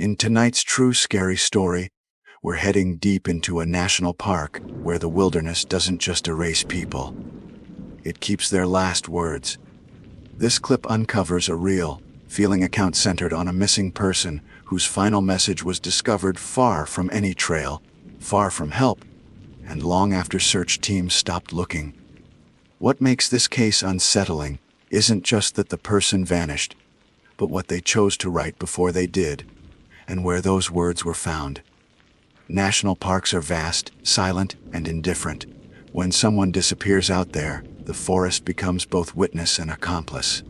In tonight's true scary story, we're heading deep into a national park where the wilderness doesn't just erase people. It keeps their last words. This clip uncovers a real, feeling account centered on a missing person whose final message was discovered far from any trail, far from help, and long after search teams stopped looking. What makes this case unsettling isn't just that the person vanished, but what they chose to write before they did, and where those words were found. National parks are vast, silent, and indifferent. When someone disappears out there, the forest becomes both witness and accomplice.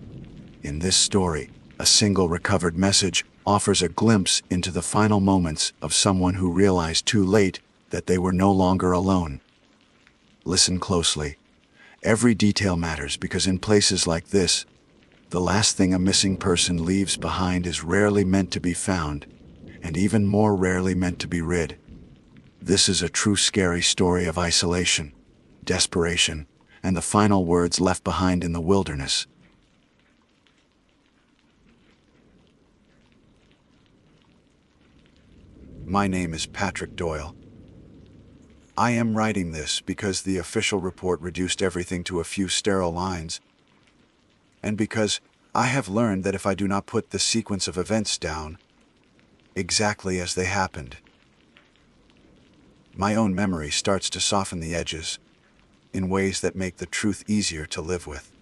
In this story, a single recovered message offers a glimpse into the final moments of someone who realized too late that they were no longer alone. Listen closely. Every detail matters because in places like this, the last thing a missing person leaves behind is rarely meant to be found, and even more rarely meant to be rid. This is a true scary story of isolation, desperation, and the final words left behind in the wilderness. My name is Patrick Doyle. I am writing this because the official report reduced everything to a few sterile lines, and because I have learned that if I do not put the sequence of events down exactly as they happened, my own memory starts to soften the edges in ways that make the truth easier to live with.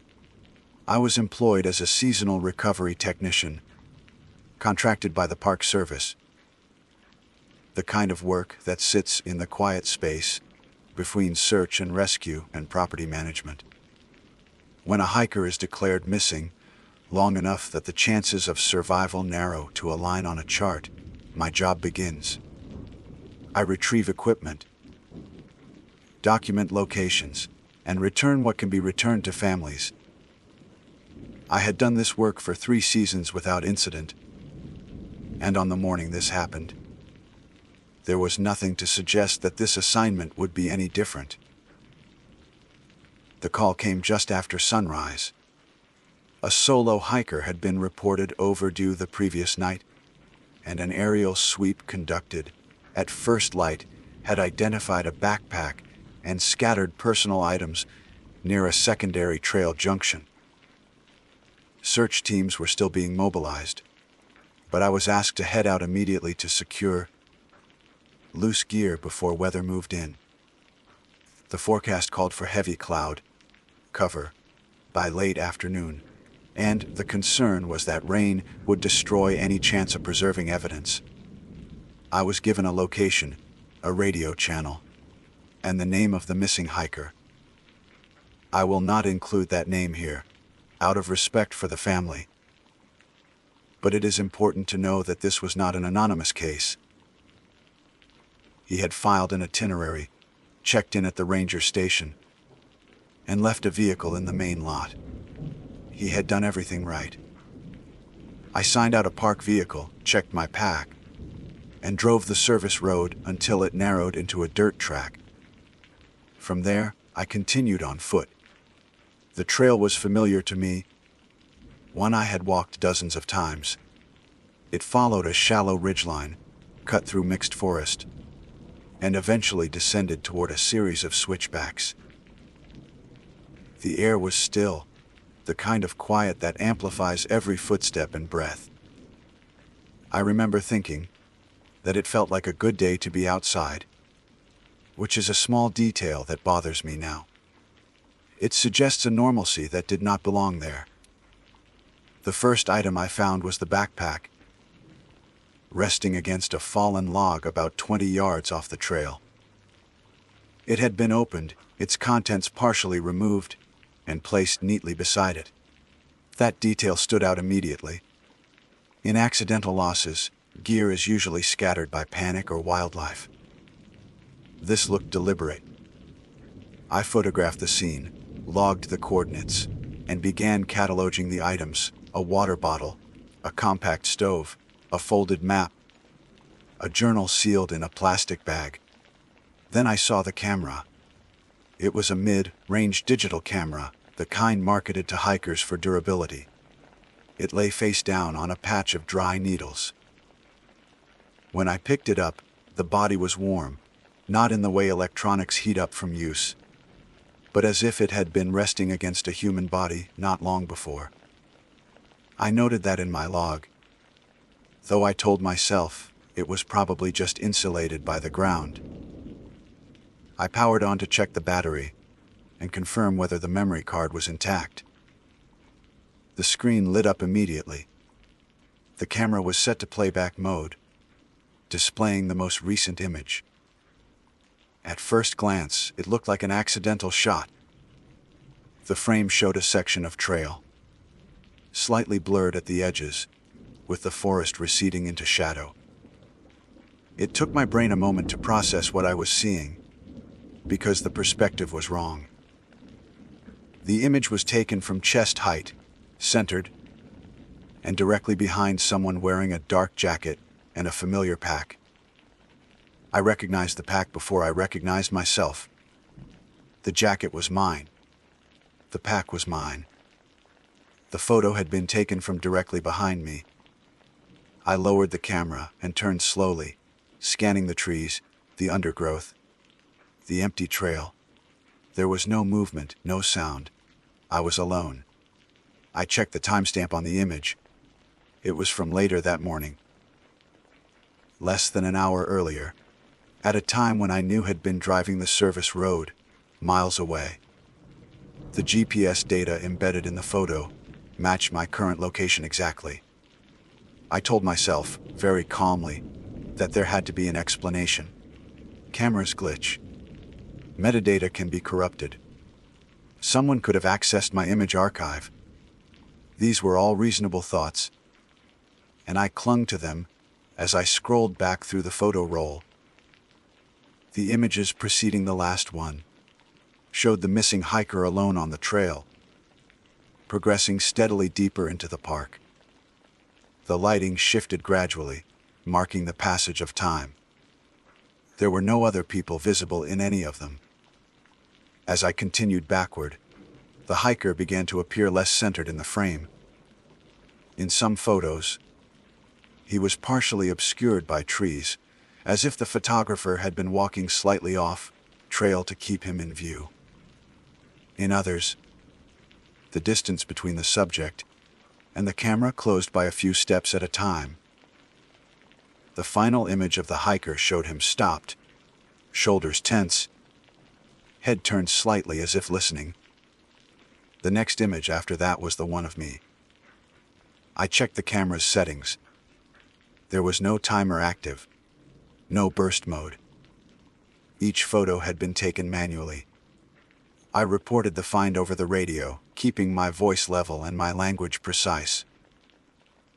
I was employed as a seasonal recovery technician, contracted by the Park Service, the kind of work that sits in the quiet space between search and rescue and property management. When a hiker is declared missing long enough that the chances of survival narrow to a line on a chart, my job begins. I retrieve equipment, document locations, and return what can be returned to families. I had done this work for 3 seasons without incident, and on the morning this happened, there was nothing to suggest that this assignment would be any different. The call came just after sunrise. A solo hiker had been reported overdue the previous night, and an aerial sweep conducted at first light had identified a backpack and scattered personal items near a secondary trail junction. Search teams were still being mobilized, but I was asked to head out immediately to secure loose gear before weather moved in. The forecast called for heavy cloud cover by late afternoon, and the concern was that rain would destroy any chance of preserving evidence. I was given a location, a radio channel, and the name of the missing hiker. I will not include that name here, out of respect for the family. But it is important to know that this was not an anonymous case. He had filed an itinerary, checked in at the ranger station, and left a vehicle in the main lot. He had done everything right. I signed out a park vehicle, checked my pack, and drove the service road until it narrowed into a dirt track. From there, I continued on foot. The trail was familiar to me, one I had walked dozens of times. It followed a shallow ridgeline, cut through mixed forest, and eventually descended toward a series of switchbacks. The air was still, the kind of quiet that amplifies every footstep and breath. I remember thinking that it felt like a good day to be outside, which is a small detail that bothers me now. It suggests a normalcy that did not belong there. The first item I found was the backpack, resting against a fallen log about 20 yards off the trail. It had been opened, its contents partially removed, and placed neatly beside it. That detail stood out immediately. In accidental losses, gear is usually scattered by panic or wildlife. This looked deliberate. I photographed the scene, logged the coordinates, and began cataloging the items: a water bottle, a compact stove, a folded map, a journal sealed in a plastic bag. Then I saw the camera. It was a mid-range digital camera, the kind marketed to hikers for durability. It lay face down on a patch of dry needles. When I picked it up, the body was warm, not in the way electronics heat up from use, but as if it had been resting against a human body not long before. I noted that in my log, though I told myself it was probably just insulated by the ground. I powered on to check the battery and confirm whether the memory card was intact. The screen lit up immediately. The camera was set to playback mode, displaying the most recent image. At first glance, it looked like an accidental shot. The frame showed a section of trail, slightly blurred at the edges, with the forest receding into shadow. It took my brain a moment to process what I was seeing, because the perspective was wrong. The image was taken from chest height, centered, and directly behind someone wearing a dark jacket and a familiar pack. I recognized the pack before I recognized myself. The jacket was mine. The pack was mine. The photo had been taken from directly behind me. I lowered the camera and turned slowly, scanning the trees, the undergrowth, the empty trail. There was no movement, no sound. I was alone. I checked the timestamp on the image. It was from later that morning. Less than an hour earlier, at a time when I knew had been driving the service road, miles away. The GPS data embedded in the photo matched my current location exactly. I told myself, very calmly, that there had to be an explanation. Cameras glitch. Metadata can be corrupted. Someone could have accessed my image archive. These were all reasonable thoughts, and I clung to them as I scrolled back through the photo roll. The images preceding the last one showed the missing hiker alone on the trail, progressing steadily deeper into the park. The lighting shifted gradually, marking the passage of time. There were no other people visible in any of them. As I continued backward, the hiker began to appear less centered in the frame. In some photos, he was partially obscured by trees, as if the photographer had been walking slightly off trail to keep him in view. In others, the distance between the subject and the camera closed by a few steps at a time. The final image of the hiker showed him stopped, shoulders tense, head turned slightly as if listening. The next image after that was the one of me. I checked the camera's settings. There was no timer active, no burst mode. Each photo had been taken manually. I reported the find over the radio, keeping my voice level and my language precise.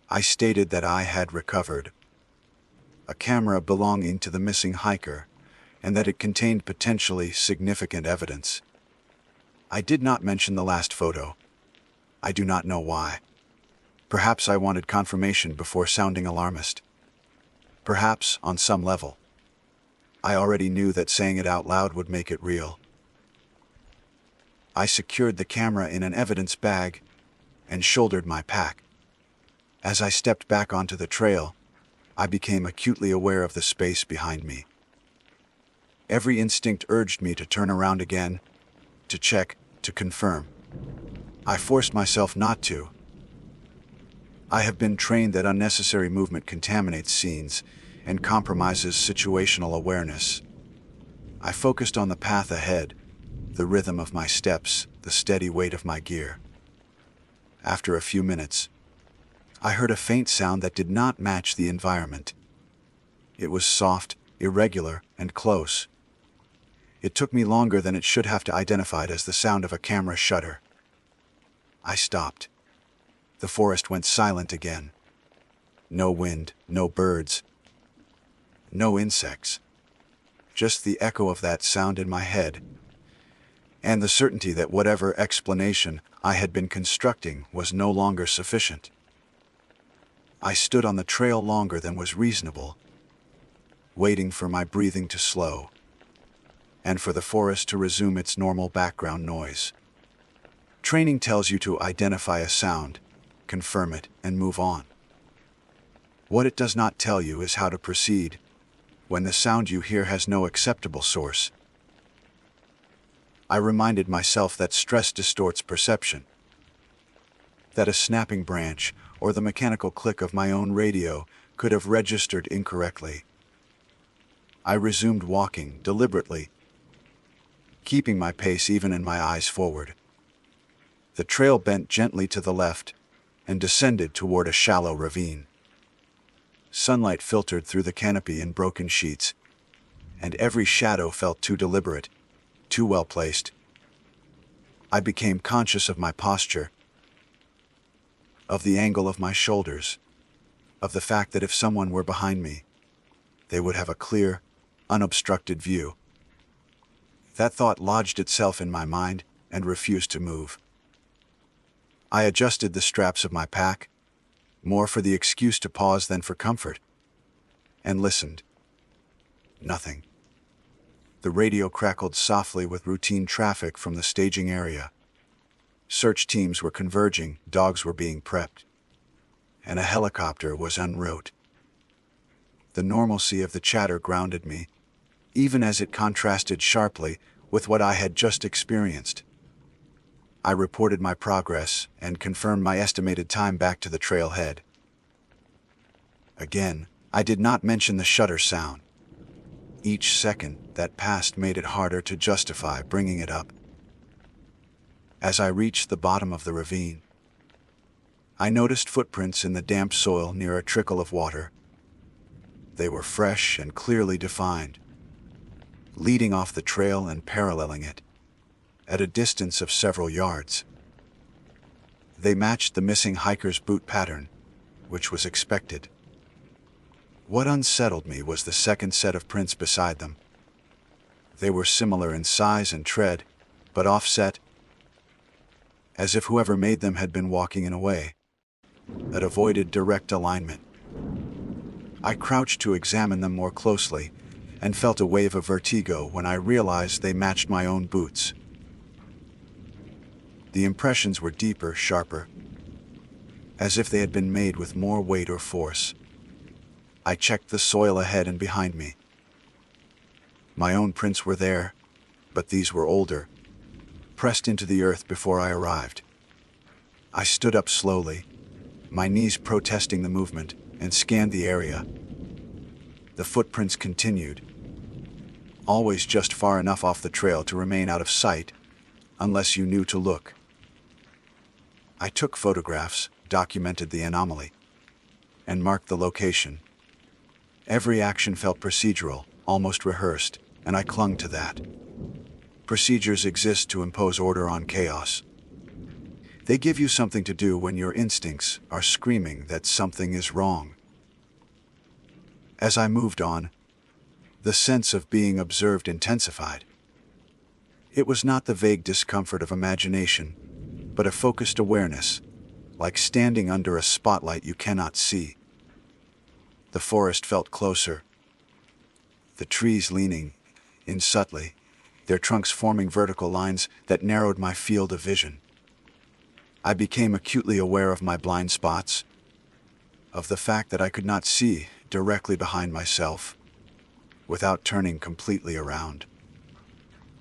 I stated that I had recovered a camera belonging to the missing hiker, and that it contained potentially significant evidence. I did not mention the last photo. I do not know why. Perhaps I wanted confirmation before sounding alarmist. Perhaps, on some level, I already knew that saying it out loud would make it real. I secured the camera in an evidence bag and shouldered my pack. As I stepped back onto the trail, I became acutely aware of the space behind me. Every instinct urged me to turn around again, to check, to confirm. I forced myself not to. I have been trained that unnecessary movement contaminates scenes and compromises situational awareness. I focused on the path ahead, the rhythm of my steps, the steady weight of my gear. After a few minutes, I heard a faint sound that did not match the environment. It was soft, irregular, and close. It took me longer than it should have to identify it as the sound of a camera shutter. I stopped. The forest went silent again. No wind, no birds, no insects. Just the echo of that sound in my head, and the certainty that whatever explanation I had been constructing was no longer sufficient. I stood on the trail longer than was reasonable, waiting for my breathing to slow, and for the forest to resume its normal background noise. Training tells you to identify a sound, confirm it, and move on. What it does not tell you is how to proceed when the sound you hear has no acceptable source. I reminded myself that stress distorts perception, that a snapping branch or the mechanical click of my own radio could have registered incorrectly. I resumed walking deliberately, keeping my pace even and my eyes forward. The trail bent gently to the left and descended toward a shallow ravine. Sunlight filtered through the canopy in broken sheets, and every shadow felt too deliberate, too well placed. I became conscious of my posture, of the angle of my shoulders, of the fact that if someone were behind me, they would have a clear, unobstructed view. That thought lodged itself in my mind and refused to move. I adjusted the straps of my pack, more for the excuse to pause than for comfort, and listened. Nothing. The radio crackled softly with routine traffic from the staging area. Search teams were converging, dogs were being prepped, and a helicopter was en route. The normalcy of the chatter grounded me, even as it contrasted sharply with what I had just experienced. I reported my progress and confirmed my estimated time back to the trailhead. Again, I did not mention the shutter sound. Each second that passed made it harder to justify bringing it up. As I reached the bottom of the ravine, I noticed footprints in the damp soil near a trickle of water. They were fresh and clearly defined, leading off the trail and paralleling it, at a distance of several yards. They matched the missing hiker's boot pattern, which was expected. What unsettled me was the second set of prints beside them. They were similar in size and tread, but offset, as if whoever made them had been walking in a way that avoided direct alignment. I crouched to examine them more closely and felt a wave of vertigo when I realized they matched my own boots. The impressions were deeper, sharper, as if they had been made with more weight or force. I checked the soil ahead and behind me. My own prints were there, but these were older, pressed into the earth before I arrived. I stood up slowly, my knees protesting the movement, and scanned the area. The footprints continued, always just far enough off the trail to remain out of sight, unless you knew to look. I took photographs, documented the anomaly, and marked the location. Every action felt procedural, almost rehearsed, and I clung to that. Procedures exist to impose order on chaos. They give you something to do when your instincts are screaming that something is wrong. As I moved on, the sense of being observed intensified. It was not the vague discomfort of imagination, but a focused awareness, like standing under a spotlight you cannot see. The forest felt closer, the trees leaning in subtly, their trunks forming vertical lines that narrowed my field of vision. I became acutely aware of my blind spots, of the fact that I could not see directly behind myself without turning completely around.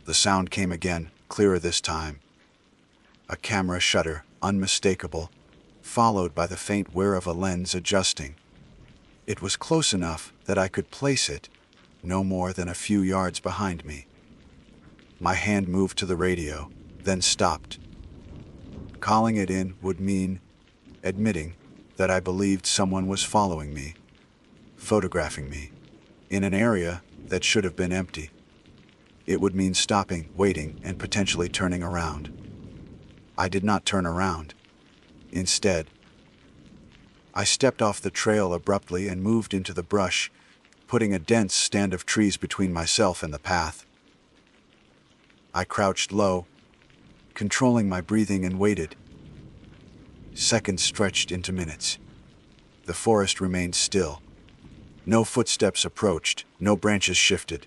The sound came again, clearer this time. A camera shutter, unmistakable, followed by the faint whir of a lens adjusting. It was close enough that I could place it, no more than a few yards behind me. My hand moved to the radio, then stopped. Calling it in would mean admitting that I believed someone was following me, photographing me, in an area that should have been empty. It would mean stopping, waiting, and potentially turning around. I did not turn around. Instead, I stepped off the trail abruptly and moved into the brush, putting a dense stand of trees between myself and the path. I crouched low, controlling my breathing, and waited. Seconds stretched into minutes. The forest remained still. No footsteps approached, no branches shifted.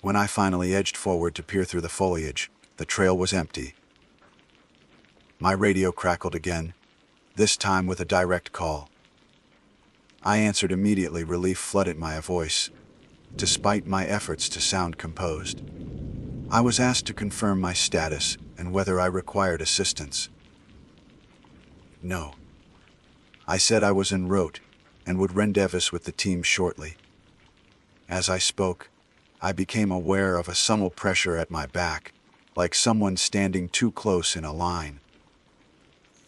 When I finally edged forward to peer through the foliage, the trail was empty. My radio crackled again, this time with a direct call. I answered immediately. Relief flooded my voice, despite my efforts to sound composed. I was asked to confirm my status and whether I required assistance. No. I said I was en route and would rendezvous with the team shortly. As I spoke, I became aware of a subtle pressure at my back, like someone standing too close in a line.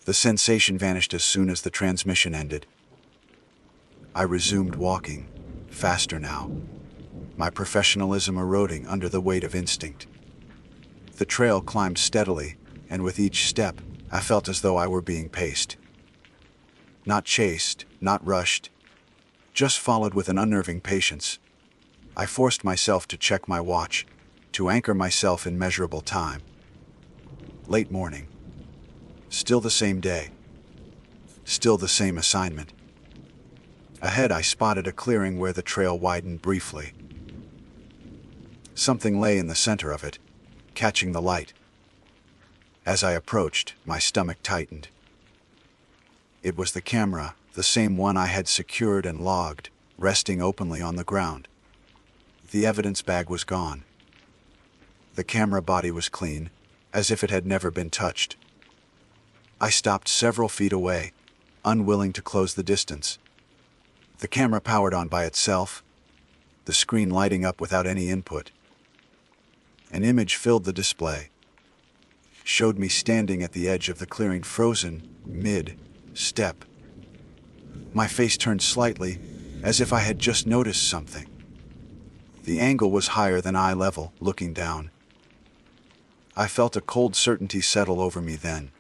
The sensation vanished as soon as the transmission ended. I resumed walking, faster now, my professionalism eroding under the weight of instinct. The trail climbed steadily, and with each step, I felt as though I were being paced. Not chased, not rushed, just followed with an unnerving patience. I forced myself to check my watch, to anchor myself in measurable time. Late morning. Still the same day. Still the same assignment. Ahead I spotted a clearing where the trail widened briefly. Something lay in the center of it, catching the light. As I approached, my stomach tightened. It was the camera, the same one I had secured and logged, resting openly on the ground. The evidence bag was gone. The camera body was clean, as if it had never been touched. I stopped several feet away, unwilling to close the distance. The camera powered on by itself, the screen lighting up without any input. An image filled the display, showed me standing at the edge of the clearing, frozen, mid-step. My face turned slightly, as if I had just noticed something. The angle was higher than eye level, looking down. I felt a cold certainty settle over me then.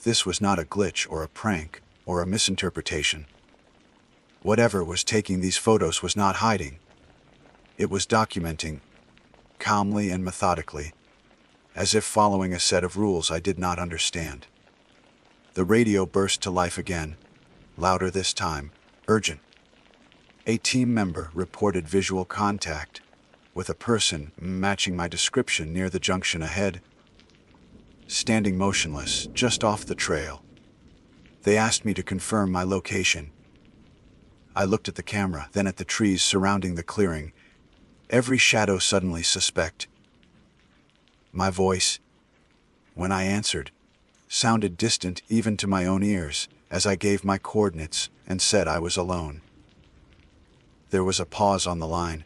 This was not a glitch or a prank or a misinterpretation. Whatever was taking these photos was not hiding. It was documenting, calmly and methodically, as if following a set of rules I did not understand. The radio burst to life again, louder this time, urgent. A team member reported visual contact with a person matching my description near the junction ahead, standing motionless just off the trail. They asked me to confirm my location. I looked at the camera, then at the trees surrounding the clearing, every shadow suddenly suspect. My voice, when I answered, sounded distant even to my own ears as I gave my coordinates and said I was alone. There was a pause on the line,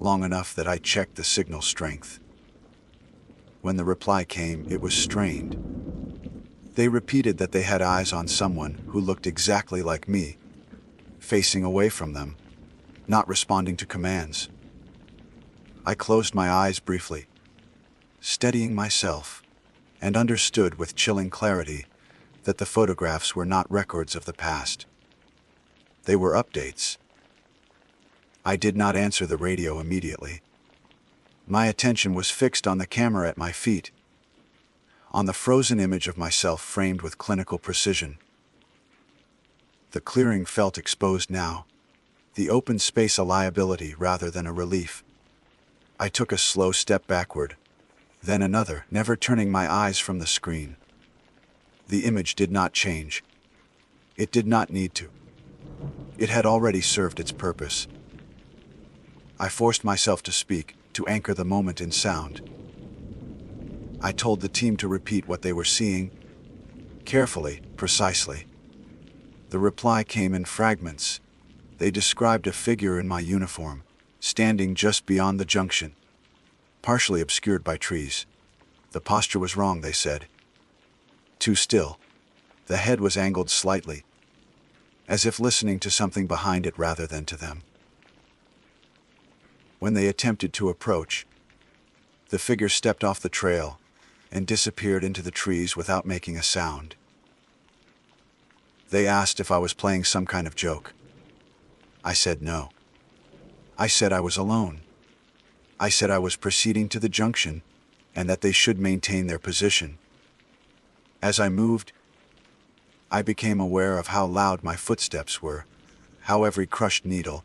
long enough that I checked the signal strength. When the reply came, it was strained. They repeated that they had eyes on someone who looked exactly like me, facing away from them, not responding to commands. I closed my eyes briefly, steadying myself, and understood with chilling clarity that the photographs were not records of the past. They were updates. I did not answer the radio immediately. My attention was fixed on the camera at my feet, on the frozen image of myself framed with clinical precision. The clearing felt exposed now, the open space a liability rather than a relief. I took a slow step backward, then another, never turning my eyes from the screen. The image did not change. It did not need to. It had already served its purpose. I forced myself to speak, to anchor the moment in sound. I told the team to repeat what they were seeing, carefully, precisely. The reply came in fragments. They described a figure in my uniform, standing just beyond the junction, partially obscured by trees. The posture was wrong, they said. Too still. The head was angled slightly, as if listening to something behind it rather than to them. When they attempted to approach, the figure stepped off the trail and disappeared into the trees without making a sound. They asked if I was playing some kind of joke. I said no. I said I was alone. I said I was proceeding to the junction and that they should maintain their position. As I moved, I became aware of how loud my footsteps were, how every crushed needle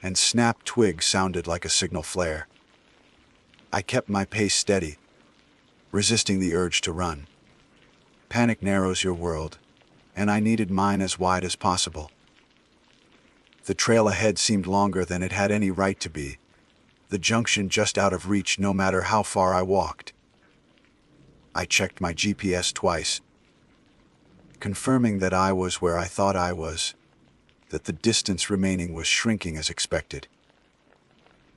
and snapped twig sounded like a signal flare. I kept my pace steady, resisting the urge to run. Panic narrows your world, and I needed mine as wide as possible. The trail ahead seemed longer than it had any right to be, the junction just out of reach no matter how far I walked. I checked my GPS twice, confirming that I was where I thought I was, that the distance remaining was shrinking as expected.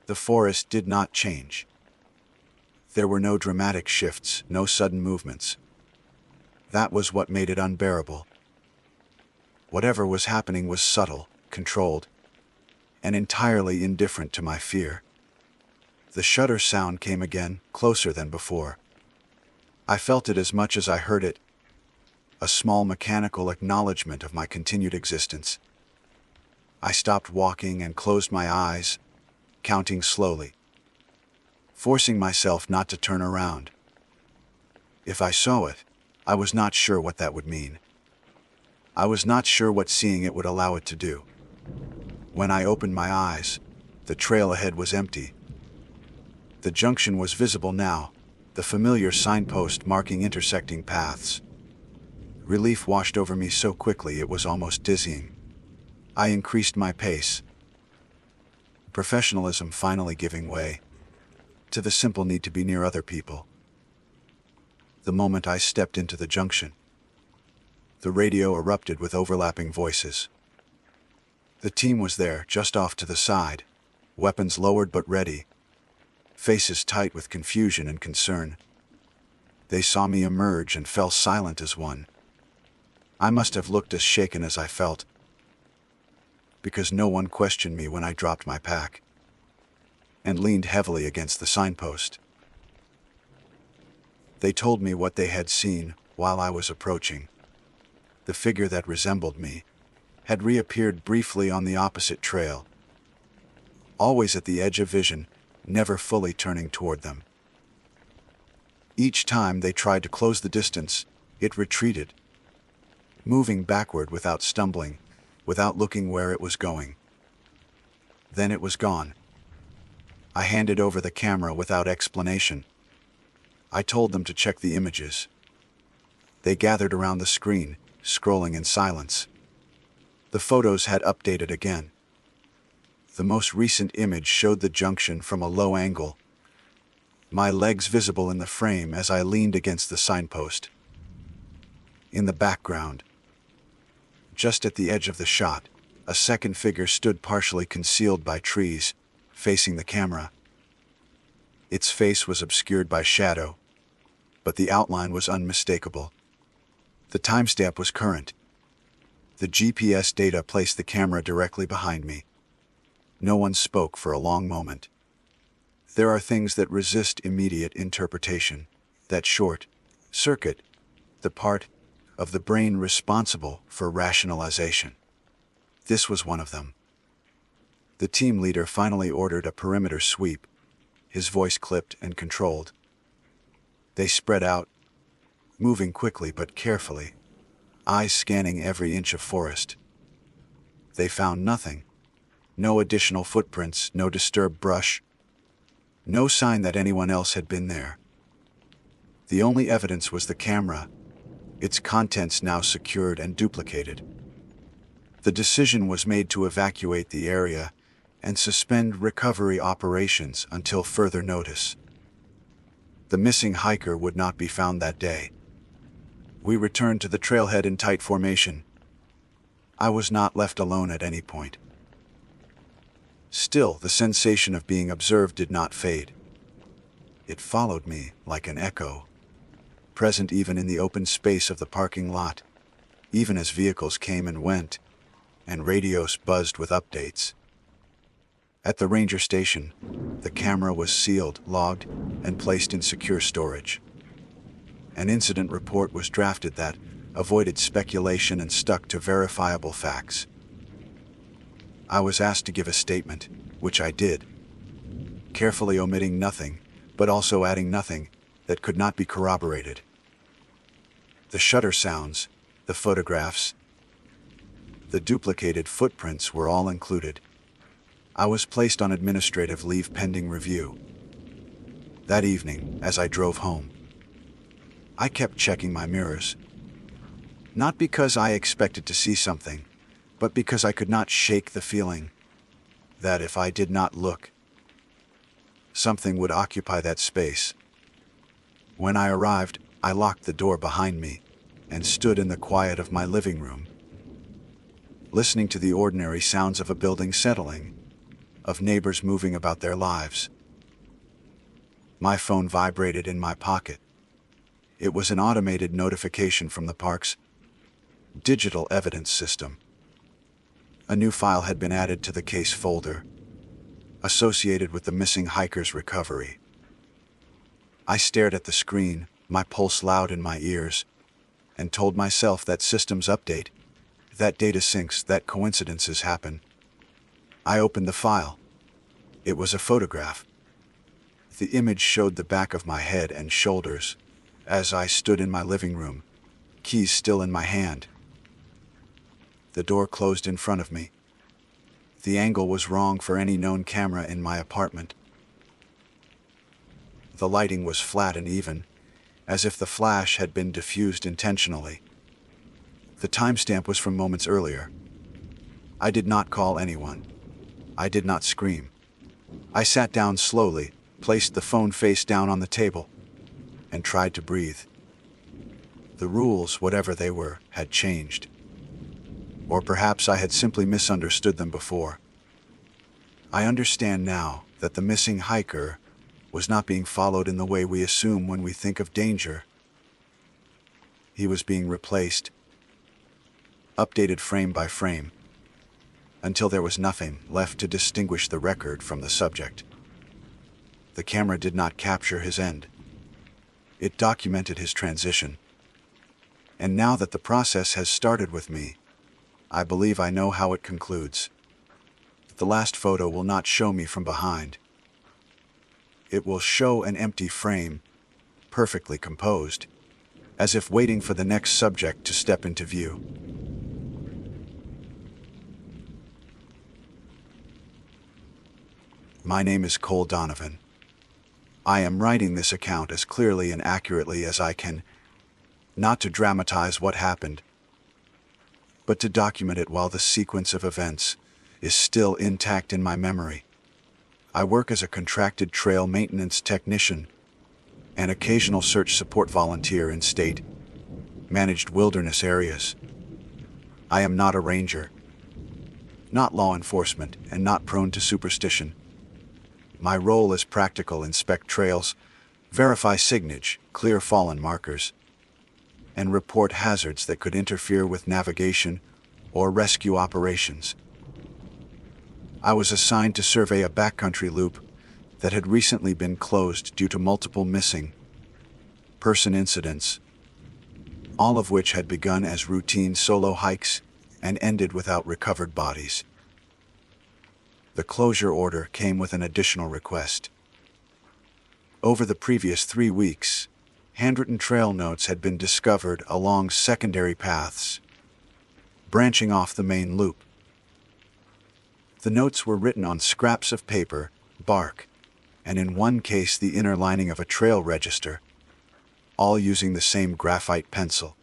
The forest did not change. There were no dramatic shifts, no sudden movements. That was what made it unbearable. Whatever was happening was subtle, controlled, and entirely indifferent to my fear. The shutter sound came again, closer than before. I felt it as much as I heard it, a small mechanical acknowledgement of my continued existence. I stopped walking and closed my eyes, counting slowly, forcing myself not to turn around. If I saw it, I was not sure what that would mean. I was not sure what seeing it would allow it to do. When I opened my eyes, the trail ahead was empty. The junction was visible now, the familiar signpost marking intersecting paths. Relief washed over me so quickly it was almost dizzying. I increased my pace, professionalism finally giving way to the simple need to be near other people. The moment I stepped into the junction, the radio erupted with overlapping voices. The team was there, just off to the side, weapons lowered but ready, faces tight with confusion and concern. They saw me emerge and fell silent as one. I must have looked as shaken as I felt, because no one questioned me when I dropped my pack and leaned heavily against the signpost. They told me what they had seen while I was approaching. The figure that resembled me had reappeared briefly on the opposite trail, always at the edge of vision, never fully turning toward them. Each time they tried to close the distance, it retreated, moving backward without stumbling, without looking where it was going. Then it was gone. I handed over the camera without explanation. I told them to check the images. They gathered around the screen, scrolling in silence. The photos had updated again. The most recent image showed the junction from a low angle, my legs visible in the frame as I leaned against the signpost. In the background, just at the edge of the shot, a second figure stood partially concealed by trees, facing the camera. Its face was obscured by shadow, but the outline was unmistakable. The timestamp was current. The GPS data placed the camera directly behind me. No one spoke for a long moment. There are things that resist immediate interpretation, that short-circuit the part of the brain responsible for rationalization. This was one of them. The team leader finally ordered a perimeter sweep, his voice clipped and controlled. They spread out, moving quickly but carefully, eyes scanning every inch of forest. They found nothing. No additional footprints, no disturbed brush, no sign that anyone else had been there. The only evidence was the camera, its contents now secured and duplicated. The decision was made to evacuate the area and suspend recovery operations until further notice. The missing hiker would not be found that day. We returned to the trailhead in tight formation. I was not left alone at any point. Still, the sensation of being observed did not fade. It followed me like an echo, present even in the open space of the parking lot, even as vehicles came and went, and radios buzzed with updates. At the ranger station, the camera was sealed, logged, and placed in secure storage. An incident report was drafted that avoided speculation and stuck to verifiable facts. I was asked to give a statement, which I did, carefully omitting nothing, but also adding nothing that could not be corroborated. The shutter sounds, the photographs, the duplicated footprints were all included. I was placed on administrative leave pending review. That evening, as I drove home, I kept checking my mirrors. Not because I expected to see something, but because I could not shake the feeling that if I did not look, something would occupy that space. When I arrived, I locked the door behind me and stood in the quiet of my living room, listening to the ordinary sounds of a building settling, of neighbors moving about their lives. My phone vibrated in my pocket. It was an automated notification from the park's digital evidence system. A new file had been added to the case folder, associated with the missing hiker's recovery. I stared at the screen, my pulse loud in my ears, and told myself that systems update, that data syncs, that coincidences happen. I opened the file. It was a photograph. The image showed the back of my head and shoulders as I stood in my living room, keys still in my hand. The door closed in front of me. The angle was wrong for any known camera in my apartment. The lighting was flat and even, as if the flash had been diffused intentionally. The timestamp was from moments earlier. I did not call anyone. I did not scream. I sat down slowly, placed the phone face down on the table, and tried to breathe. The rules, whatever they were, had changed. Or perhaps I had simply misunderstood them before. I understand now that the missing hiker was not being followed in the way we assume when we think of danger. He was being replaced, updated frame by frame, until there was nothing left to distinguish the record from the subject. The camera did not capture his end. It documented his transition. And now that the process has started with me, I believe I know how it concludes. The last photo will not show me from behind. It will show an empty frame, perfectly composed, as if waiting for the next subject to step into view. My name is Cole Donovan. I am writing this account as clearly and accurately as I can, not to dramatize what happened, but to document it while the sequence of events is still intact in my memory. I work as a contracted trail maintenance technician, an occasional search support volunteer in state-managed wilderness areas. I am not a ranger, not law enforcement, and not prone to superstition. My role is practical: inspect trails, verify signage, clear fallen markers, and report hazards that could interfere with navigation or rescue operations. I was assigned to survey a backcountry loop that had recently been closed due to multiple missing person incidents, all of which had begun as routine solo hikes and ended without recovered bodies. The closure order came with an additional request. Over the previous 3 weeks, handwritten trail notes had been discovered along secondary paths, branching off the main loop. The notes were written on scraps of paper, bark, and in one case the inner lining of a trail register, all using the same graphite pencil.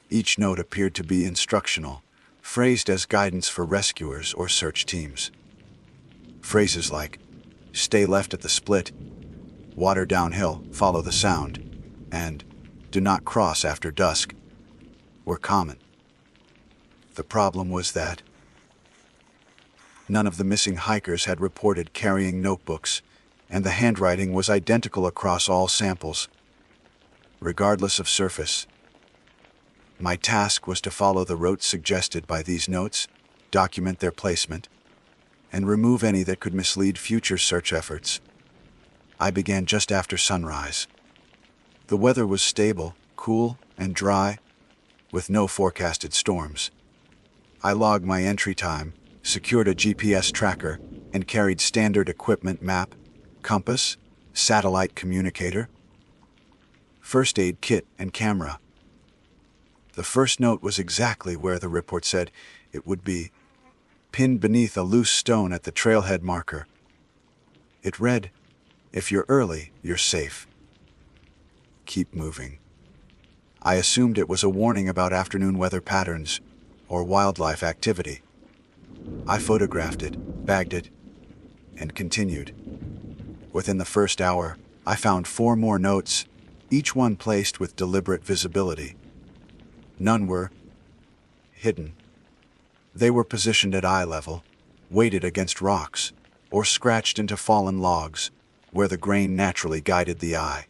Each note appeared to be instructional, phrased as guidance for rescuers or search teams. Phrases like, "Stay left at the split," "Water downhill, follow the sound," and "Do not cross after dusk," were common. The problem was that none of the missing hikers had reported carrying notebooks, and the handwriting was identical across all samples, regardless of surface. My task was to follow the route suggested by these notes, document their placement, and remove any that could mislead future search efforts. I began just after sunrise. The weather was stable, cool, and dry, with no forecasted storms. I logged my entry time, secured a GPS tracker, and carried standard equipment: map, compass, satellite communicator, first aid kit, and camera. The first note was exactly where the report said it would be, pinned beneath a loose stone at the trailhead marker. It read, "If you're early, you're safe. Keep moving." I assumed it was a warning about afternoon weather patterns, or wildlife activity. I photographed it, bagged it, and continued. Within the first hour, I found 4 more notes, each one placed with deliberate visibility. None were hidden. They were positioned at eye level, weighted against rocks, or scratched into fallen logs, where the grain naturally guided the eye.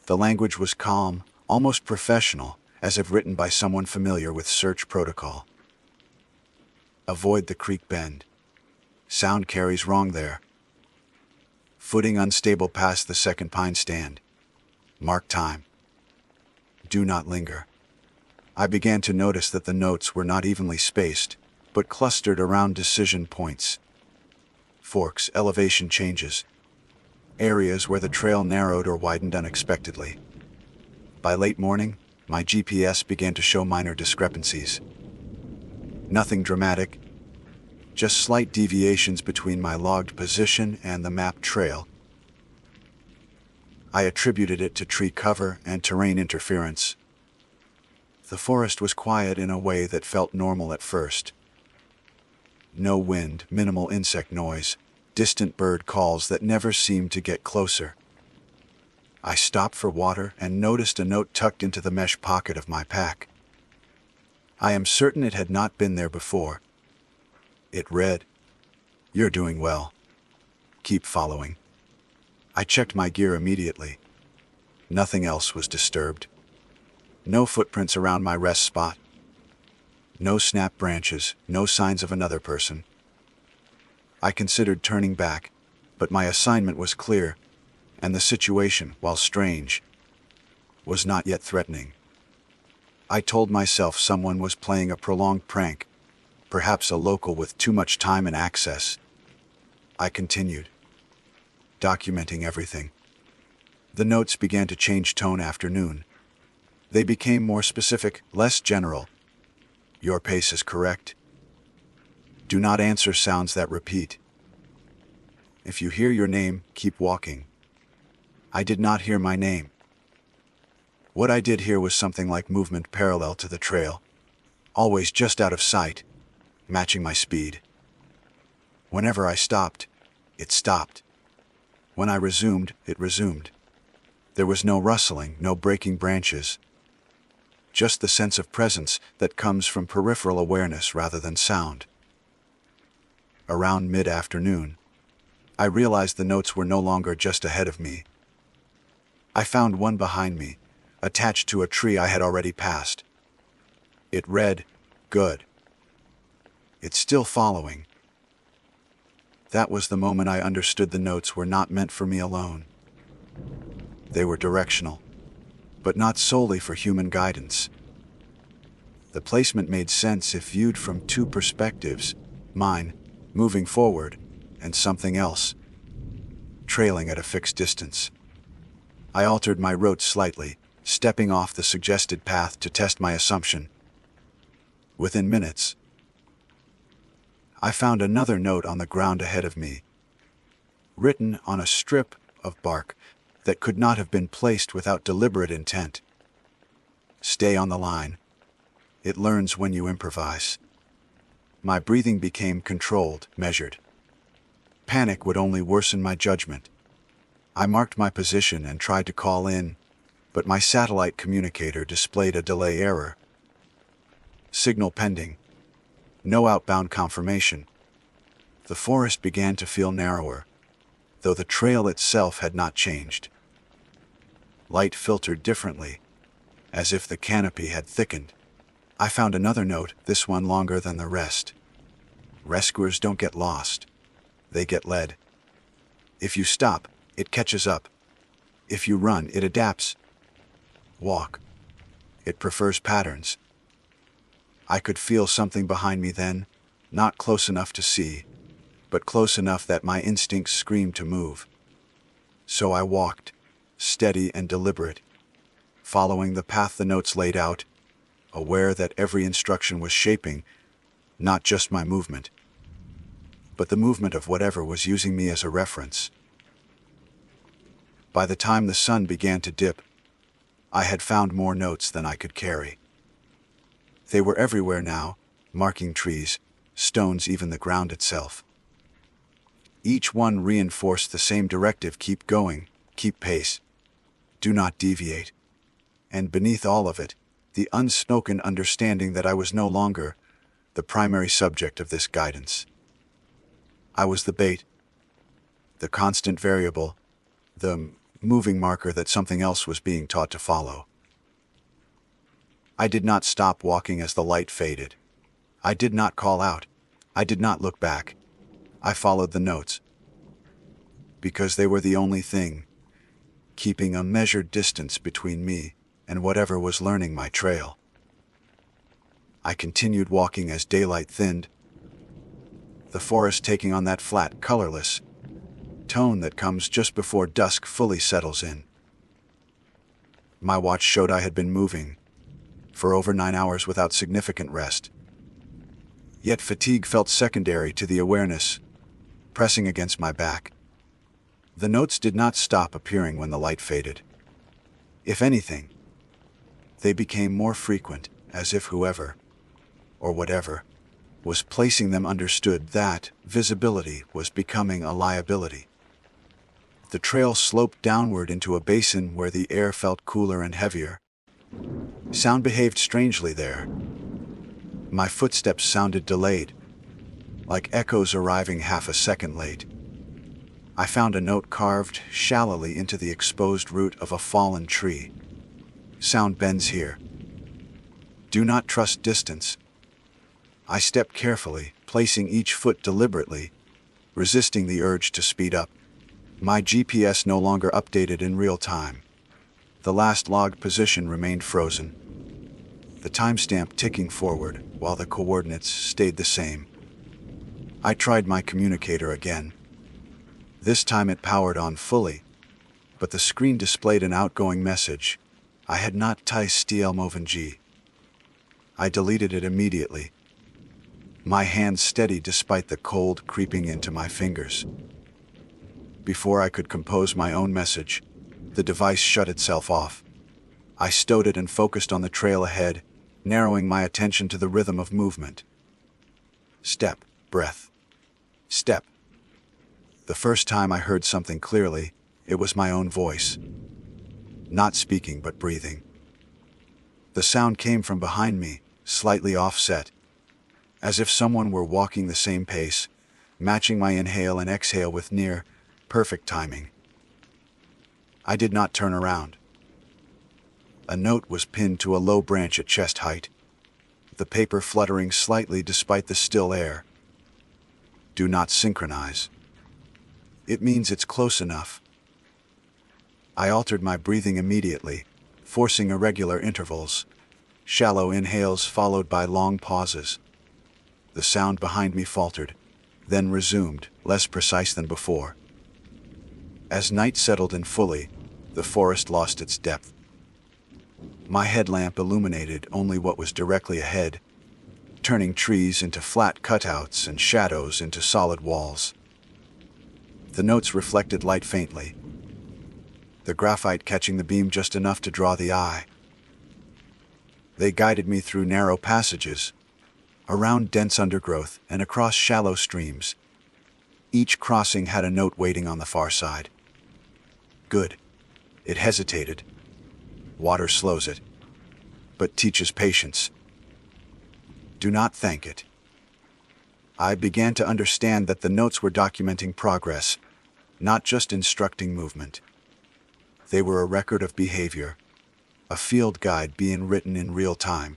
The language was calm, almost professional, as if written by someone familiar with search protocol. Avoid the creek bend. Sound carries wrong there. Footing unstable past the second pine stand. Mark time. Do not linger. I began to notice that the notes were not evenly spaced, but clustered around decision points. Forks, elevation changes. Areas where the trail narrowed or widened unexpectedly. By late morning, my GPS began to show minor discrepancies. Nothing dramatic, just slight deviations between my logged position and the mapped trail. I attributed it to tree cover and terrain interference. The forest was quiet in a way that felt normal at first. No wind, minimal insect noise, distant bird calls that never seemed to get closer. I stopped for water and noticed a note tucked into the mesh pocket of my pack. I am certain it had not been there before. It read, "You're doing well. Keep following." I checked my gear immediately. Nothing else was disturbed. No footprints around my rest spot. No snapped branches, no signs of another person. I considered turning back, but my assignment was clear, and the situation, while strange, was not yet threatening. I told myself someone was playing a prolonged prank, perhaps a local with too much time and access. I continued, documenting everything. The notes began to change tone after noon. They became more specific, less general. Your pace is correct. Do not answer sounds that repeat. If you hear your name, keep walking. I did not hear my name. What I did hear was something like movement parallel to the trail, always just out of sight, matching my speed. Whenever I stopped, it stopped. When I resumed, it resumed. There was no rustling, no breaking branches. Just the sense of presence that comes from peripheral awareness rather than sound. Around mid-afternoon, I realized the notes were no longer just ahead of me. I found one behind me, attached to a tree I had already passed. It read, "Good. It's still following." That was the moment I understood the notes were not meant for me alone. They were directional, but not solely for human guidance. The placement made sense if viewed from 2 perspectives, mine, moving forward, and something else, trailing at a fixed distance. I altered my route slightly, stepping off the suggested path to test my assumption. Within minutes, I found another note on the ground ahead of me, written on a strip of bark that could not have been placed without deliberate intent. Stay on the line. It learns when you improvise. My breathing became controlled, measured. Panic would only worsen my judgment. I marked my position and tried to call in, but my satellite communicator displayed a delay error. Signal pending. No outbound confirmation. The forest began to feel narrower, though the trail itself had not changed. Light filtered differently, as if the canopy had thickened. I found another note, this one longer than the rest. Rescuers don't get lost. They get led. If you stop, it catches up. If you run, it adapts. Walk. It prefers patterns. I could feel something behind me then, not close enough to see, but close enough that my instincts screamed to move. So I walked, steady and deliberate, following the path the notes laid out, aware that every instruction was shaping, not just my movement, but the movement of whatever was using me as a reference. By the time the sun began to dip, I had found more notes than I could carry. They were everywhere now, marking trees, stones, even the ground itself. Each one reinforced the same directive: keep going, keep pace, do not deviate. And beneath all of it, the unspoken understanding that I was no longer the primary subject of this guidance. I was the bait, the constant variable, the moving marker that something else was being taught to follow. I did not stop walking as the light faded. I did not call out. I did not look back. I followed the notes, because they were the only thing keeping a measured distance between me and whatever was learning my trail. I continued walking as daylight thinned, the forest taking on that flat, colorless tone that comes just before dusk fully settles in. My watch showed I had been moving for over 9 hours without significant rest. Yet fatigue felt secondary to the awareness pressing against my back. The notes did not stop appearing when the light faded. If anything, they became more frequent, as if whoever, or whatever, was placing them understood that visibility was becoming a liability. The trail sloped downward into a basin where the air felt cooler and heavier. Sound behaved strangely there. My footsteps sounded delayed, like echoes arriving half a second late. I found a note carved shallowly into the exposed root of a fallen tree. Sound bends here. Do not trust distance. I stepped carefully, placing each foot deliberately, resisting the urge to speed up. My GPS no longer updated in real time. The last logged position remained frozen, the timestamp ticking forward while the coordinates stayed the same. I tried my communicator again. This time it powered on fully, but the screen displayed an outgoing message. I had not Stielmoven. I deleted it immediately, my hands steady despite the cold creeping into my fingers. Before I could compose my own message, the device shut itself off. I stowed it and focused on the trail ahead, narrowing my attention to the rhythm of movement. Step, breath, step. The first time I heard something clearly, it was my own voice. Not speaking, but breathing. The sound came from behind me, slightly offset, as if someone were walking the same pace, matching my inhale and exhale with near perfect timing. I did not turn around. A note was pinned to a low branch at chest height, the paper fluttering slightly despite the still air. Do not synchronize. It means it's close enough. I altered my breathing immediately, forcing irregular intervals, shallow inhales followed by long pauses. The sound behind me faltered, then resumed, less precise than before. As night settled in fully, the forest lost its depth. My headlamp illuminated only what was directly ahead, turning trees into flat cutouts and shadows into solid walls. The notes reflected light faintly, the graphite catching the beam just enough to draw the eye. They guided me through narrow passages, around dense undergrowth and across shallow streams. Each crossing had a note waiting on the far side. Good. It hesitated. Water slows it, but teaches patience. Do not thank it. I began to understand that the notes were documenting progress, not just instructing movement. They were a record of behavior, a field guide being written in real time.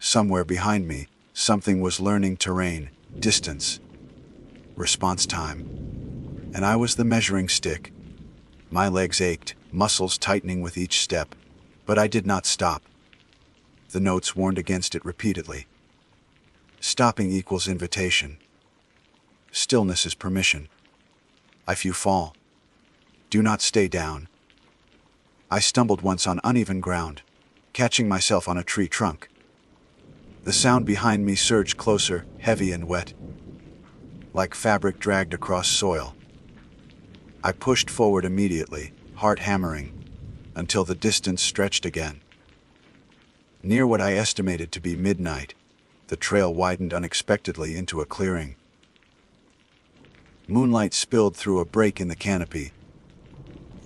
Somewhere behind me, something was learning terrain, distance, response time, and I was the measuring stick. My legs ached, muscles tightening with each step, but I did not stop. The notes warned against it repeatedly. Stopping equals invitation. Stillness is permission. If you fall, do not stay down. I stumbled once on uneven ground, catching myself on a tree trunk. The sound behind me surged closer, heavy and wet, like fabric dragged across soil. I pushed forward immediately, heart hammering, until the distance stretched again. Near what I estimated to be midnight, the trail widened unexpectedly into a clearing. Moonlight spilled through a break in the canopy,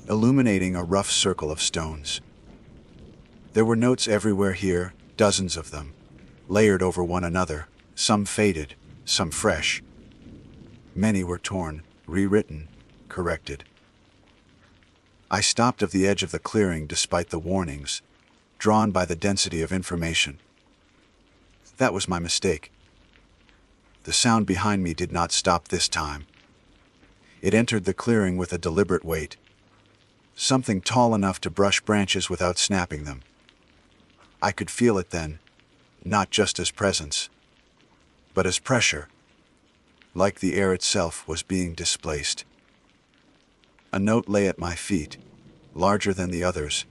illuminating a rough circle of stones. There were notes everywhere here, dozens of them, layered over one another, some faded, some fresh. Many were torn, rewritten, corrected. I stopped at the edge of the clearing despite the warnings, drawn by the density of information. That was my mistake. The sound behind me did not stop this time. It entered the clearing with a deliberate weight. Something tall enough to brush branches without snapping them. I could feel it then, not just as presence, but as pressure, like the air itself was being displaced. A note lay at my feet, larger than the others,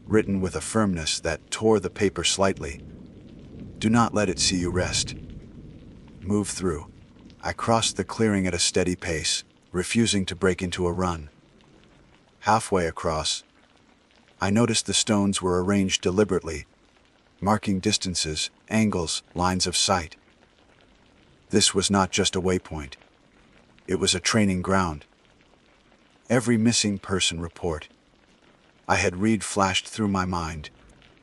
written with a firmness that tore the paper slightly. Do not let it see you rest. Move through. I crossed the clearing at a steady pace, refusing to break into a run. Halfway across, I noticed the stones were arranged deliberately, marking distances, angles, lines of sight. This was not just a waypoint. It was a training ground. Every missing person report I had read flashed through my mind.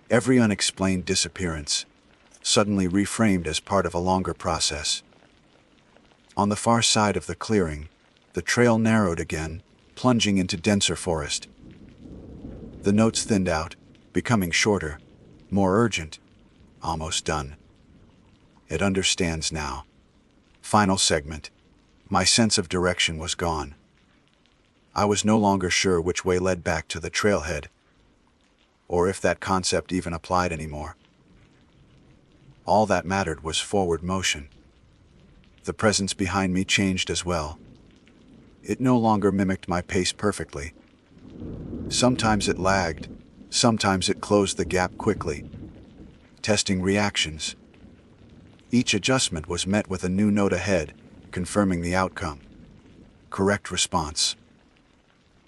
Every unexplained disappearance, suddenly reframed as part of a longer process. On the far side of the clearing, the trail narrowed again, plunging into denser forest. The notes thinned out, becoming shorter, more urgent, almost done. It understands now. Final segment. My sense of direction was gone. I was no longer sure which way led back to the trailhead, or if that concept even applied anymore. All that mattered was forward motion. The presence behind me changed as well. It no longer mimicked my pace perfectly. Sometimes it lagged, sometimes it closed the gap quickly, testing reactions. Each adjustment was met with a new note ahead, confirming the outcome. Correct response.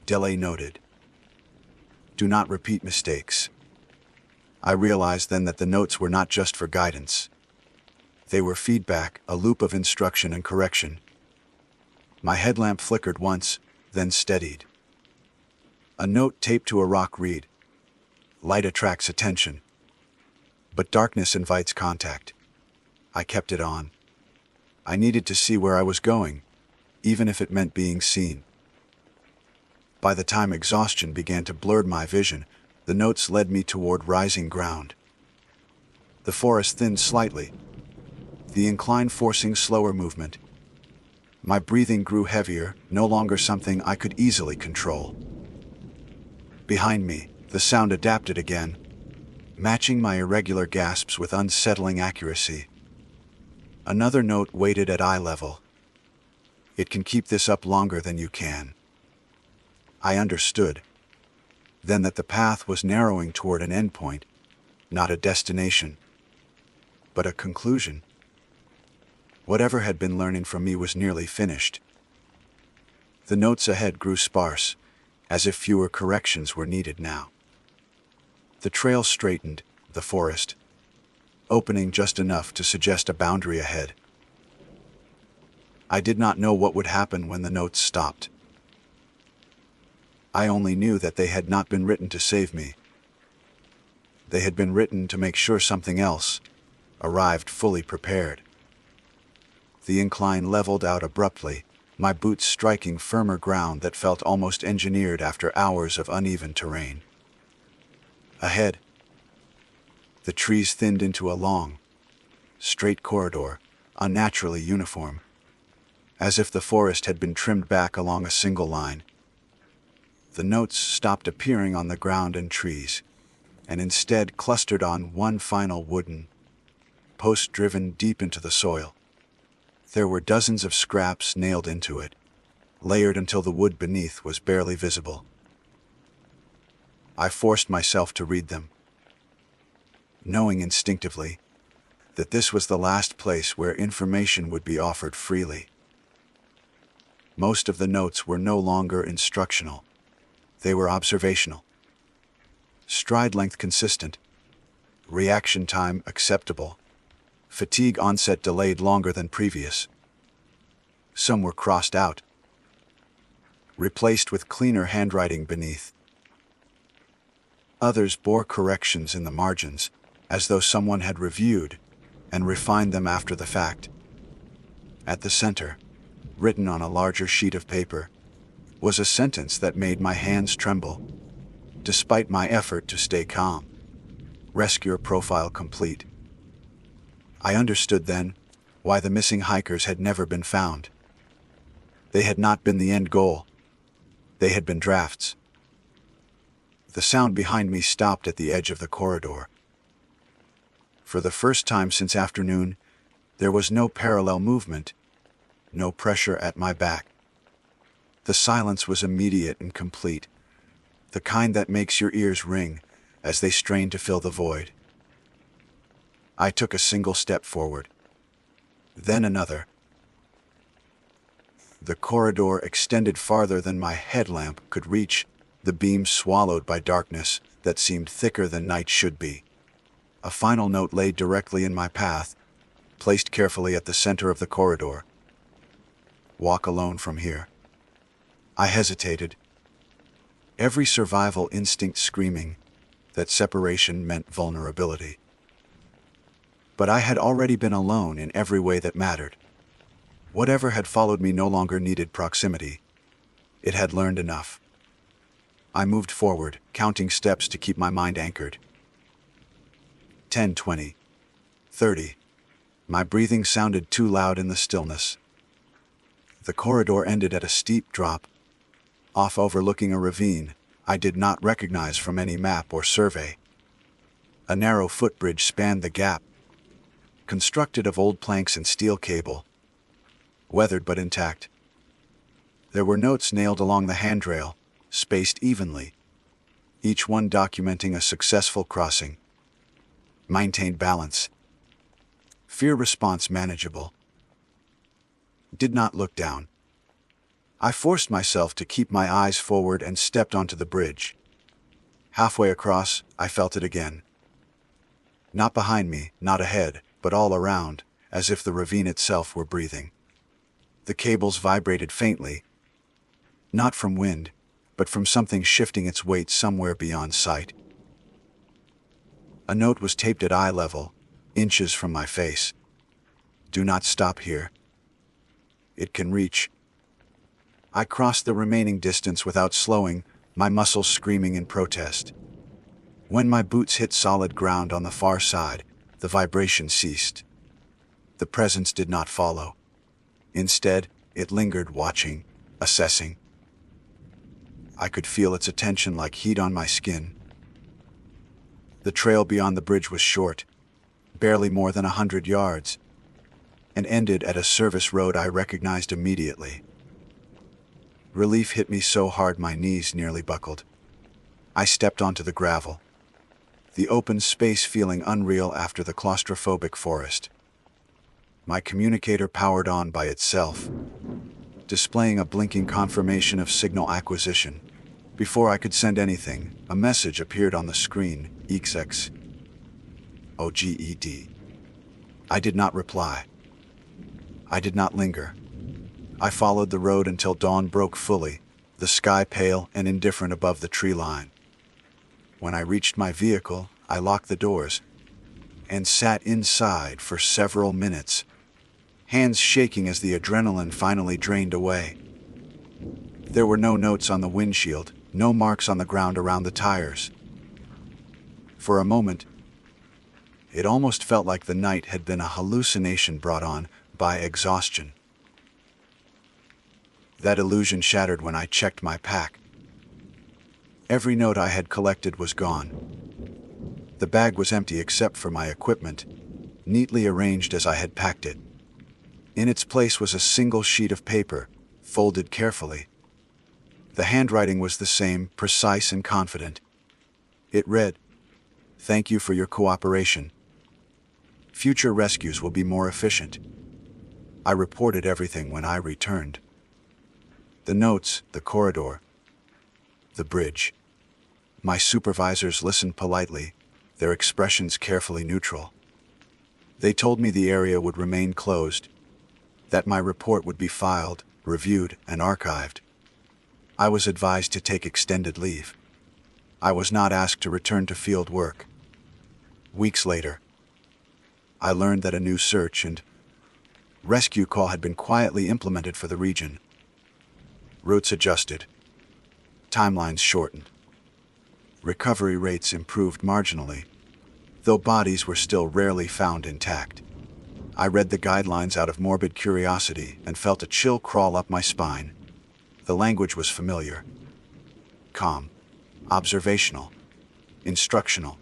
Delay noted. Do not repeat mistakes. I realized then that the notes were not just for guidance. They were feedback, a loop of instruction and correction. My headlamp flickered once, then steadied. A note taped to a rock read. Light attracts attention, but darkness invites contact. I kept it on. I needed to see where I was going, even if it meant being seen. By the time exhaustion began to blur my vision, the notes led me toward rising ground. The forest thinned slightly, the incline forcing slower movement. My breathing grew heavier, no longer something I could easily control. Behind me, the sound adapted again, matching my irregular gasps with unsettling accuracy. Another note waited at eye level. It can keep this up longer than you can. I understood, then, that the path was narrowing toward an endpoint, not a destination, but a conclusion. Whatever had been learning from me was nearly finished. The notes ahead grew sparse, as if fewer corrections were needed now. The trail straightened, the forest, opening just enough to suggest a boundary ahead. I did not know what would happen when the notes stopped. I only knew that they had not been written to save me. They had been written to make sure something else arrived fully prepared. The incline leveled out abruptly, my boots striking firmer ground that felt almost engineered after hours of uneven terrain. Ahead, the trees thinned into a long, straight corridor, unnaturally uniform, as if the forest had been trimmed back along a single line. The notes stopped appearing on the ground and trees, and instead clustered on one final wooden post driven deep into the soil. There were dozens of scraps nailed into it, layered until the wood beneath was barely visible. I forced myself to read them, knowing instinctively that this was the last place where information would be offered freely. Most of the notes were no longer instructional. They were observational. Stride length consistent, Reaction time acceptable. Fatigue onset delayed longer than previous. Some were crossed out, replaced with cleaner handwriting beneath. Others bore corrections in the margins, as though someone had reviewed and refined them after the fact. At the center, written on a larger sheet of paper, was a sentence that made my hands tremble, despite my effort to stay calm. Rescuer profile complete. I understood then why the missing hikers had never been found. They had not been the end goal. They had been drafts. The sound behind me stopped at the edge of the corridor. For the first time since afternoon, there was no parallel movement, no pressure at my back. The silence was immediate and complete, the kind that makes your ears ring as they strain to fill the void. I took a single step forward, then another. The corridor extended farther than my headlamp could reach, the beams swallowed by darkness that seemed thicker than night should be. A final note lay directly in my path, placed carefully at the center of the corridor. Walk alone from here. I hesitated, every survival instinct screaming that separation meant vulnerability. But I had already been alone in every way that mattered. Whatever had followed me no longer needed proximity. It had learned enough. I moved forward, counting steps to keep my mind anchored. 10, 20, 30. My breathing sounded too loud in the stillness. The corridor ended at a steep drop, off overlooking a ravine I did not recognize from any map or survey. A narrow footbridge spanned the gap, constructed of old planks and steel cable, weathered but intact. There were notes nailed along the handrail, spaced evenly, each one documenting a successful crossing. Maintained balance. Fear response manageable. Did not look down. I forced myself to keep my eyes forward and stepped onto the bridge. Halfway across, I felt it again. Not behind me, not ahead, but all around, as if the ravine itself were breathing. The cables vibrated faintly, not from wind, but from something shifting its weight somewhere beyond sight. A note was taped at eye level, inches from my face. Do not stop here. It can reach. I crossed the remaining distance without slowing, my muscles screaming in protest. When my boots hit solid ground on the far side, the vibration ceased. The presence did not follow. Instead, it lingered, watching, assessing. I could feel its attention like heat on my skin. The trail beyond the bridge was short, barely more than 100 yards, and ended at a service road I recognized immediately. Relief hit me so hard my knees nearly buckled. I stepped onto the gravel, the open space feeling unreal after the claustrophobic forest. My communicator powered on by itself, displaying a blinking confirmation of signal acquisition. Before I could send anything, a message appeared on the screen, XX. OGED. I did not reply. I did not linger. I followed the road until dawn broke fully, the sky pale and indifferent above the tree line. When I reached my vehicle, I locked the doors and sat inside for several minutes, hands shaking as the adrenaline finally drained away. There were no notes on the windshield, no marks on the ground around the tires. For a moment, it almost felt like the night had been a hallucination brought on by exhaustion. That illusion shattered when I checked my pack. Every note I had collected was gone. The bag was empty except for my equipment, neatly arranged as I had packed it. In its place was a single sheet of paper, folded carefully. The handwriting was the same, precise and confident. It read, "Thank you for your cooperation. Future rescues will be more efficient." I reported everything when I returned. The notes, the corridor, the bridge. My supervisors listened politely, their expressions carefully neutral. They told me the area would remain closed, that my report would be filed, reviewed, and archived. I was advised to take extended leave. I was not asked to return to field work. Weeks later, I learned that a new search and rescue call had been quietly implemented for the region. Routes adjusted, timelines shortened, recovery rates improved marginally, though bodies were still rarely found intact. I read the guidelines out of morbid curiosity and felt a chill crawl up my spine. The language was familiar, calm, observational, instructional.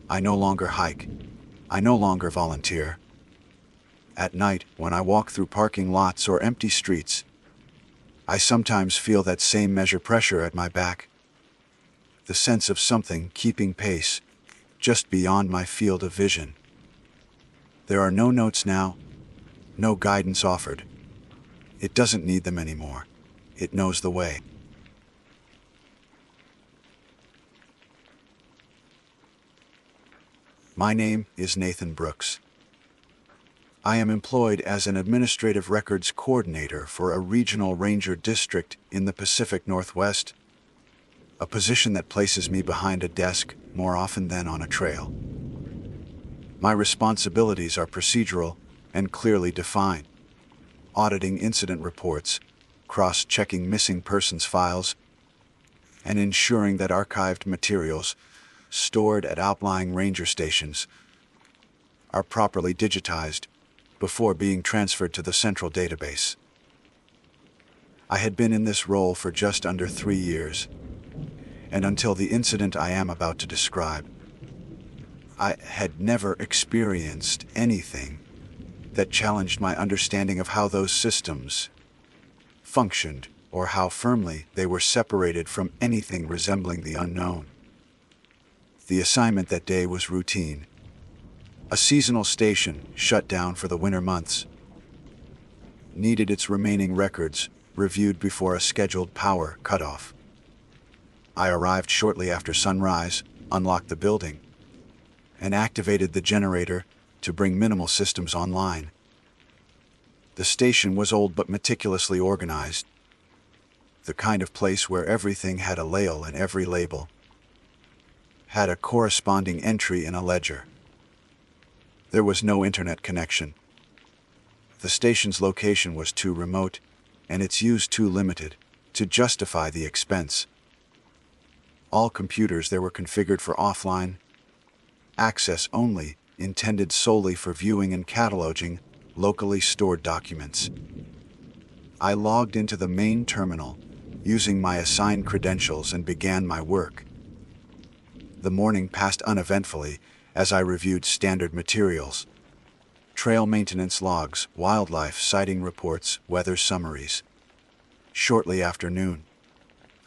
I no longer hike. I no longer volunteer. At night, when I walk through parking lots or empty streets, I sometimes feel that same measure pressure at my back. The sense of something keeping pace, just beyond my field of vision. There are no notes now, no guidance offered. It doesn't need them anymore. It knows the way. My name is Nathan Brooks. I am employed as an administrative records coordinator for a regional ranger district in the Pacific Northwest, a position that places me behind a desk more often than on a trail. My responsibilities are procedural and clearly defined: auditing incident reports, cross-checking missing persons files, and ensuring that archived materials stored at outlying ranger stations are properly digitized before being transferred to the central database. I had been in this role for just under 3 years, and until the incident I am about to describe, I had never experienced anything that challenged my understanding of how those systems functioned or how firmly they were separated from anything resembling the unknown. The assignment that day was routine. A seasonal station shut down for the winter months needed its remaining records reviewed before a scheduled power cutoff. I arrived shortly after sunrise, unlocked the building, and activated the generator to bring minimal systems online. The station was old but meticulously organized, the kind of place where everything had a layout and every label had a corresponding entry in a ledger. There was no internet connection. The station's location was too remote, and its use too limited, to justify the expense. All computers there were configured for offline access only, intended solely for viewing and cataloging locally stored documents. I logged into the main terminal, using my assigned credentials, and began my work. The morning passed uneventfully as I reviewed standard materials: trail maintenance logs, wildlife sighting reports, weather summaries. Shortly after noon,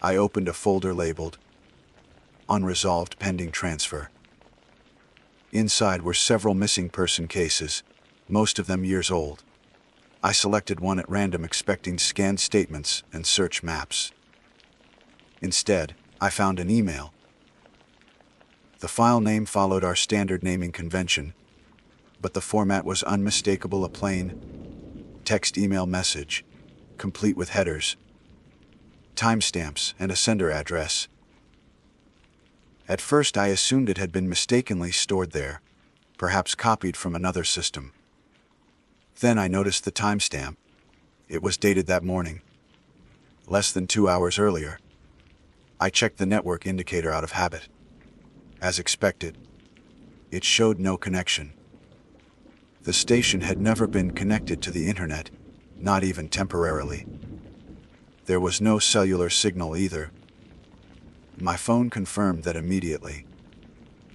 I opened a folder labeled "Unresolved Pending Transfer." Inside were several missing person cases, most of them years old. I selected one at random, expecting scanned statements and search maps. Instead, I found an email. The file name followed our standard naming convention, but the format was unmistakable: a plain text email message, complete with headers, timestamps, and a sender address. At first, I assumed it had been mistakenly stored there, perhaps copied from another system. Then I noticed the timestamp. It was dated that morning, less than 2 hours earlier. I checked the network indicator out of habit. As expected, it showed no connection. The station had never been connected to the internet, not even temporarily. There was no cellular signal either. My phone confirmed that immediately.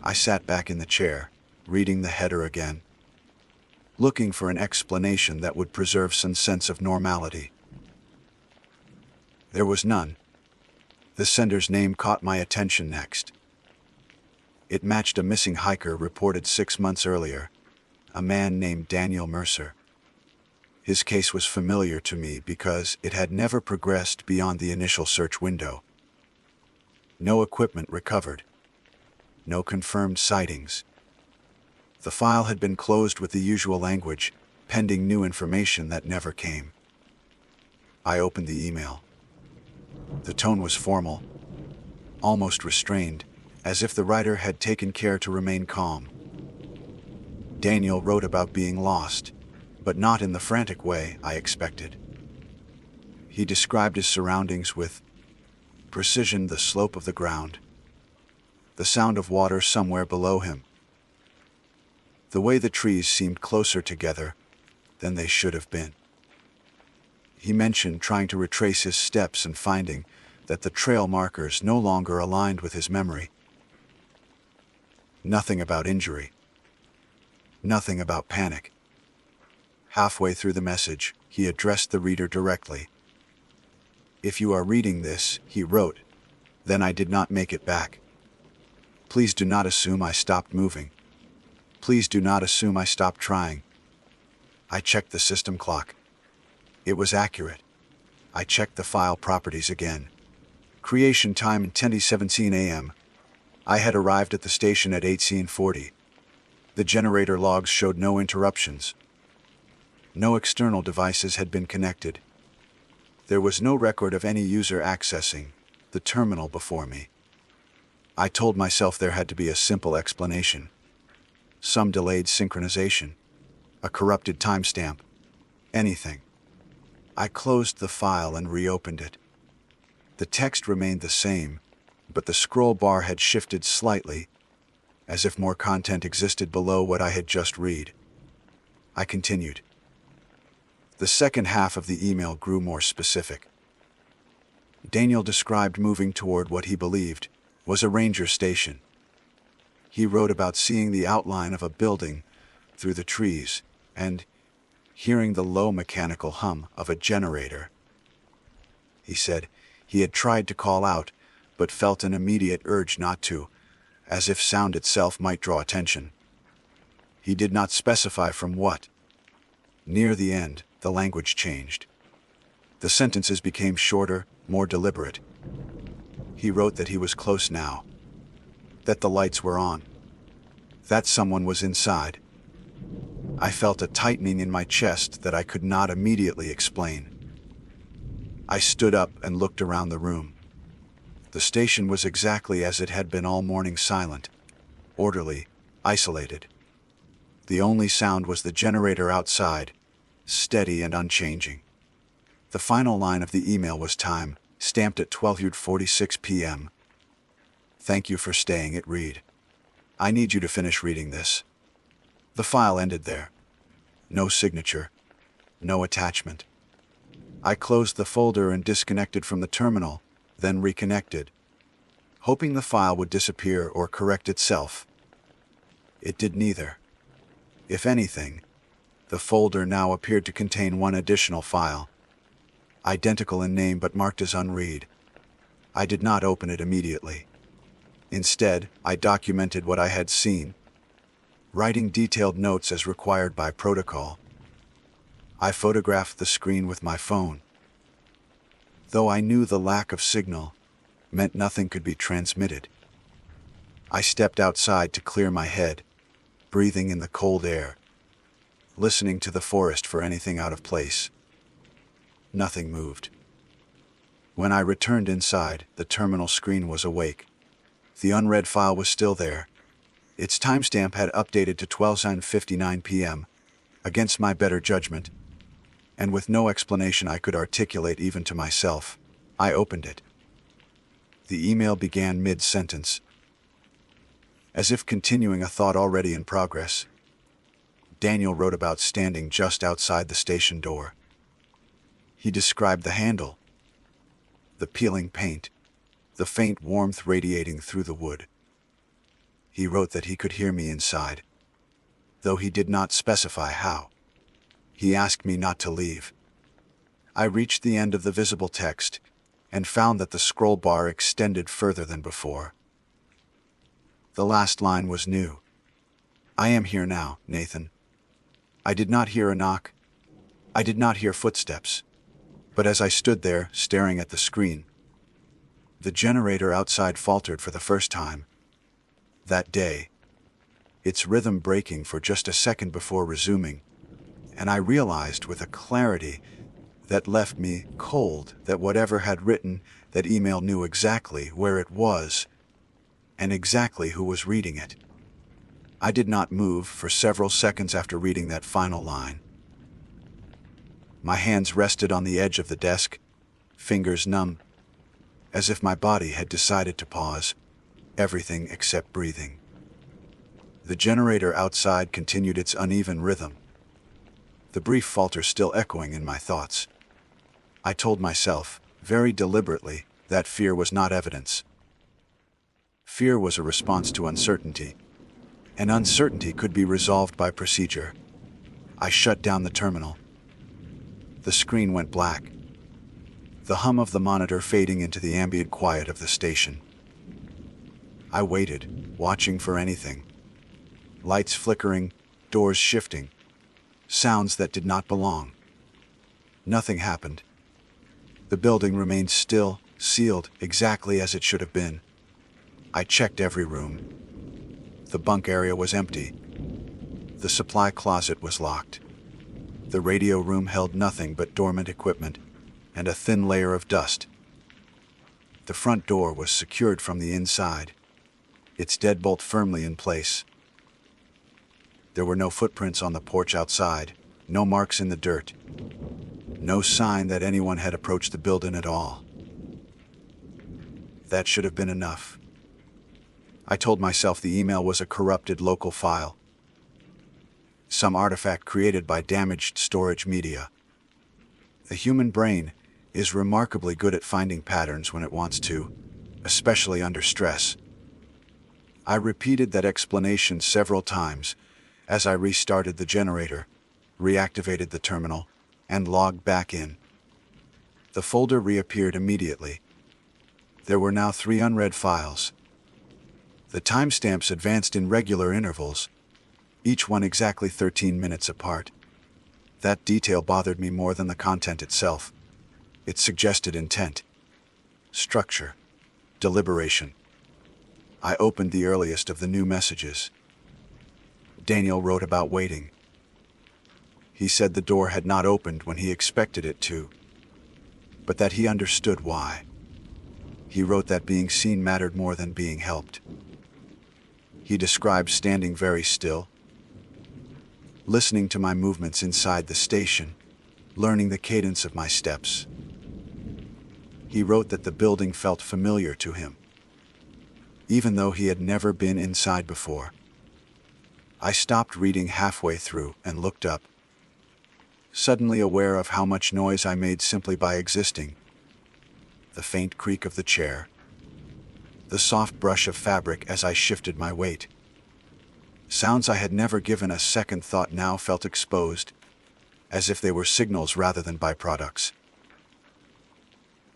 I sat back in the chair, reading the header again, looking for an explanation that would preserve some sense of normality. There was none. The sender's name caught my attention next. It matched a missing hiker reported 6 months earlier, a man named Daniel Mercer. His case was familiar to me because it had never progressed beyond the initial search window. No equipment recovered. no confirmed sightings. The file had been closed with the usual language, pending new information that never came. I opened the email. The tone was formal, almost restrained, as if the writer had taken care to remain calm. Daniel wrote about being lost, but not in the frantic way I expected. He described his surroundings with precision: the slope of the ground, the sound of water somewhere below him, the way the trees seemed closer together than they should have been. He mentioned trying to retrace his steps and finding that the trail markers no longer aligned with his memory. Nothing about injury. Nothing about panic. Halfway through the message, he addressed the reader directly. "If you are reading this," he wrote, "then I did not make it back. Please do not assume I stopped moving. Please do not assume I stopped trying. I checked the system clock. It was accurate. I checked the file properties again. Creation time 10:17 a.m. I had arrived at the station at 8:40. The generator logs showed no interruptions. No external devices had been connected. There was no record of any user accessing the terminal before me. I told myself there had to be a simple explanation. Some delayed synchronization, a corrupted timestamp, anything. I closed the file and reopened it. The text remained the same, but the scroll bar had shifted slightly, as if more content existed below what I had just read. I continued. The second half of the email grew more specific. Daniel described moving toward what he believed was a ranger station. He wrote about seeing the outline of a building through the trees and hearing the low mechanical hum of a generator. He said he had tried to call out, but felt an immediate urge not to, as if sound itself might draw attention. He did not specify from what. Near the end, the language changed. The sentences became shorter, more deliberate. He wrote that he was close now, that the lights were on, that someone was inside. I felt a tightening in my chest that I could not immediately explain. I stood up and looked around the room. The station was exactly as it had been all morning: silent, orderly, isolated. The only sound was the generator outside, steady and unchanging. The final line of the email was time, stamped at 12:46 p.m. "Thank you for staying," it read. "I need you to finish reading this." The file ended there. No signature, no attachment. I closed the folder and disconnected from the terminal, then reconnected, hoping the file would disappear or correct itself. It did neither. If anything, the folder now appeared to contain one additional file, identical in name but marked as unread. I did not open it immediately. Instead, I documented what I had seen, writing detailed notes as required by protocol. I photographed the screen with my phone. Though I knew the lack of signal meant nothing could be transmitted, I stepped outside to clear my head, breathing in the cold air, listening to the forest for anything out of place. Nothing moved. When I returned inside, the terminal screen was awake. The unread file was still there. Its timestamp had updated to 12:59 p.m., against my better judgment, and with no explanation I could articulate even to myself, I opened it. The email began mid-sentence, as if continuing a thought already in progress. Daniel wrote about standing just outside the station door. He described the handle, the peeling paint, the faint warmth radiating through the wood. He wrote that he could hear me inside, though he did not specify how. He asked me not to leave. I reached the end of the visible text and found that the scroll bar extended further than before. The last line was new. "I am here now, Nathan." I did not hear a knock. I did not hear footsteps. But as I stood there, staring at the screen, the generator outside faltered for the first time. that day, its rhythm breaking for just a second before resuming, and I realized with a clarity that left me cold that whatever had written that email knew exactly where it was and exactly who was reading it. I did not move for several seconds after reading that final line. My hands rested on the edge of the desk, fingers numb, as if my body had decided to pause, everything except breathing. The generator outside continued its uneven rhythm, the brief falter still echoing in my thoughts. I told myself, very deliberately, that fear was not evidence. Fear was a response to uncertainty, and uncertainty could be resolved by procedure. I shut down the terminal. The screen went black, the hum of the monitor fading into the ambient quiet of the station. I waited, watching for anything. Lights flickering, doors shifting, sounds that did not belong. Nothing happened. The building remained still, sealed, exactly as it should have been. I checked every room. The bunk area was empty. The supply closet was locked. The radio room held nothing but dormant equipment and a thin layer of dust. The front door was secured from the inside, its deadbolt firmly in place. There were no footprints on the porch outside, no marks in the dirt, no sign that anyone had approached the building at all. That should have been enough. I told myself the email was a corrupted local file, some artifact created by damaged storage media. The human brain is remarkably good at finding patterns when it wants to, especially under stress. I repeated that explanation several times as I restarted the generator, reactivated the terminal, and logged back in. The folder reappeared immediately. There were now 3 unread files. The timestamps advanced in regular intervals, each one exactly 13 minutes apart. That detail bothered me more than the content itself. It suggested intent, structure, deliberation. I opened the earliest of the new messages. Daniel wrote about waiting. He said the door had not opened when he expected it to, but that he understood why. He wrote that being seen mattered more than being helped. He described standing very still, listening to my movements inside the station, learning the cadence of my steps. He wrote that the building felt familiar to him, even though he had never been inside before. I stopped reading halfway through and looked up, suddenly aware of how much noise I made simply by existing. The faint creak of the chair, the soft brush of fabric as I shifted my weight. Sounds I had never given a second thought now felt exposed, as if they were signals rather than byproducts.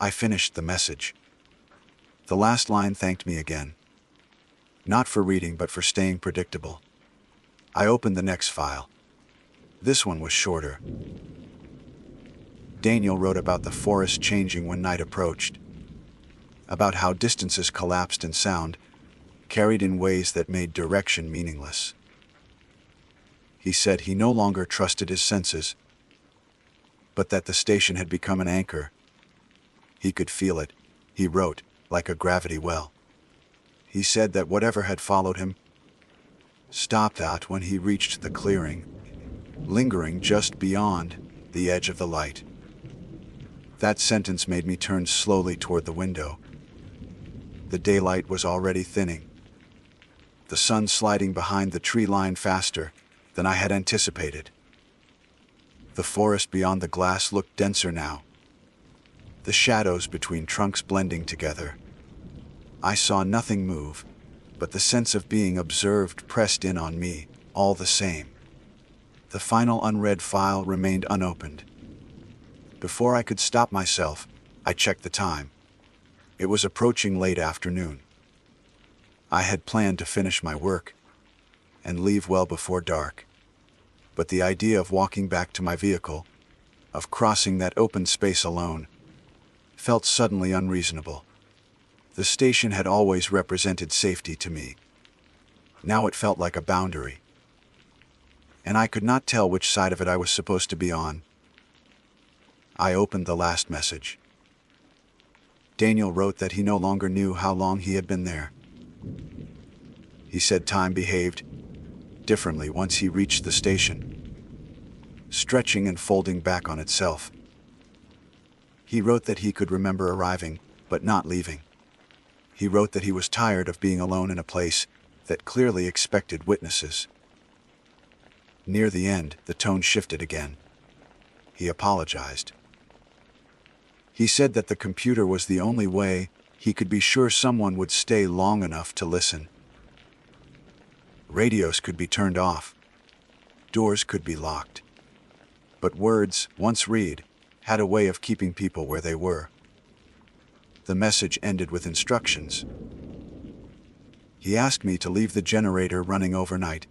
I finished the message. The last line thanked me again, not for reading but for staying predictable. I opened the next file. This one was shorter. Daniel wrote about the forest changing when night approached, about how distances collapsed in sound, carried in ways that made direction meaningless. He said he no longer trusted his senses, but that the station had become an anchor. He could feel it, he wrote, like a gravity well. He said that whatever had followed him stopped out when he reached the clearing, lingering just beyond the edge of the light. That sentence made me turn slowly toward the window. The daylight was already thinning, the sun sliding behind the tree line faster than I had anticipated. The forest beyond the glass looked denser now, the shadows between trunks blending together. I saw nothing move, but the sense of being observed pressed in on me, all the same. The final unread file remained unopened. Before I could stop myself, I checked the time. It was approaching late afternoon. I had planned to finish my work and leave well before dark, but the idea of walking back to my vehicle, of crossing that open space alone, felt suddenly unreasonable. The station had always represented safety to me, Now it felt like a boundary, and I could not tell which side of it I was supposed to be on. I opened the last message. Daniel wrote that he no longer knew how long he had been there. He said time behaved differently once he reached the station, stretching and folding back on itself. He wrote that he could remember arriving, but not leaving. He wrote that he was tired of being alone in a place that clearly expected witnesses. Near the end, the tone shifted again. He apologized. He said that the computer was the only way he could be sure someone would stay long enough to listen. Radios could be turned off. Doors could be locked. But words, once read, had a way of keeping people where they were. The message ended with instructions. He asked me to leave the generator running overnight.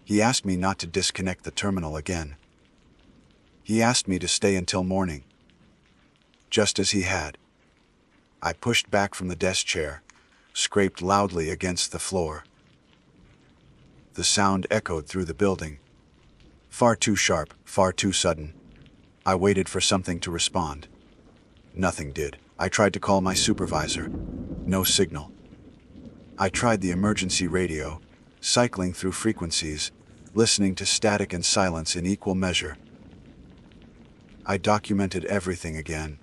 He asked me not to disconnect the terminal again. He asked me to stay until morning. Just as he had. I pushed back from the desk chair, scraped loudly against the floor. The sound echoed through the building. Far too sharp, far too sudden. I waited for something to respond. Nothing did. I tried to call my supervisor. No signal. I tried the emergency radio, cycling through frequencies, listening to static and silence in equal measure. I documented everything again,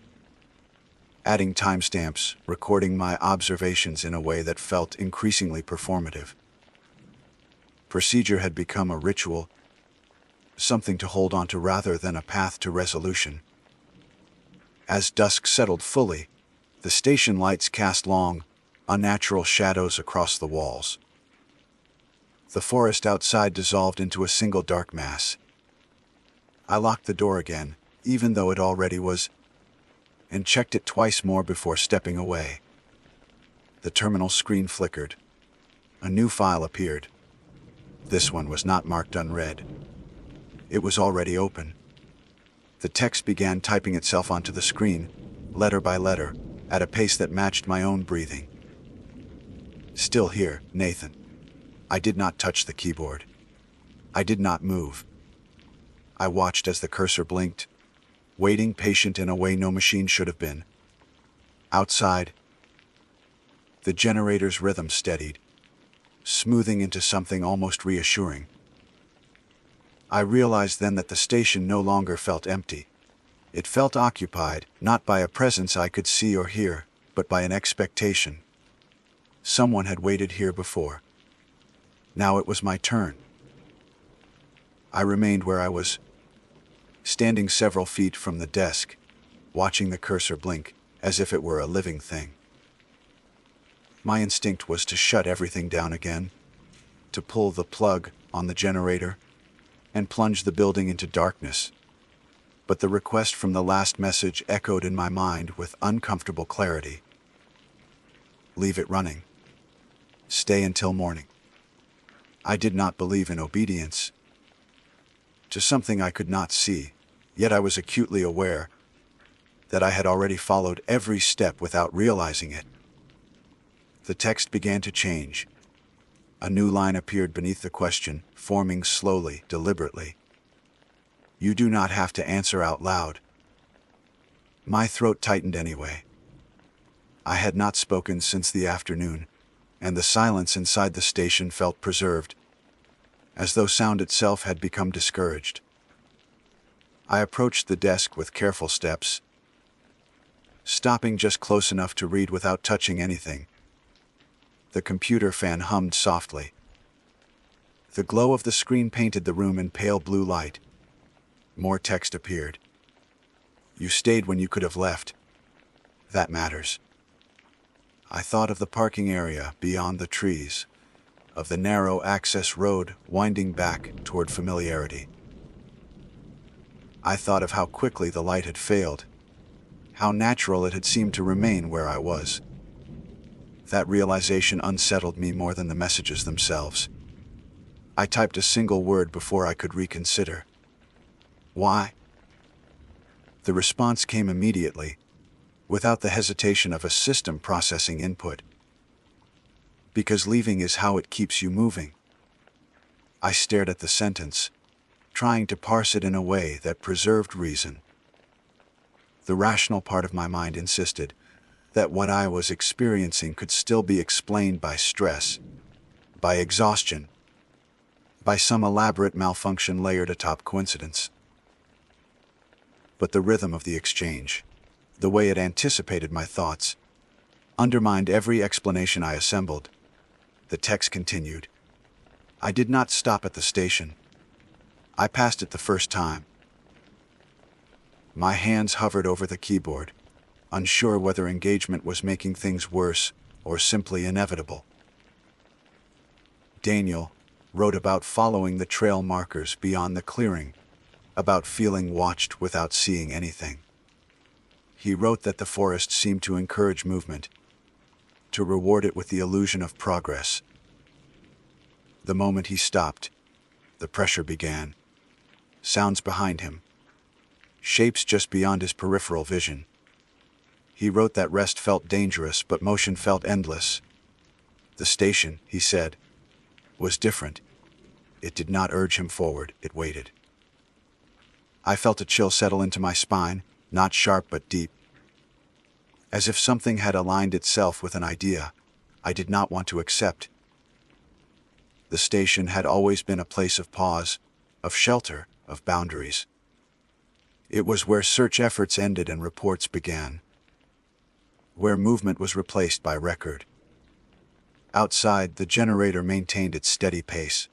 adding timestamps, recording my observations in a way that felt increasingly performative. Procedure had become a ritual, something to hold on to rather than a path to resolution. As dusk settled fully, the station lights cast long, unnatural shadows across the walls. The forest outside dissolved into a single dark mass. I locked the door again, even though it already was, and checked it twice more before stepping away. The terminal screen flickered. A new file appeared. This one was not marked unread. It was already open. The text began typing itself onto the screen, letter by letter, at a pace that matched my own breathing. Still here, Nathan. I did not touch the keyboard. I did not move. I watched as the cursor blinked, waiting patient in a way no machine should have been. Outside, the generator's rhythm steadied, smoothing into something almost reassuring. I realized then that the station no longer felt empty. It felt occupied, not by a presence I could see or hear, but by an expectation. Someone had waited here before. Now it was my turn. I remained where I was, standing several feet from the desk, watching the cursor blink as if it were a living thing. My instinct was to shut everything down again, to pull the plug on the generator, and plunge the building into darkness. But the request from the last message echoed in my mind with uncomfortable clarity. Leave it running. Stay until morning. I did not believe in obedience to something I could not see, yet I was acutely aware that I had already followed every step without realizing it. The text began to change. A new line appeared beneath the question, forming slowly, deliberately. You do not have to answer out loud. My throat tightened anyway. I had not spoken since the afternoon, and the silence inside the station felt preserved, as though sound itself had become discouraged. I approached the desk with careful steps, stopping just close enough to read without touching anything. The computer fan hummed softly. The glow of the screen painted the room in pale blue light. More text appeared. You stayed when you could have left. That matters. I thought of the parking area beyond the trees, of the narrow access road winding back toward familiarity. I thought of how quickly the light had failed, how natural it had seemed to remain where I was. That realization unsettled me more than the messages themselves. I typed a single word before I could reconsider. Why? The response came immediately, without the hesitation of a system processing input. because leaving is how it keeps you moving. I stared at the sentence, trying to parse it in a way that preserved reason. The rational part of my mind insisted that what I was experiencing could still be explained by stress, by exhaustion, by some elaborate malfunction layered atop coincidence. But the rhythm of the exchange, the way it anticipated my thoughts, undermined every explanation I assembled. The text continued. I did not stop at the station. I passed it the first time. My hands hovered over the keyboard, unsure whether engagement was making things worse or simply inevitable. Daniel wrote about following the trail markers beyond the clearing, about feeling watched without seeing anything. He wrote that the forest seemed to encourage movement, to reward it with the illusion of progress. The moment he stopped, the pressure began. Sounds behind him, shapes just beyond his peripheral vision. He wrote that rest felt dangerous, but motion felt endless. The station, he said, was different. It did not urge him forward, it waited. I felt a chill settle into my spine, not sharp but deep. As if something had aligned itself with an idea I did not want to accept. The station had always been a place of pause, of shelter, of boundaries. It was where search efforts ended and reports began, where movement was replaced by record. Outside, the generator maintained its steady pace.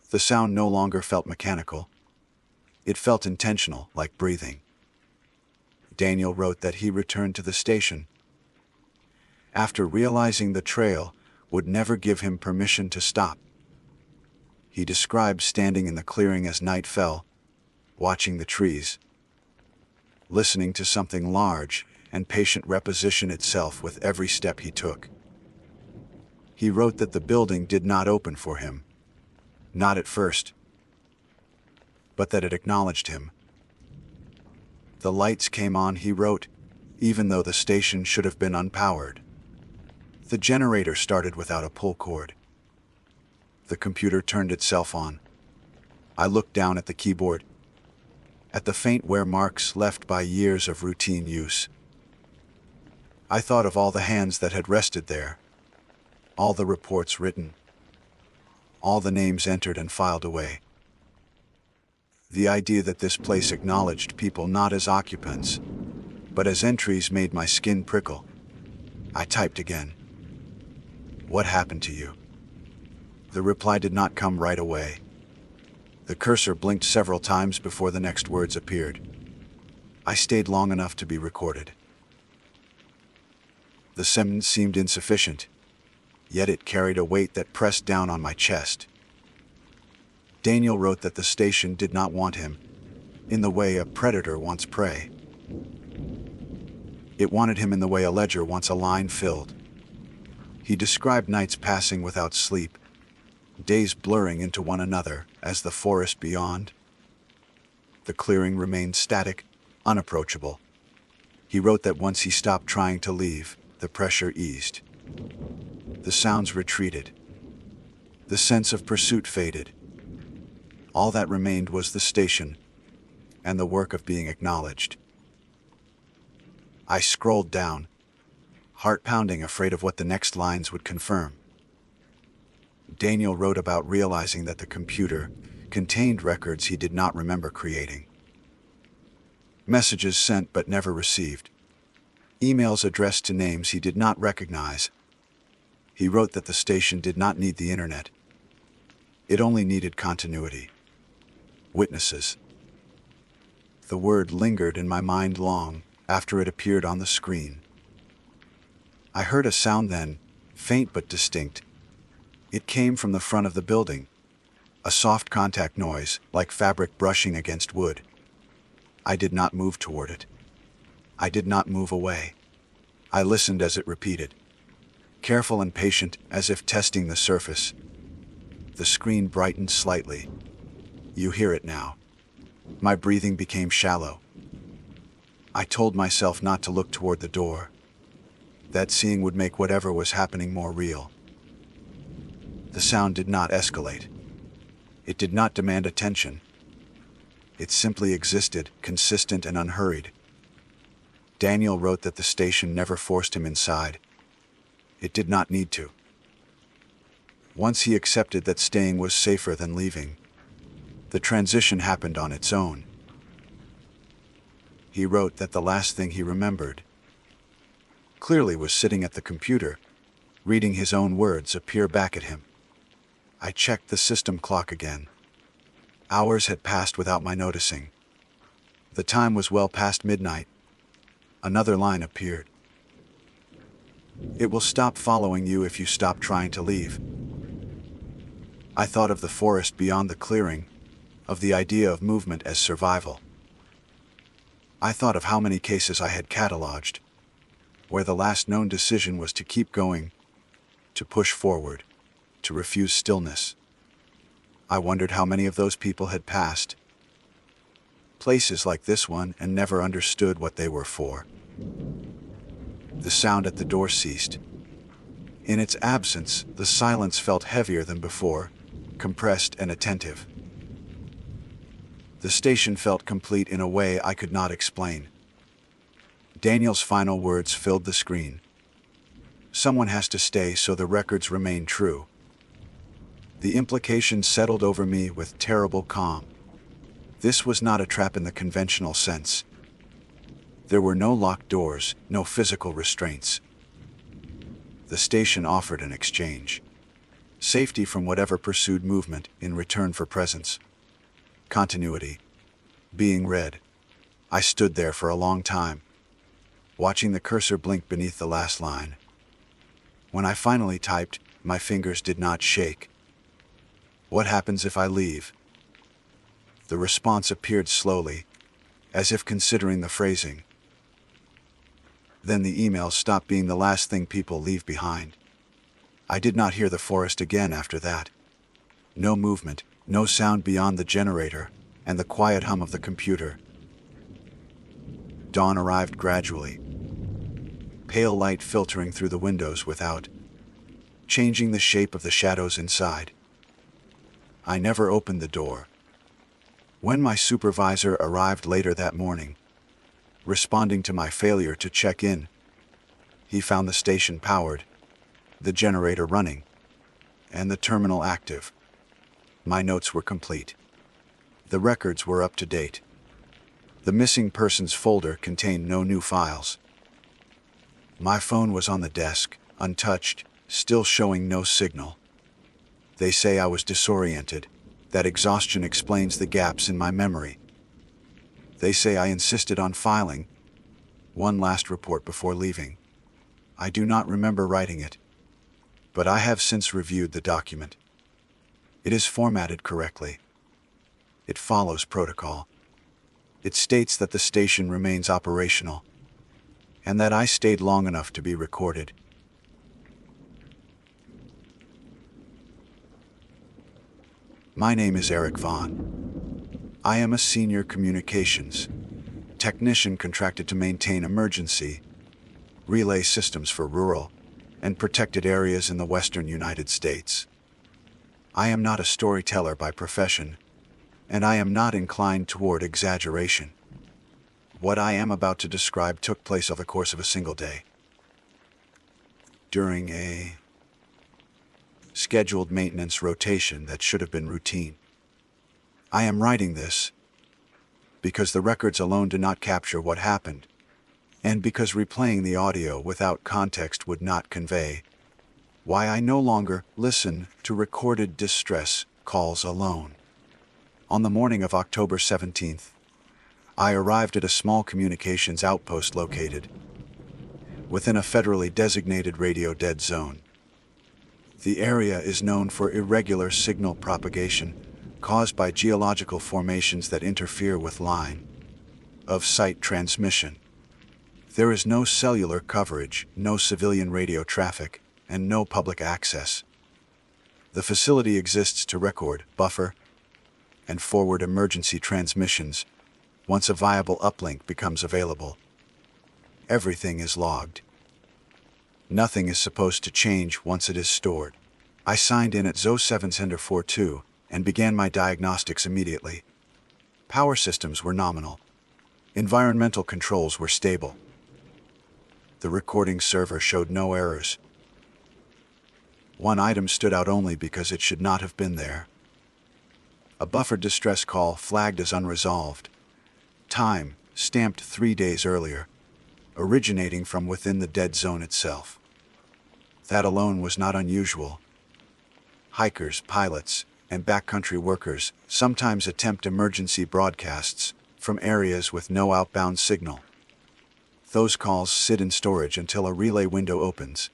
The sound no longer felt mechanical. It felt intentional, like breathing. Daniel wrote that he returned to the station after realizing the trail would never give him permission to stop. He described standing in the clearing as night fell, watching the trees, listening to something large and patient reposition itself with every step he took. He wrote that the building did not open for him, not at first, but that it acknowledged him. The lights came on, he wrote, even though the station should have been unpowered. The generator started without a pull cord. The computer turned itself on. I looked down at the keyboard, at the faint wear marks left by years of routine use. I thought of all the hands that had rested there, all the reports written, all the names entered and filed away. The idea that this place acknowledged people not as occupants, but as entries made my skin prickle. I typed again. What happened to you? The reply did not come right away. The cursor blinked several times before the next words appeared. I stayed long enough to be recorded. The sentence seemed insufficient, yet it carried a weight that pressed down on my chest. Daniel wrote that the station did not want him, in the way a predator wants prey. It wanted him in the way a ledger wants a line filled. He described nights passing without sleep, days blurring into one another as the forest beyond. The clearing remained static, unapproachable. He wrote that once he stopped trying to leave, the pressure eased. The sounds retreated. The sense of pursuit faded. All that remained was the station and the work of being acknowledged. I scrolled down, heart pounding, afraid of what the next lines would confirm. Daniel wrote about realizing that the computer contained records he did not remember creating. Messages sent but never received. Emails addressed to names he did not recognize. He wrote that the station did not need the internet. It only needed continuity. Witnesses. The word lingered in my mind long after it appeared on the screen. I heard a sound then, faint but distinct. It came from the front of the building, a soft contact noise like fabric brushing against wood. I did not move toward it. I did not move away. I listened as it repeated, careful and patient, as if testing the surface. The screen brightened slightly. You hear it now. My breathing became shallow. I told myself not to look toward the door, that seeing would make whatever was happening more real. The sound did not escalate. It did not demand attention. It simply existed, consistent and unhurried. Daniel wrote that the station never forced him inside. It did not need to. Once he accepted that staying was safer than leaving, the transition happened on its own. He wrote that the last thing he remembered clearly was sitting at the computer, reading his own words appear back at him. I checked the system clock again. Hours had passed without my noticing. The time was well past midnight. Another line appeared. It will stop following you if you stop trying to leave. I thought of the forest beyond the clearing, of the idea of movement as survival. I thought of how many cases I had cataloged, where the last known decision was to keep going, to push forward, to refuse stillness. I wondered how many of those people had passed places like this one and never understood what they were for. The sound at the door ceased. In its absence, the silence felt heavier than before, compressed and attentive. The station felt complete in a way I could not explain. Daniel's final words filled the screen. Someone has to stay so the records remain true. The implication settled over me with terrible calm. This was not a trap in the conventional sense. There were no locked doors, no physical restraints. The station offered an exchange. Safety from whatever pursued movement in return for presence. Continuity. Being read. I stood there for a long time, watching the cursor blink beneath the last line. When I finally typed, my fingers did not shake. What happens if I leave? The response appeared slowly, as if considering the phrasing. Then the email stopped being the last thing people leave behind. I did not hear the forest again after that. No movement, no sound beyond the generator, and the quiet hum of the computer. Dawn arrived gradually, pale light filtering through the windows without, changing the shape of the shadows inside. I never opened the door. When my supervisor arrived later that morning, responding to my failure to check in, he found the station powered, the generator running, and the terminal active. My notes were complete. The records were up to date. The missing persons folder contained no new files. My phone was on the desk, untouched, still showing no signal. They say I was disoriented, that exhaustion explains the gaps in my memory. They say I insisted on filing one last report before leaving. I do not remember writing it, but I have since reviewed the document. It is formatted correctly. It follows protocol. It states that the station remains operational, and that I stayed long enough to be recorded. My name is Eric Vaughn. I am a senior communications technician contracted to maintain emergency relay systems for rural and protected areas in the western United States. I am not a storyteller by profession, and I am not inclined toward exaggeration. What I am about to describe took place over the course of a single day. During a scheduled maintenance rotation that should have been routine. I am writing this because the records alone do not capture what happened, and because replaying the audio without context would not convey why I no longer listen to recorded distress calls alone. On the morning of October 17th, I arrived at a small communications outpost located within a federally designated radio dead zone. The area is known for irregular signal propagation caused by geological formations that interfere with line of sight transmission. There is no cellular coverage, no civilian radio traffic, and no public access. The facility exists to record, buffer, and forward emergency transmissions once a viable uplink becomes available. Everything is logged. Nothing is supposed to change once it is stored. I signed in at Vol.44 and began my diagnostics immediately. Power systems were nominal. Environmental controls were stable. The recording server showed no errors. One item stood out only because it should not have been there. A buffered distress call flagged as unresolved. Time stamped 3 days earlier, originating from within the dead zone itself. That alone was not unusual. Hikers, pilots, and backcountry workers sometimes attempt emergency broadcasts from areas with no outbound signal. Those calls sit in storage until a relay window opens.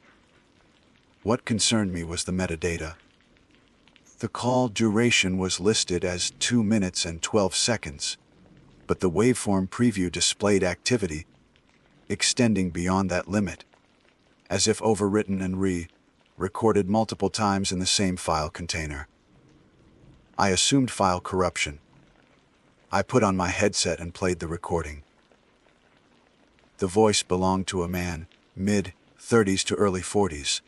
What concerned me was the metadata. The call duration was listed as 2 minutes and 12 seconds, but the waveform preview displayed activity extending beyond that limit, as if overwritten and recorded multiple times in the same file container. I assumed file corruption. I put on my headset and played the recording. The voice belonged to a man, mid-30s to early 40s,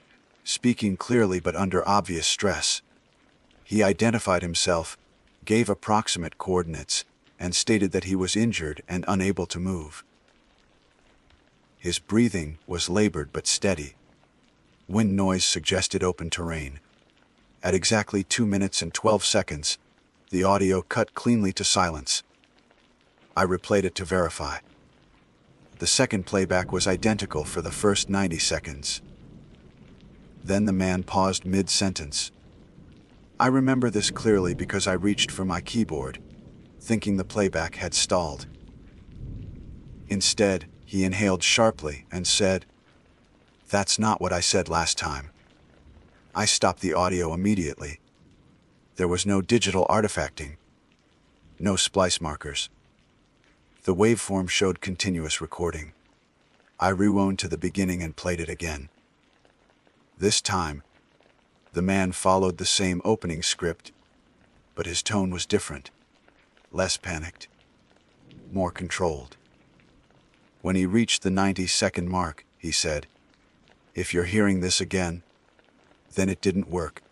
speaking clearly but under obvious stress. He identified himself, gave approximate coordinates, and stated that he was injured and unable to move. His breathing was labored but steady. Wind noise suggested open terrain. At exactly 2 minutes and 12 seconds, the audio cut cleanly to silence. I replayed it to verify. The second playback was identical for the first 90 seconds. Then the man paused mid-sentence. I remember this clearly because I reached for my keyboard, thinking the playback had stalled. Instead, he inhaled sharply and said, "That's not what I said last time." I stopped the audio immediately. There was no digital artifacting, no splice markers. The waveform showed continuous recording. I rewound to the beginning and played it again. This time, the man followed the same opening script, but his tone was different, less panicked, more controlled. When he reached the 90-second mark, he said, "If you're hearing this again, then it didn't work."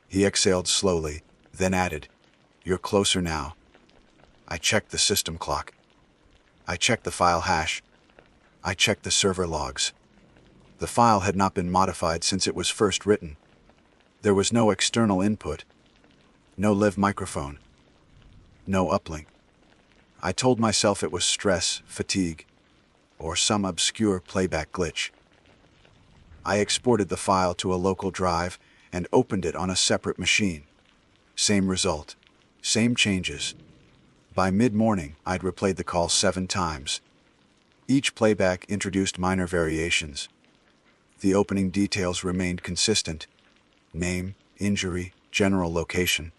He exhaled slowly, then added, "You're closer now." I checked the system clock. I checked the file hash. I checked the server logs. The file had not been modified since it was first written. There was no external input, no live microphone, no uplink. I told myself it was stress, fatigue, or some obscure playback glitch. I exported the file to a local drive and opened it on a separate machine. Same result, same changes. By mid-morning, I'd replayed the call 7 times. Each playback introduced minor variations. The opening details remained consistent: name, injury, general location.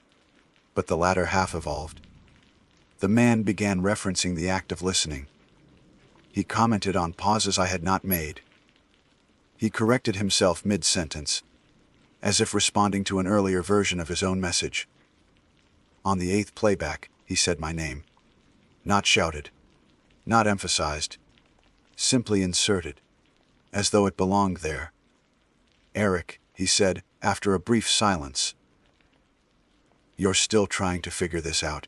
But the latter half evolved. The man began referencing the act of listening. He commented on pauses I had not made. He corrected himself mid-sentence, as if responding to an earlier version of his own message. On the 8th playback, he said my name. Not shouted, not emphasized, simply inserted, as though it belonged there. "Eric," he said, after a brief silence. "You're still trying to figure this out."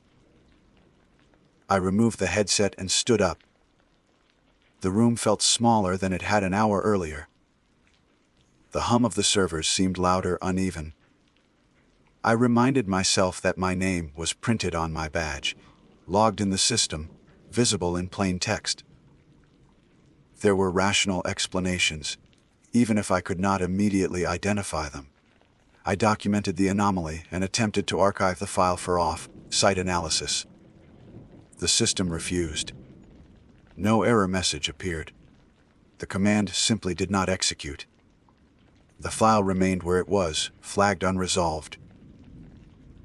I removed the headset and stood up. The room felt smaller than it had an hour earlier. The hum of the servers seemed louder, uneven. I reminded myself that my name was printed on my badge, logged in the system, visible in plain text. There were rational explanations, even if I could not immediately identify them. I documented the anomaly and attempted to archive the file for off-site analysis. The system refused. No error message appeared. The command simply did not execute. The file remained where it was, flagged unresolved.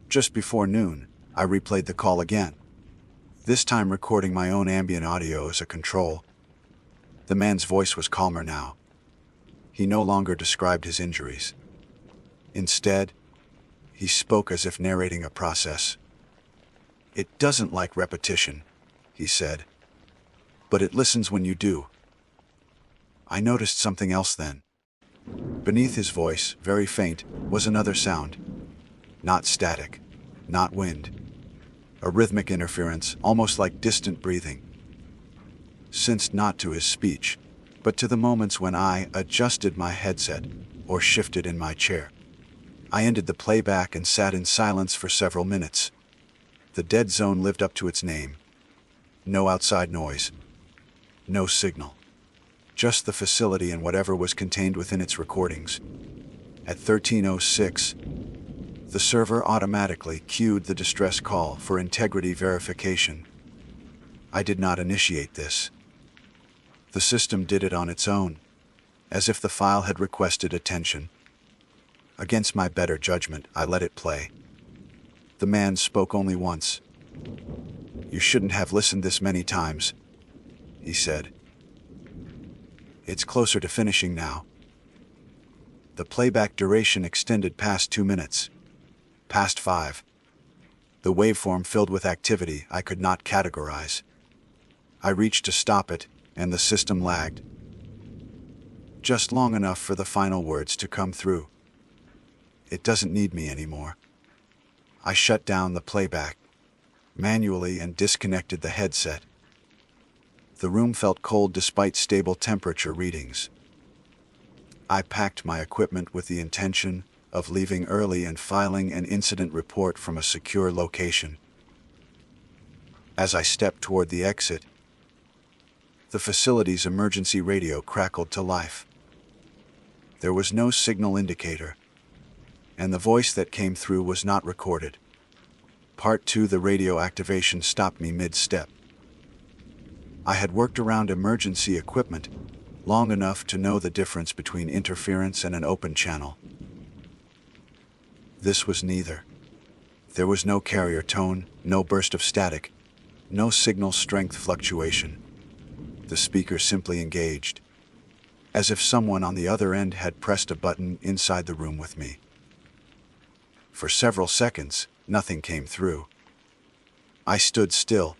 Just before noon, I replayed the call again, this time recording my own ambient audio as a control. The man's voice was calmer now. He no longer described his injuries. Instead, he spoke as if narrating a process. "It doesn't like repetition," he said, "but it listens when you do." I noticed something else then. Beneath his voice, very faint, was another sound. Not static, not wind. A rhythmic interference, almost like distant breathing. Synced not to his speech, but to the moments when I adjusted my headset or shifted in my chair. I ended the playback and sat in silence for several minutes. The dead zone lived up to its name. No outside noise. No signal. Just the facility and whatever was contained within its recordings. At 13:06, the server automatically queued the distress call for integrity verification. I did not initiate this. The system did it on its own, as if the file had requested attention. Against my better judgment, I let it play. The man spoke only once. "You shouldn't have listened this many times," he said. "It's closer to finishing now." The playback duration extended past 2 minutes. Past 5. The waveform filled with activity I could not categorize. I reached to stop it, and the system lagged. Just long enough for the final words to come through. "It doesn't need me anymore." I shut down the playback manually and disconnected the headset. The room felt cold despite stable temperature readings. I packed my equipment with the intention of leaving early and filing an incident report from a secure location. As I stepped toward the exit, the facility's emergency radio crackled to life. There was no signal indicator, and the voice that came through was not recorded. Part 2, the radio activation stopped me mid-step. I had worked around emergency equipment long enough to know the difference between interference and an open channel. This was neither. There was no carrier tone, no burst of static, no signal strength fluctuation. The speaker simply engaged, as if someone on the other end had pressed a button inside the room with me. For several seconds, nothing came through. I stood still,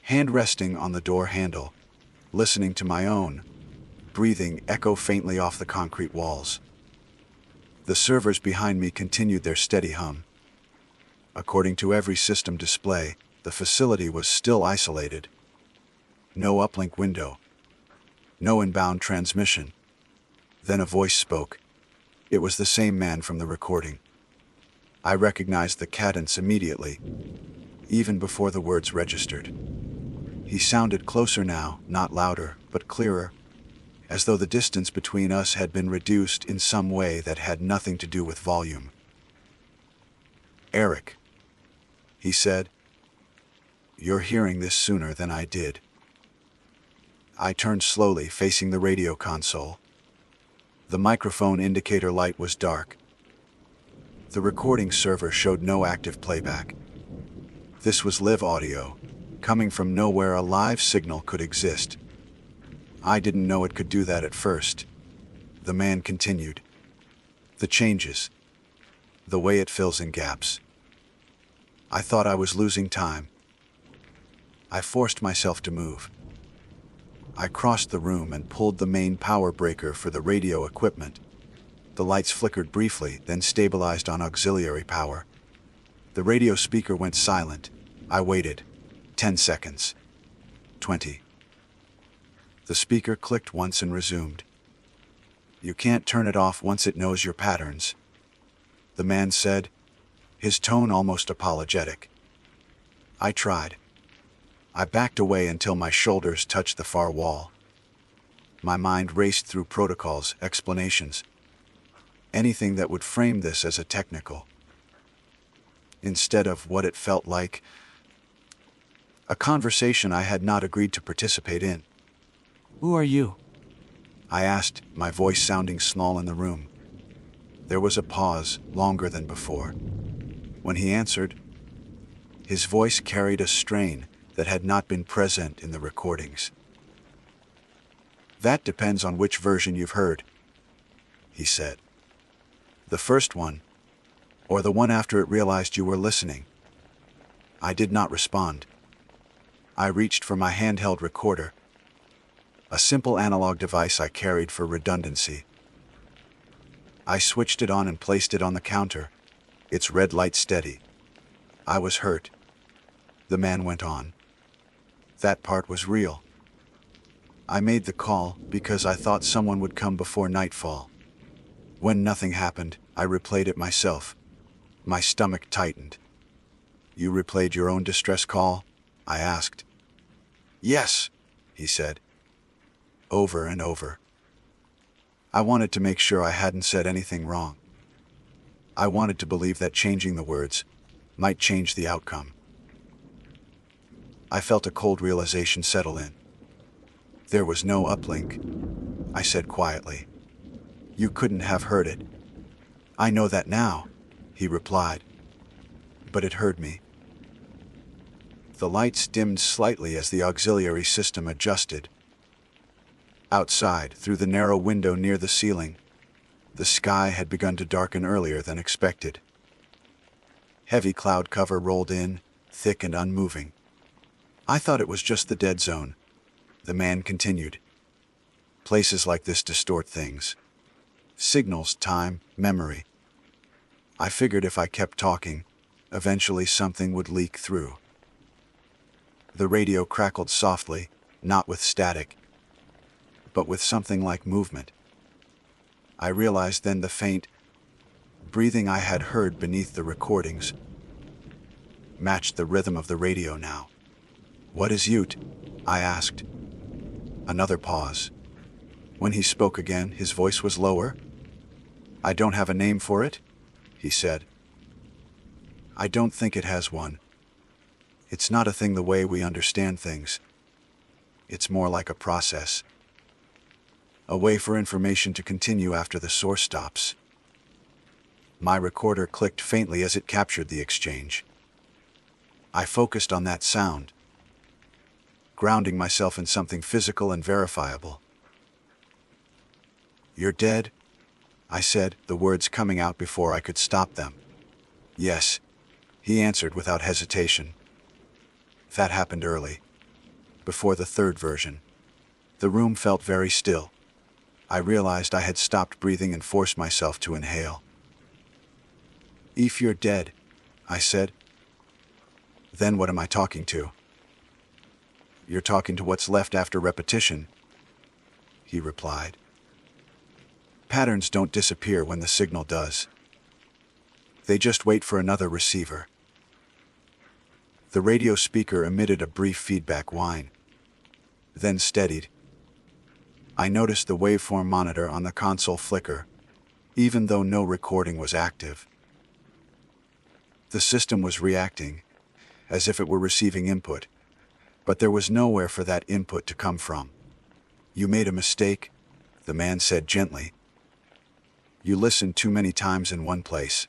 hand resting on the door handle, listening to my own breathing echo faintly off the concrete walls. The servers behind me continued their steady hum. According to every system display, the facility was still isolated. No uplink window. No inbound transmission. Then a voice spoke. It was the same man from the recording. I recognized the cadence immediately, even before the words registered. He sounded closer now, not louder, but clearer, as though the distance between us had been reduced in some way that had nothing to do with volume. "Eric," he said, "you're hearing this sooner than I did." I turned slowly, facing the radio console. The microphone indicator light was dark. The recording server showed no active playback. This was live audio, coming from nowhere a live signal could exist. I didn't know it could do that at first. The man continued. "The changes. The way it fills in gaps." I thought I was losing time. I forced myself to move. I crossed the room and pulled the main power breaker for the radio equipment. The lights flickered briefly, then stabilized on auxiliary power. The radio speaker went silent. I waited. 10 seconds. 20. The speaker clicked once and resumed. "You can't turn it off once it knows your patterns," the man said, his tone almost apologetic. I tried. I backed away until my shoulders touched the far wall. My mind raced through protocols, explanations, anything that would frame this as a technical, instead of what it felt like, a conversation I had not agreed to participate in. "Who are you?" I asked, my voice sounding small in the room. There was a pause, longer than before. When he answered, his voice carried a strain that had not been present in the recordings. "That depends on which version you've heard," he said. "The first one, or the one after it realized you were listening?" I did not respond. I reached for my handheld recorder, a simple analog device I carried for redundancy. I switched it on and placed it on the counter, its red light steady. I was hurt. The man went on. That part was real. I made the call because I thought someone would come before nightfall. When nothing happened, I replayed it myself. My stomach tightened. You replayed your own distress call? I asked. Yes, he said. Over and over. I wanted to make sure I hadn't said anything wrong. I wanted to believe that changing the words might change the outcome. I felt a cold realization settle in. There was no uplink, I said quietly. You couldn't have heard it. I know that now, he replied. But it heard me. The lights dimmed slightly as the auxiliary system adjusted. Outside, through the narrow window near the ceiling, the sky had begun to darken earlier than expected. Heavy cloud cover rolled in, thick and unmoving. I thought it was just the dead zone. The man continued. Places like this distort things. Signals, time, memory. I figured if I kept talking, eventually something would leak through. The radio crackled softly, not with static, but with something like movement. I realized then the faint breathing I had heard beneath the recordings matched the rhythm of the radio now. What is Ute? I asked. Another pause. When he spoke again, his voice was lower. I don't have a name for it, he said. I don't think it has one. It's not a thing the way we understand things. It's more like a process. A way for information to continue after the source stops. My recorder clicked faintly as it captured the exchange. I focused on that sound, grounding myself in something physical and verifiable. You're dead? I said, the words coming out before I could stop them. Yes, he answered without hesitation. That happened early, before the third version. The room felt very still. I realized I had stopped breathing and forced myself to inhale. If you're dead, I said. Then what am I talking to? You're talking to what's left after repetition, he replied. Patterns don't disappear when the signal does. They just wait for another receiver. The radio speaker emitted a brief feedback whine, then steadied. I noticed the waveform monitor on the console flicker, even though no recording was active. The system was reacting, as if it were receiving input, but there was nowhere for that input to come from. You made a mistake, the man said gently. You listened too many times in one place.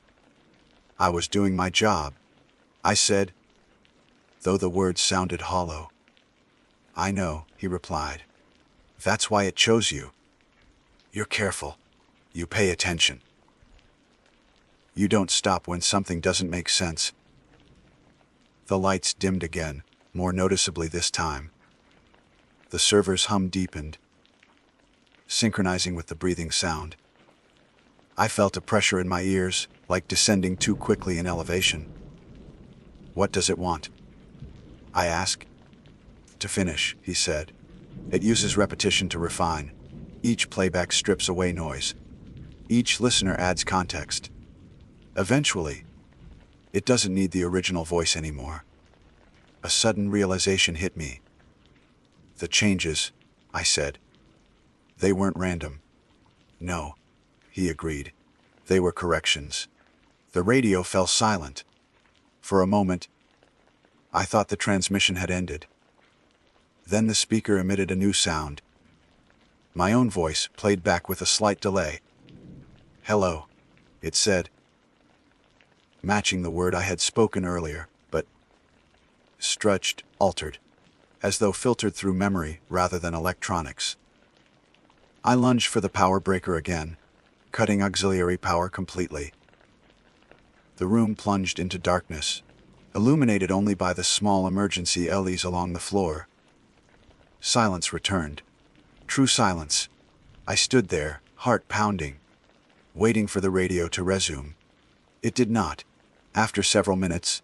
I was doing my job, I said, though the words sounded hollow. I know, he replied. That's why it chose you. You're careful. You pay attention. You don't stop when something doesn't make sense. The lights dimmed again, more noticeably this time. The server's hum deepened, synchronizing with the breathing sound. I felt a pressure in my ears, like descending too quickly in elevation. What does it want? I asked. To finish, he said. It uses repetition to refine. Each playback strips away noise. Each listener adds context. Eventually, it doesn't need the original voice anymore. A sudden realization hit me. The changes, I said. They weren't random. No, he agreed. They were corrections. The radio fell silent. For a moment, I thought the transmission had ended. Then the speaker emitted a new sound. My own voice played back with a slight delay. Hello, it said, matching the word I had spoken earlier, but stretched, altered, as though filtered through memory rather than electronics. I lunged for the power breaker again, cutting auxiliary power completely. The room plunged into darkness, illuminated only by the small emergency LEDs along the floor. Silence returned. True silence. I stood there, heart pounding, waiting for the radio to resume. It did not. After several minutes,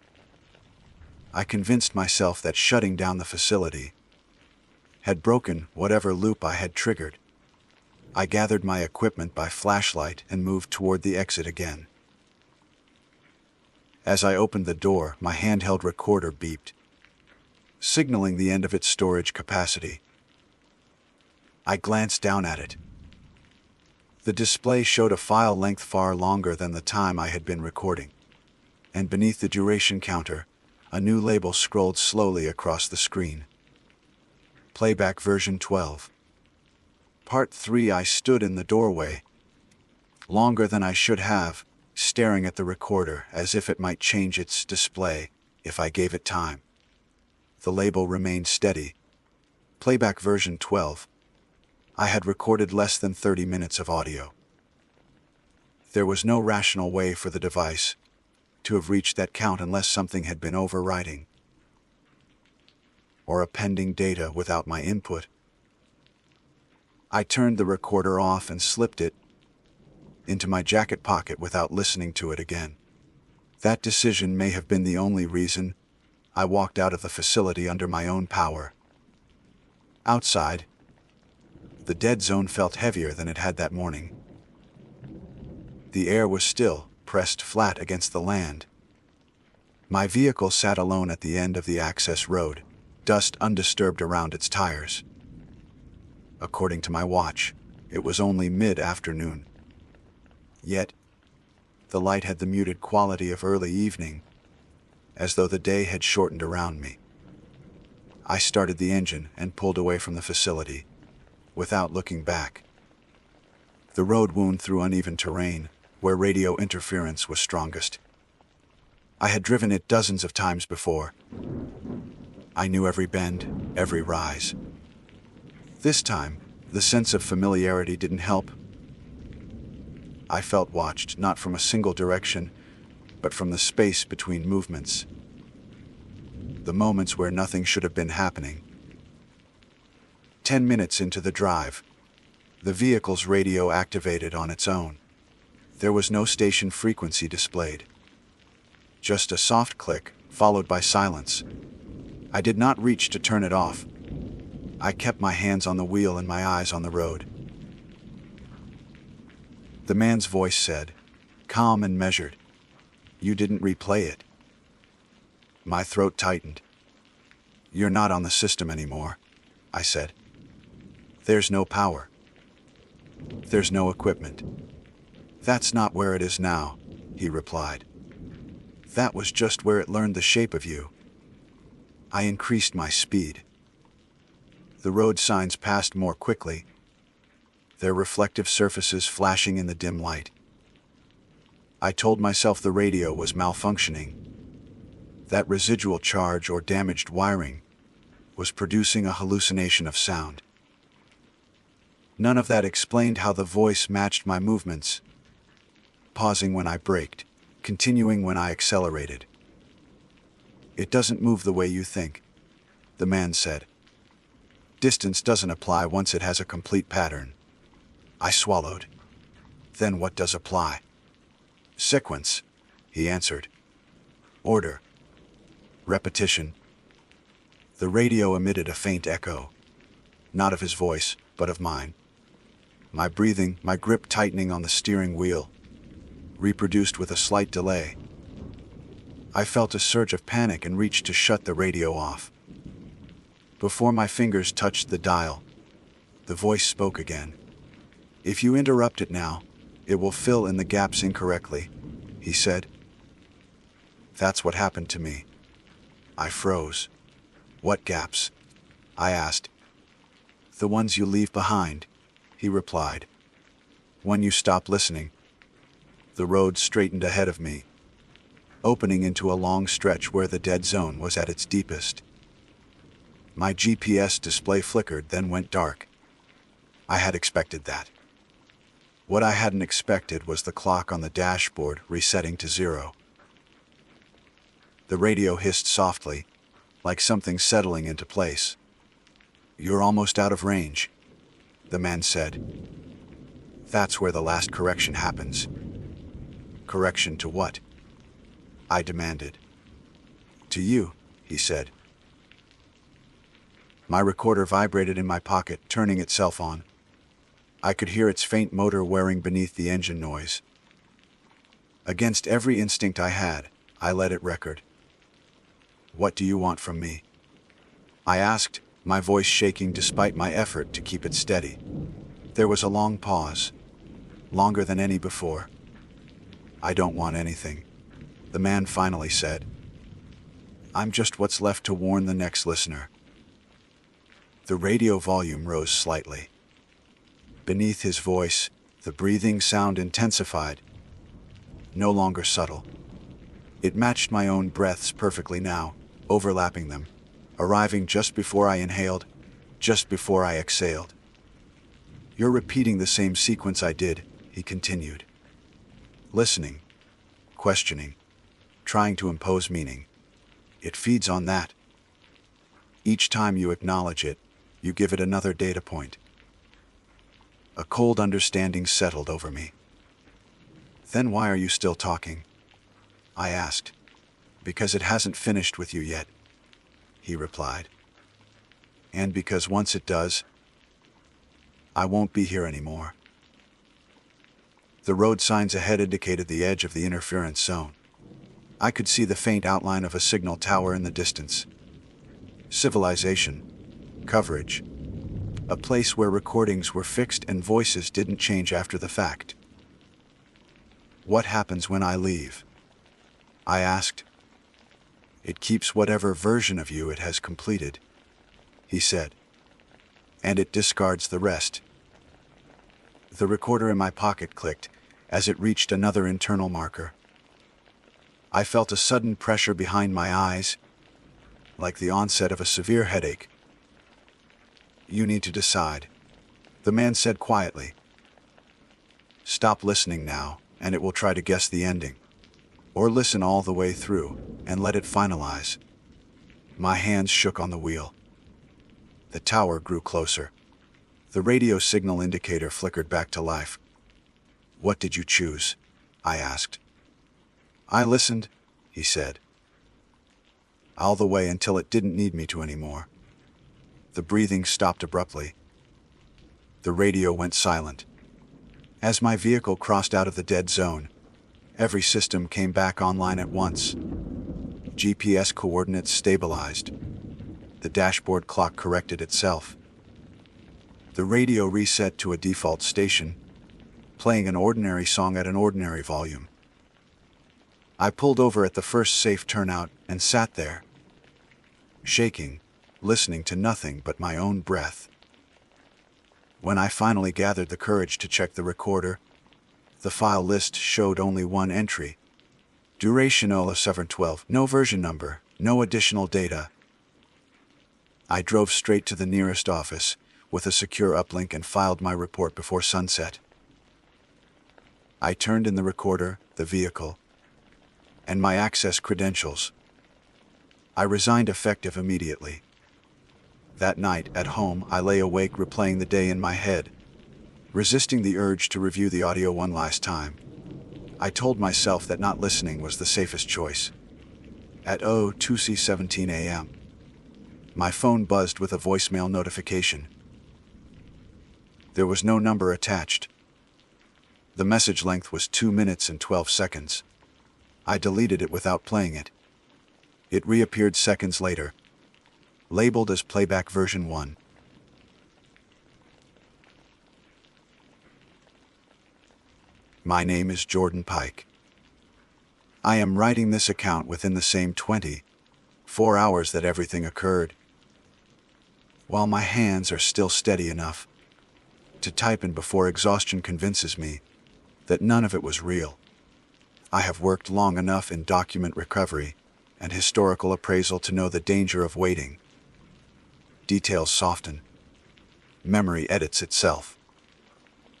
I convinced myself that shutting down the facility had broken whatever loop I had triggered. I gathered my equipment by flashlight and moved toward the exit again. As I opened the door, my handheld recorder beeped, signaling the end of its storage capacity. I glanced down at it. The display showed a file length far longer than the time I had been recording, and beneath the duration counter, a new label scrolled slowly across the screen. Playback version 12. Part 3. I stood in the doorway, longer than I should have, staring at the recorder as if it might change its display if I gave it time. The label remained steady. Playback version 12. I had recorded less than 30 minutes of audio. There was no rational way for the device to have reached that count unless something had been overwriting or appending data without my input. I turned the recorder off and slipped it into my jacket pocket without listening to it again. That decision may have been the only reason I walked out of the facility under my own power. Outside, the dead zone felt heavier than it had that morning. The air was still, pressed flat against the land. My vehicle sat alone at the end of the access road, dust undisturbed around its tires. According to my watch, it was only mid-afternoon. Yet, the light had the muted quality of early evening, as though the day had shortened around me. I started the engine and pulled away from the facility, without looking back. The road wound through uneven terrain, where radio interference was strongest. I had driven it dozens of times before. I knew every bend, every rise. This time, the sense of familiarity didn't help. I felt watched, not from a single direction, but from the space between movements. The moments where nothing should have been happening. 10 minutes into the drive, the vehicle's radio activated on its own. There was no station frequency displayed. Just a soft click, followed by silence. I did not reach to turn it off. I kept my hands on the wheel and my eyes on the road. The man's voice said, calm and measured, "You didn't replay it." My throat tightened. "You're not on the system anymore," I said. "There's no power. There's no equipment." "That's not where it is now," he replied. "That was just where it learned the shape of you." I increased my speed. The road signs passed more quickly, their reflective surfaces flashing in the dim light. I told myself the radio was malfunctioning. That residual charge or damaged wiring was producing a hallucination of sound. None of that explained how the voice matched my movements, pausing when I braked, continuing when I accelerated. "It doesn't move the way you think," the man said. "Distance doesn't apply once it has a complete pattern." I swallowed. "Then what does apply?" "Sequence," he answered. "Order. Repetition." The radio emitted a faint echo, not of his voice, but of mine. My breathing, my grip tightening on the steering wheel, reproduced with a slight delay. I felt a surge of panic and reached to shut the radio off. Before my fingers touched the dial, the voice spoke again. "If you interrupt it now, it will fill in the gaps incorrectly," he said. That's what happened to me. I froze. "What gaps?" I asked. "The ones you leave behind," he replied. "When you stop listening." The road straightened ahead of me, opening into a long stretch where the dead zone was at its deepest. My GPS display flickered, then went dark. I had expected that. What I hadn't expected was the clock on the dashboard resetting to 0. The radio hissed softly, like something settling into place. "You're almost out of range," the man said. That's where the last correction happens. Correction to what? I demanded. To you, he said. My recorder vibrated in my pocket, turning itself on. I could hear its faint motor whirring beneath the engine noise. Against every instinct I had, I let it record. What do you want from me? I asked, my voice shaking despite my effort to keep it steady. There was a long pause, longer than any before. I don't want anything, the man finally said. I'm just what's left to warn the next listener. The radio volume rose slightly. Beneath his voice, the breathing sound intensified, no longer subtle. It matched my own breaths perfectly now, overlapping them, arriving just before I inhaled, just before I exhaled. You're repeating the same sequence I did, he continued. Listening, questioning, trying to impose meaning. It feeds on that. Each time you acknowledge it, you give it another data point. A cold understanding settled over me. Then why are you still talking? I asked. Because it hasn't finished with you yet, he replied. And because once it does, I won't be here anymore. The road signs ahead indicated the edge of the interference zone. I could see the faint outline of a signal tower in the distance. Civilization, coverage, a place where recordings were fixed and voices didn't change after the fact. What happens when I leave? I asked. It keeps whatever version of you it has completed, he said. And it discards the rest. The recorder in my pocket clicked as it reached another internal marker. I felt a sudden pressure behind my eyes, like the onset of a severe headache. You need to decide, the man said quietly. Stop listening now, and it will try to guess the ending. Or listen all the way through, and let it finalize. My hands shook on the wheel. The tower grew closer. The radio signal indicator flickered back to life. What did you choose? I asked. I listened, he said. All the way until it didn't need me to anymore. The breathing stopped abruptly. The radio went silent. As my vehicle crossed out of the dead zone, every system came back online at once. GPS coordinates stabilized. The dashboard clock corrected itself. The radio reset to a default station, playing an ordinary song at an ordinary volume. I pulled over at the first safe turnout and sat there, shaking, listening to nothing but my own breath. When I finally gathered the courage to check the recorder, the file list showed only one entry. Duration 0712, no version number, no additional data. I drove straight to the nearest office with a secure uplink and filed my report before sunset. I turned in the recorder, the vehicle, and my access credentials. I resigned effective immediately. That night, at home, I lay awake replaying the day in my head, resisting the urge to review the audio one last time. I told myself that not listening was the safest choice. At 02:17 a.m., my phone buzzed with a voicemail notification. There was no number attached. The message length was 2 minutes and 12 seconds. I deleted it without playing it. It reappeared seconds later, labeled as Playback Version 1. My name is Jordan Pike. I am writing this account within the same 24 hours that everything occurred. While my hands are still steady enough to type in before exhaustion convinces me that none of it was real, I have worked long enough in document recovery and historical appraisal to know the danger of waiting. Details soften. Memory edits itself.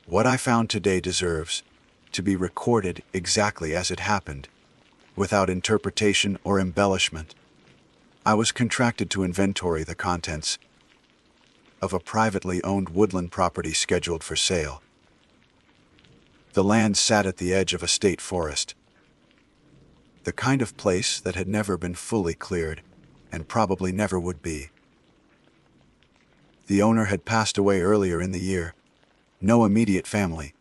What I found today deserves to be recorded exactly as it happened, without interpretation or embellishment. I was contracted to inventory the contents of a privately owned woodland property scheduled for sale. The land sat at the edge of a state forest, the kind of place that had never been fully cleared, and probably never would be. The owner had passed away earlier in the year. No immediate family.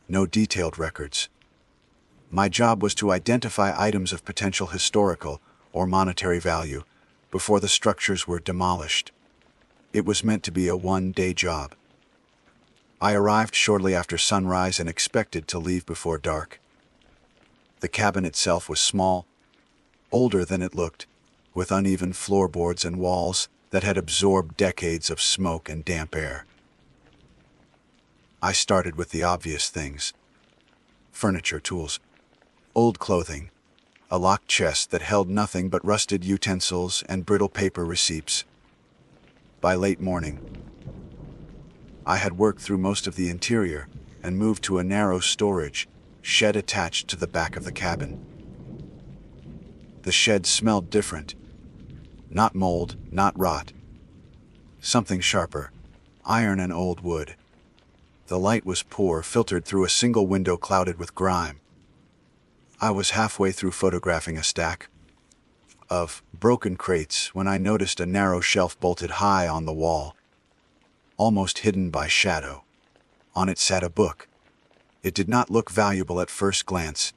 No detailed records. My job was to identify items of potential historical or monetary value before the structures were demolished. It was meant to be a one-day job. I arrived shortly after sunrise and expected to leave before dark. The cabin itself was small, older than it looked, with uneven floorboards and walls that had absorbed decades of smoke and damp air. I started with the obvious things: furniture, tools, old clothing, a locked chest that held nothing but rusted utensils and brittle paper receipts. By late morning, I had worked through most of the interior and moved to a narrow storage shed attached to the back of the cabin. The shed smelled different. Not mold, not rot. Something sharper: iron and old wood. The light was poor, filtered through a single window clouded with grime. I was halfway through photographing a stack of broken crates when I noticed a narrow shelf bolted high on the wall, almost hidden by shadow. On it sat a book. It did not look valuable at first glance.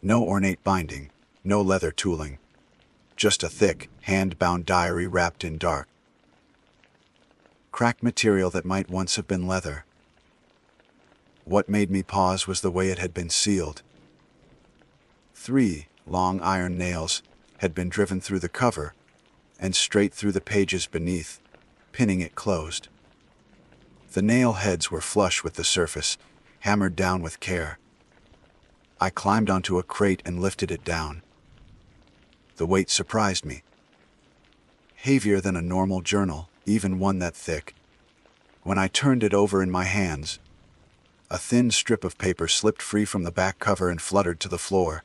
No ornate binding, no leather tooling. Just a thick, hand-bound diary wrapped in dark, cracked material that might once have been leather. What made me pause was the way it had been sealed. 3 long iron nails had been driven through the cover and straight through the pages beneath, pinning it closed. The nail heads were flush with the surface, hammered down with care. I climbed onto a crate and lifted it down. The weight surprised me. Heavier than a normal journal, even one that thick. When I turned it over in my hands, a thin strip of paper slipped free from the back cover and fluttered to the floor.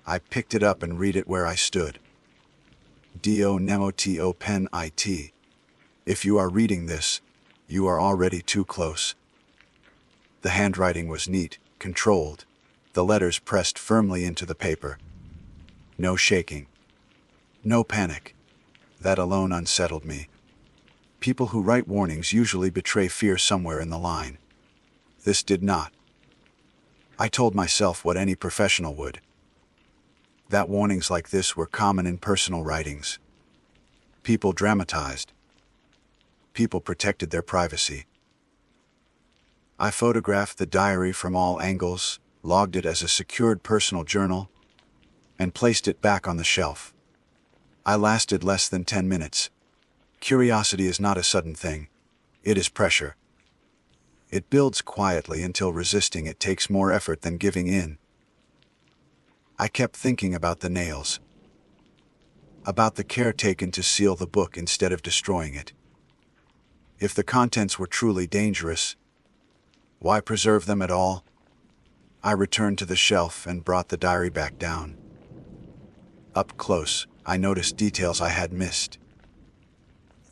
I picked it up and read it where I stood. Do nemo to pen it. If you are reading this, you are already too close. The handwriting was neat, controlled, the letters pressed firmly into the paper. No shaking. No panic. That alone unsettled me. People who write warnings usually betray fear somewhere in the line. This did not. I told myself what any professional would: that warnings like this were common in personal writings. People dramatized. People protected their privacy. I photographed the diary from all angles, logged it as a secured personal journal, and placed it back on the shelf. I lasted less than 10 minutes. Curiosity is not a sudden thing. It is pressure. It builds quietly until resisting it takes more effort than giving in. I kept thinking about the nails, about the care taken to seal the book instead of destroying it. If the contents were truly dangerous, why preserve them at all? I returned to the shelf and brought the diary back down. Up close, I noticed details I had missed.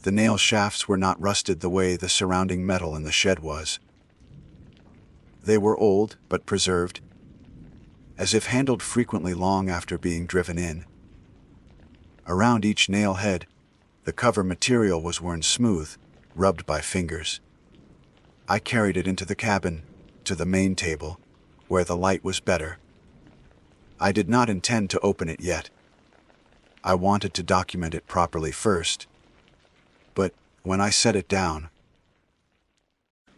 The nail shafts were not rusted the way the surrounding metal in the shed was. They were old but preserved, as if handled frequently long after being driven in. Around each nail head, the cover material was worn smooth, rubbed by fingers. I carried it into the cabin, to the main table, where the light was better. I did not intend to open it yet. I wanted to document it properly first. But when I set it down,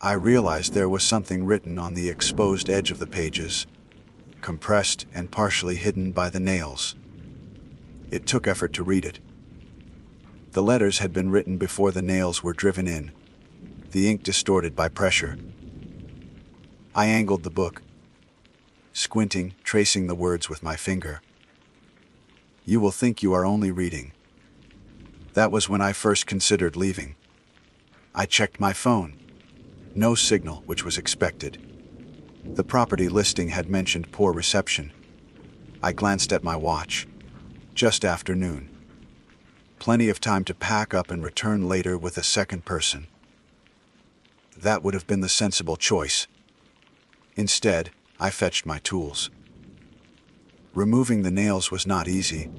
I realized there was something written on the exposed edge of the pages, compressed and partially hidden by the nails. It took effort to read it. The letters had been written before the nails were driven in, the ink distorted by pressure. I angled the book, squinting, tracing the words with my finger. You will think you are only reading. That was when I first considered leaving. I checked my phone. No signal, which was expected. The property listing had mentioned poor reception. I glanced at my watch. Just after noon. Plenty of time to pack up and return later with a second person. That would have been the sensible choice. Instead, I fetched my tools. Removing the nails was not easy.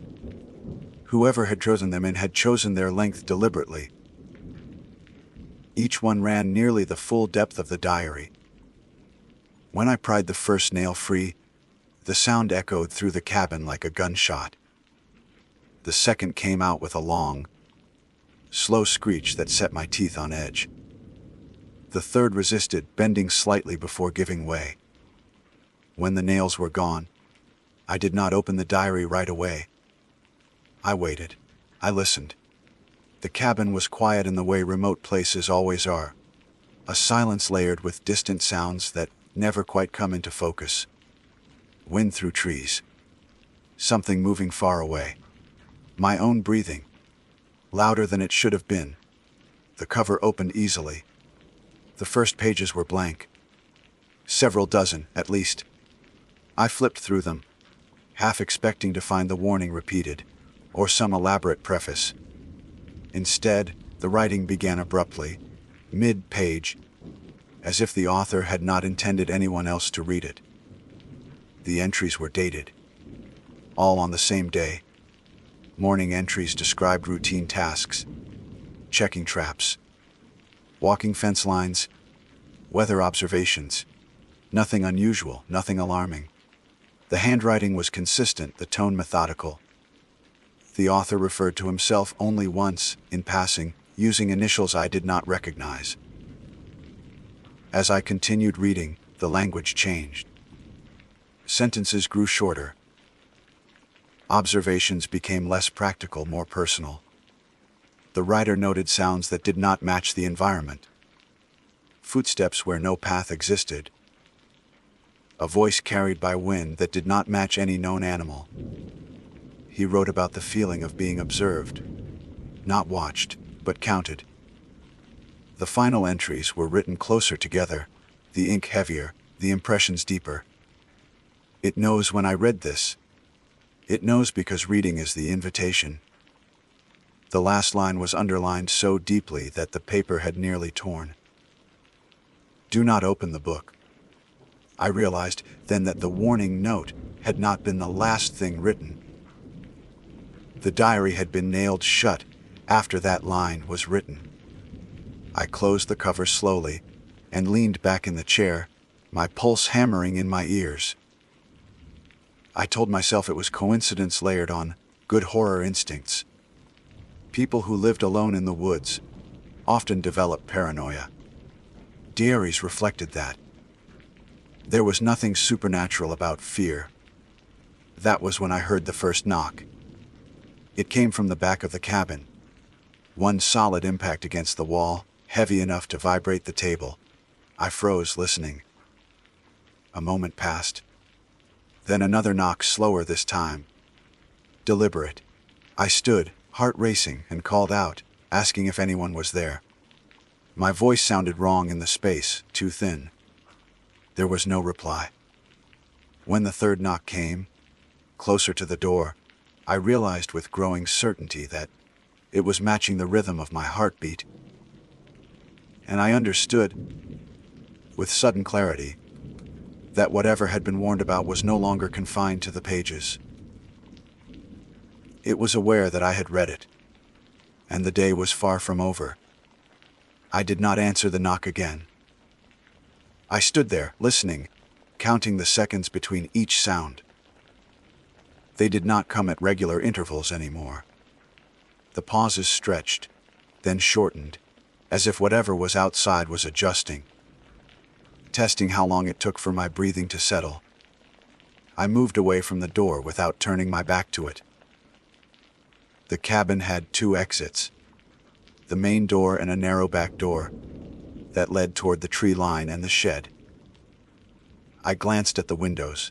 Whoever had chosen them had chosen their length deliberately. Each one ran nearly the full depth of the diary. When I pried the first nail free, the sound echoed through the cabin like a gunshot. The second came out with a long, slow screech that set my teeth on edge. The third resisted, bending slightly before giving way. When the nails were gone, I did not open the diary right away. I waited. I listened. The cabin was quiet in the way remote places always are, a silence layered with distant sounds that never quite come into focus. Wind through trees. Something moving far away. My own breathing, louder than it should have been. The cover opened easily. The first pages were blank. Several dozen, at least. I flipped through them, half expecting to find the warning repeated, or some elaborate preface. Instead, the writing began abruptly, mid-page, as if the author had not intended anyone else to read it. The entries were dated, all on the same day. Morning entries described routine tasks, checking traps, walking fence lines, weather observations. Nothing unusual, nothing alarming. The handwriting was consistent, the tone methodical. The author referred to himself only once, in passing, using initials I did not recognize. As I continued reading, the language changed. Sentences grew shorter. Observations became less practical, more personal. The writer noted sounds that did not match the environment. Footsteps where no path existed. A voice carried by wind that did not match any known animal. He wrote about the feeling of being observed, not watched, but counted. The final entries were written closer together, the ink heavier, the impressions deeper. It knows when I read this. It knows because reading is the invitation. The last line was underlined so deeply that the paper had nearly torn. Do not open the book. I realized then that the warning note had not been the last thing written. The diary had been nailed shut after that line was written. I closed the cover slowly and leaned back in the chair, my pulse hammering in my ears. I told myself it was coincidence layered on good horror instincts. People who lived alone in the woods often develop paranoia. Diaries reflected that. There was nothing supernatural about fear. That was when I heard the first knock. It came from the back of the cabin. One solid impact against the wall, heavy enough to vibrate the table. I froze, listening. A moment passed. Then another knock, slower this time. Deliberate. I stood, heart racing, and called out, asking if anyone was there. My voice sounded wrong in the space, too thin. There was no reply. When the third knock came, closer to the door, I realized with growing certainty that it was matching the rhythm of my heartbeat. And I understood, with sudden clarity, that whatever had been warned about was no longer confined to the pages. It was aware that I had read it, and the day was far from over. I did not answer the knock again. I stood there, listening, counting the seconds between each sound. They did not come at regular intervals anymore. The pauses stretched, then shortened, as if whatever was outside was adjusting, testing how long it took for my breathing to settle. I moved away from the door without turning my back to it. The cabin had 2 exits, the main door and a narrow back door that led toward the tree line and the shed. I glanced at the windows.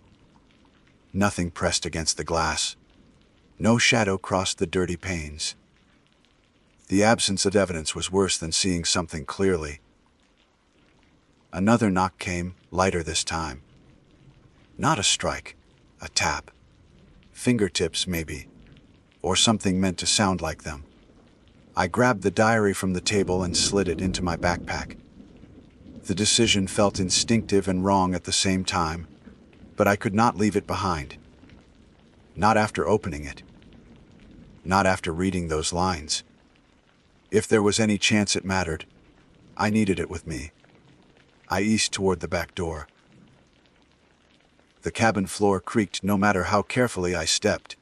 Nothing pressed against the glass. No shadow crossed the dirty panes. The absence of evidence was worse than seeing something clearly. Another knock came, lighter this time. Not a strike, a tap. Fingertips, maybe, or something meant to sound like them. I grabbed the diary from the table and slid it into my backpack. The decision felt instinctive and wrong at the same time, but I could not leave it behind. Not after opening it. Not after reading those lines. If there was any chance it mattered, I needed it with me. I eased toward the back door. The cabin floor creaked no matter how carefully I stepped,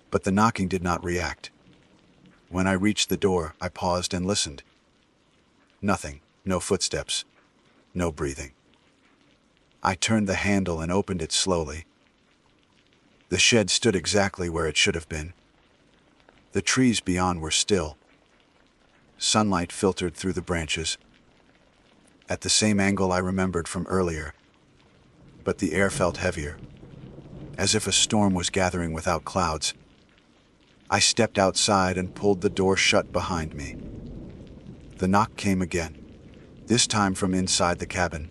but the knocking did not react. When I reached the door, I paused and listened. Nothing, no footsteps, no breathing. I turned the handle and opened it slowly. The shed stood exactly where it should have been. The trees beyond were still. Sunlight filtered through the branches, at the same angle I remembered from earlier, but the air felt heavier, as if a storm was gathering without clouds. I stepped outside and pulled the door shut behind me. The knock came again, this time from inside the cabin.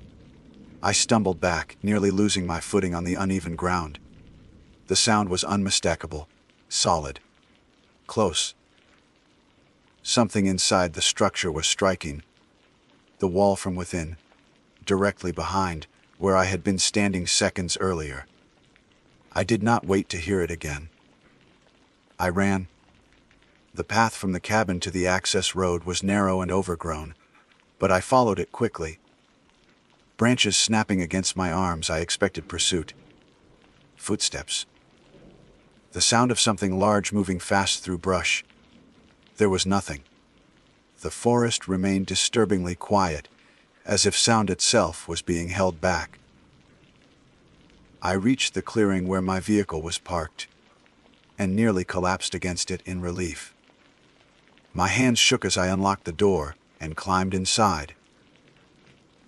I stumbled back, nearly losing my footing on the uneven ground. The sound was unmistakable, solid, close. Something inside the structure was striking. The wall from within, directly behind, where I had been standing seconds earlier. I did not wait to hear it again. I ran. The path from the cabin to the access road was narrow and overgrown, but I followed it quickly. Branches snapping against my arms, I expected pursuit. Footsteps. The sound of something large moving fast through brush. There was nothing. The forest remained disturbingly quiet, as if sound itself was being held back. I reached the clearing where my vehicle was parked, and nearly collapsed against it in relief. My hands shook as I unlocked the door and climbed inside.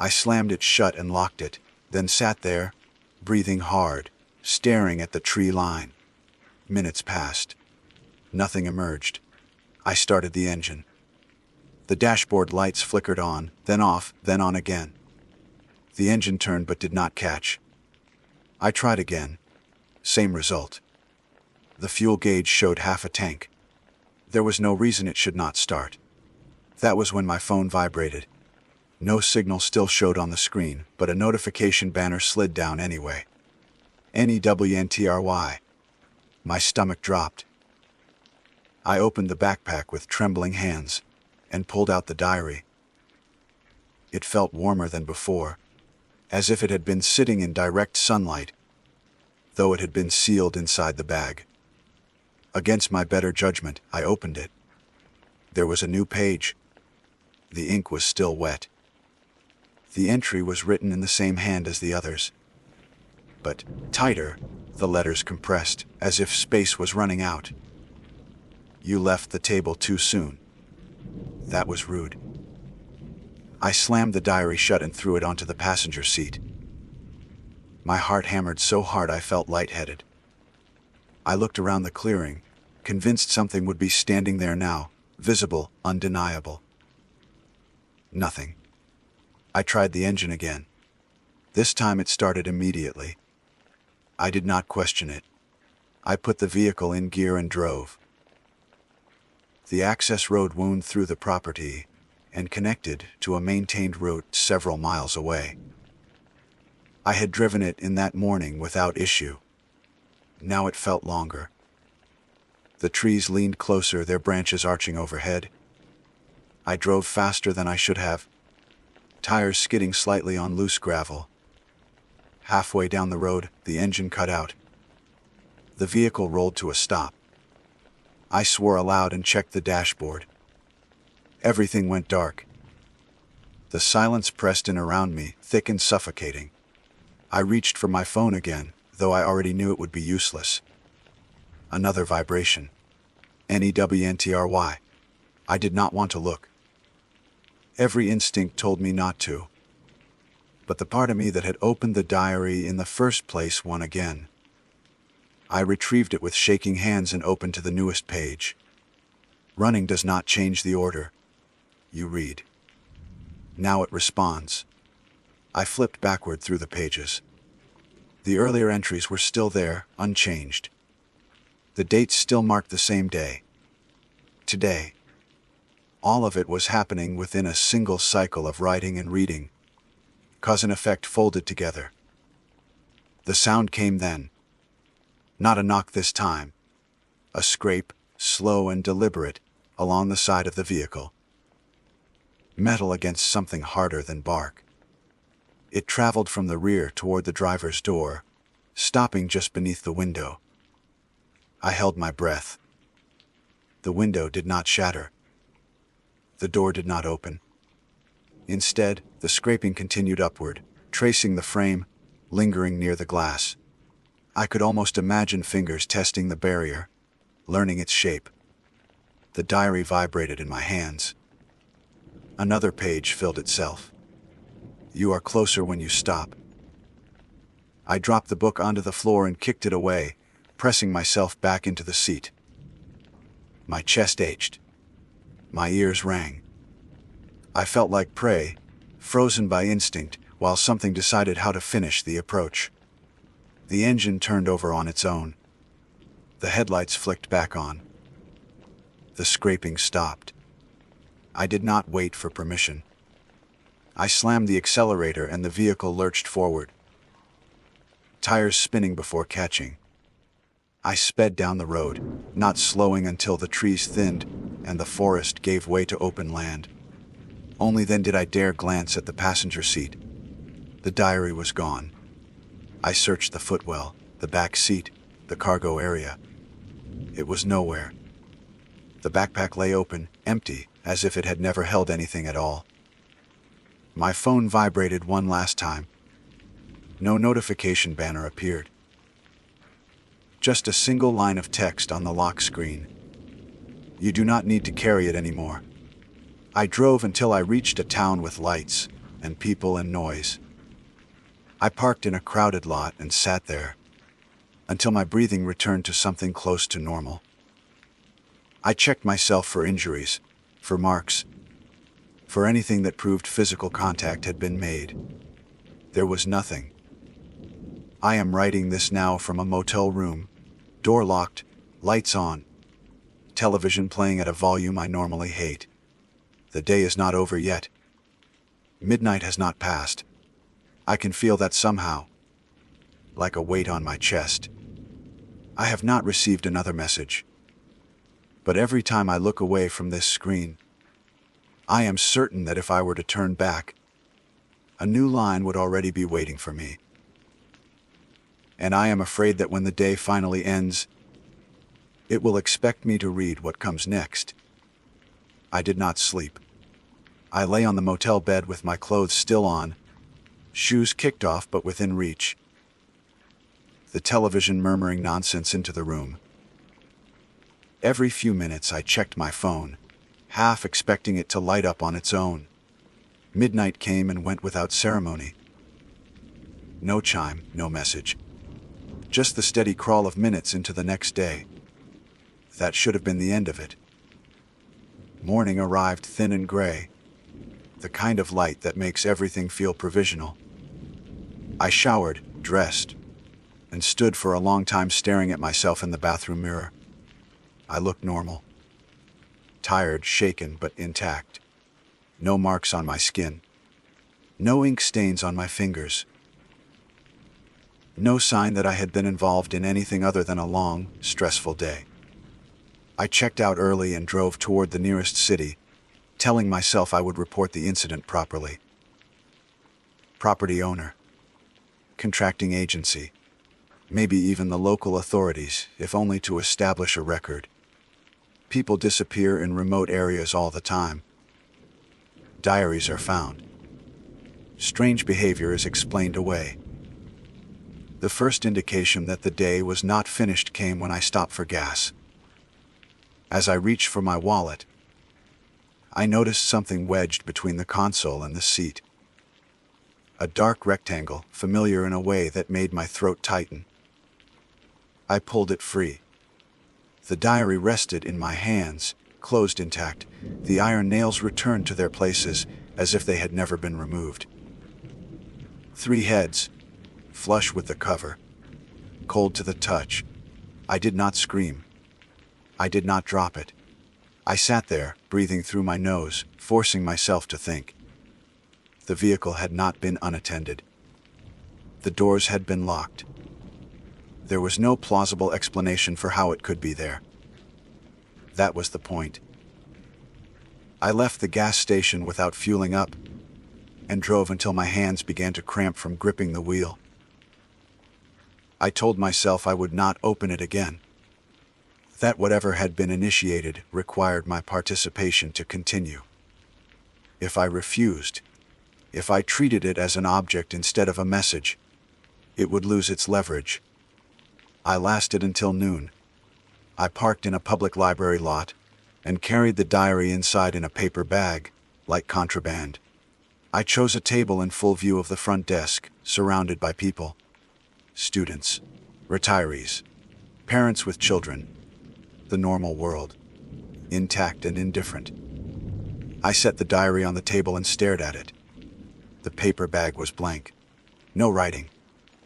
I slammed it shut and locked it, then sat there, breathing hard, staring at the tree line. Minutes passed. Nothing emerged. I started the engine. The dashboard lights flickered on, then off, then on again. The engine turned but did not catch. I tried again. Same result. The fuel gauge showed half a tank. There was no reason it should not start. That was when my phone vibrated. No signal still showed on the screen, but a notification banner slid down anyway. NEWNTRY. My stomach dropped. I opened the backpack with trembling hands and pulled out the diary. It felt warmer than before, as if it had been sitting in direct sunlight, though it had been sealed inside the bag. Against my better judgment, I opened it. There was a new page. The ink was still wet. The entry was written in the same hand as the others, but tighter, the letters compressed, as if space was running out. You left the table too soon. That was rude. I slammed the diary shut and threw it onto the passenger seat. My heart hammered so hard I felt lightheaded. I looked around the clearing, convinced something would be standing there now, visible, undeniable. Nothing. I tried the engine again. This time it started immediately. I did not question it. I put the vehicle in gear and drove. The access road wound through the property and connected to a maintained route several miles away. I had driven it in that morning without issue. Now it felt longer. The trees leaned closer, their branches arching overhead. I drove faster than I should have, tires skidding slightly on loose gravel. Halfway down the road, the engine cut out. The vehicle rolled to a stop. I swore aloud and checked the dashboard. Everything went dark. The silence pressed in around me, thick and suffocating. I reached for my phone again, though I already knew it would be useless. Another vibration. NEWNTRY. I did not want to look. Every instinct told me not to. But the part of me that had opened the diary in the first place won again. I retrieved it with shaking hands and opened to the newest page. Running does not change the order. You read. Now it responds. I flipped backward through the pages. The earlier entries were still there, unchanged. The dates still marked the same day. Today. All of it was happening within a single cycle of writing and reading. cause and effect folded together. The sound came then. Not a knock this time. A scrape, slow and deliberate, along the side of the vehicle. Metal against something harder than bark. It traveled from the rear toward the driver's door, stopping just beneath the window. I held my breath. The window did not shatter. The door did not open. Instead, the scraping continued upward, tracing the frame, lingering near the glass. I could almost imagine fingers testing the barrier, learning its shape. The diary vibrated in my hands. Another page filled itself. You are closer when you stop. I dropped the book onto the floor and kicked it away, pressing myself back into the seat. My chest ached. My ears rang. I felt like prey, frozen by instinct, while something decided how to finish the approach. The engine turned over on its own. The headlights flicked back on. The scraping stopped. I did not wait for permission. I slammed the accelerator and the vehicle lurched forward. Tires spinning before catching. I sped down the road, not slowing until the trees thinned and the forest gave way to open land. Only then did I dare glance at the passenger seat. The diary was gone. I searched the footwell, the back seat, the cargo area. It was nowhere. The backpack lay open, empty, as if it had never held anything at all. My phone vibrated one last time. No notification banner appeared. Just a single line of text on the lock screen. You do not need to carry it anymore. I drove until I reached a town with lights and people and noise. I parked in a crowded lot and sat there until my breathing returned to something close to normal. I checked myself for injuries, for marks, for anything that proved physical contact had been made. There was nothing. I am writing this now from a motel room, door locked, lights on, television playing at a volume I normally hate. The day is not over yet. Midnight has not passed. I can feel that somehow, like a weight on my chest. I have not received another message. But every time I look away from this screen, I am certain that if I were to turn back, a new line would already be waiting for me. And I am afraid that when the day finally ends, it will expect me to read what comes next. I did not sleep. I lay on the motel bed with my clothes still on, shoes kicked off but within reach. The television murmuring nonsense into the room. Every few minutes I checked my phone, half expecting it to light up on its own. Midnight came and went without ceremony. No chime, no message. Just the steady crawl of minutes into the next day. That should have been the end of it. Morning arrived thin and gray, the kind of light that makes everything feel provisional. I showered, dressed, and stood for a long time staring at myself in the bathroom mirror. I looked normal. Tired, shaken, but intact. No marks on my skin. No ink stains on my fingers. No sign that I had been involved in anything other than a long, stressful day. I checked out early and drove toward the nearest city, telling myself I would report the incident properly. Property owner, contracting agency, maybe even the local authorities, if only to establish a record. People disappear in remote areas all the time. Diaries are found. Strange behavior is explained away. The first indication that the day was not finished came when I stopped for gas. As I reached for my wallet, I noticed something wedged between the console and the seat. A dark rectangle, familiar in a way that made my throat tighten. I pulled it free. The diary rested in my hands, closed intact. The iron nails returned to their places as if they had never been removed. 3 heads, flush with the cover, cold to the touch. I did not scream. I did not drop it. I sat there, breathing through my nose, forcing myself to think. The vehicle had not been unattended. The doors had been locked. There was no plausible explanation for how it could be there. That was the point. I left the gas station without fueling up and drove until my hands began to cramp from gripping the wheel. I told myself I would not open it again, that whatever had been initiated required my participation to continue. If I refused, if I treated it as an object instead of a message, it would lose its leverage. I lasted until noon. I parked in a public library lot and carried the diary inside in a paper bag, like contraband. I chose a table in full view of the front desk, surrounded by people. Students, retirees, parents with children, the normal world, intact and indifferent. I set the diary on the table and stared at it. The paper bag was blank. No writing,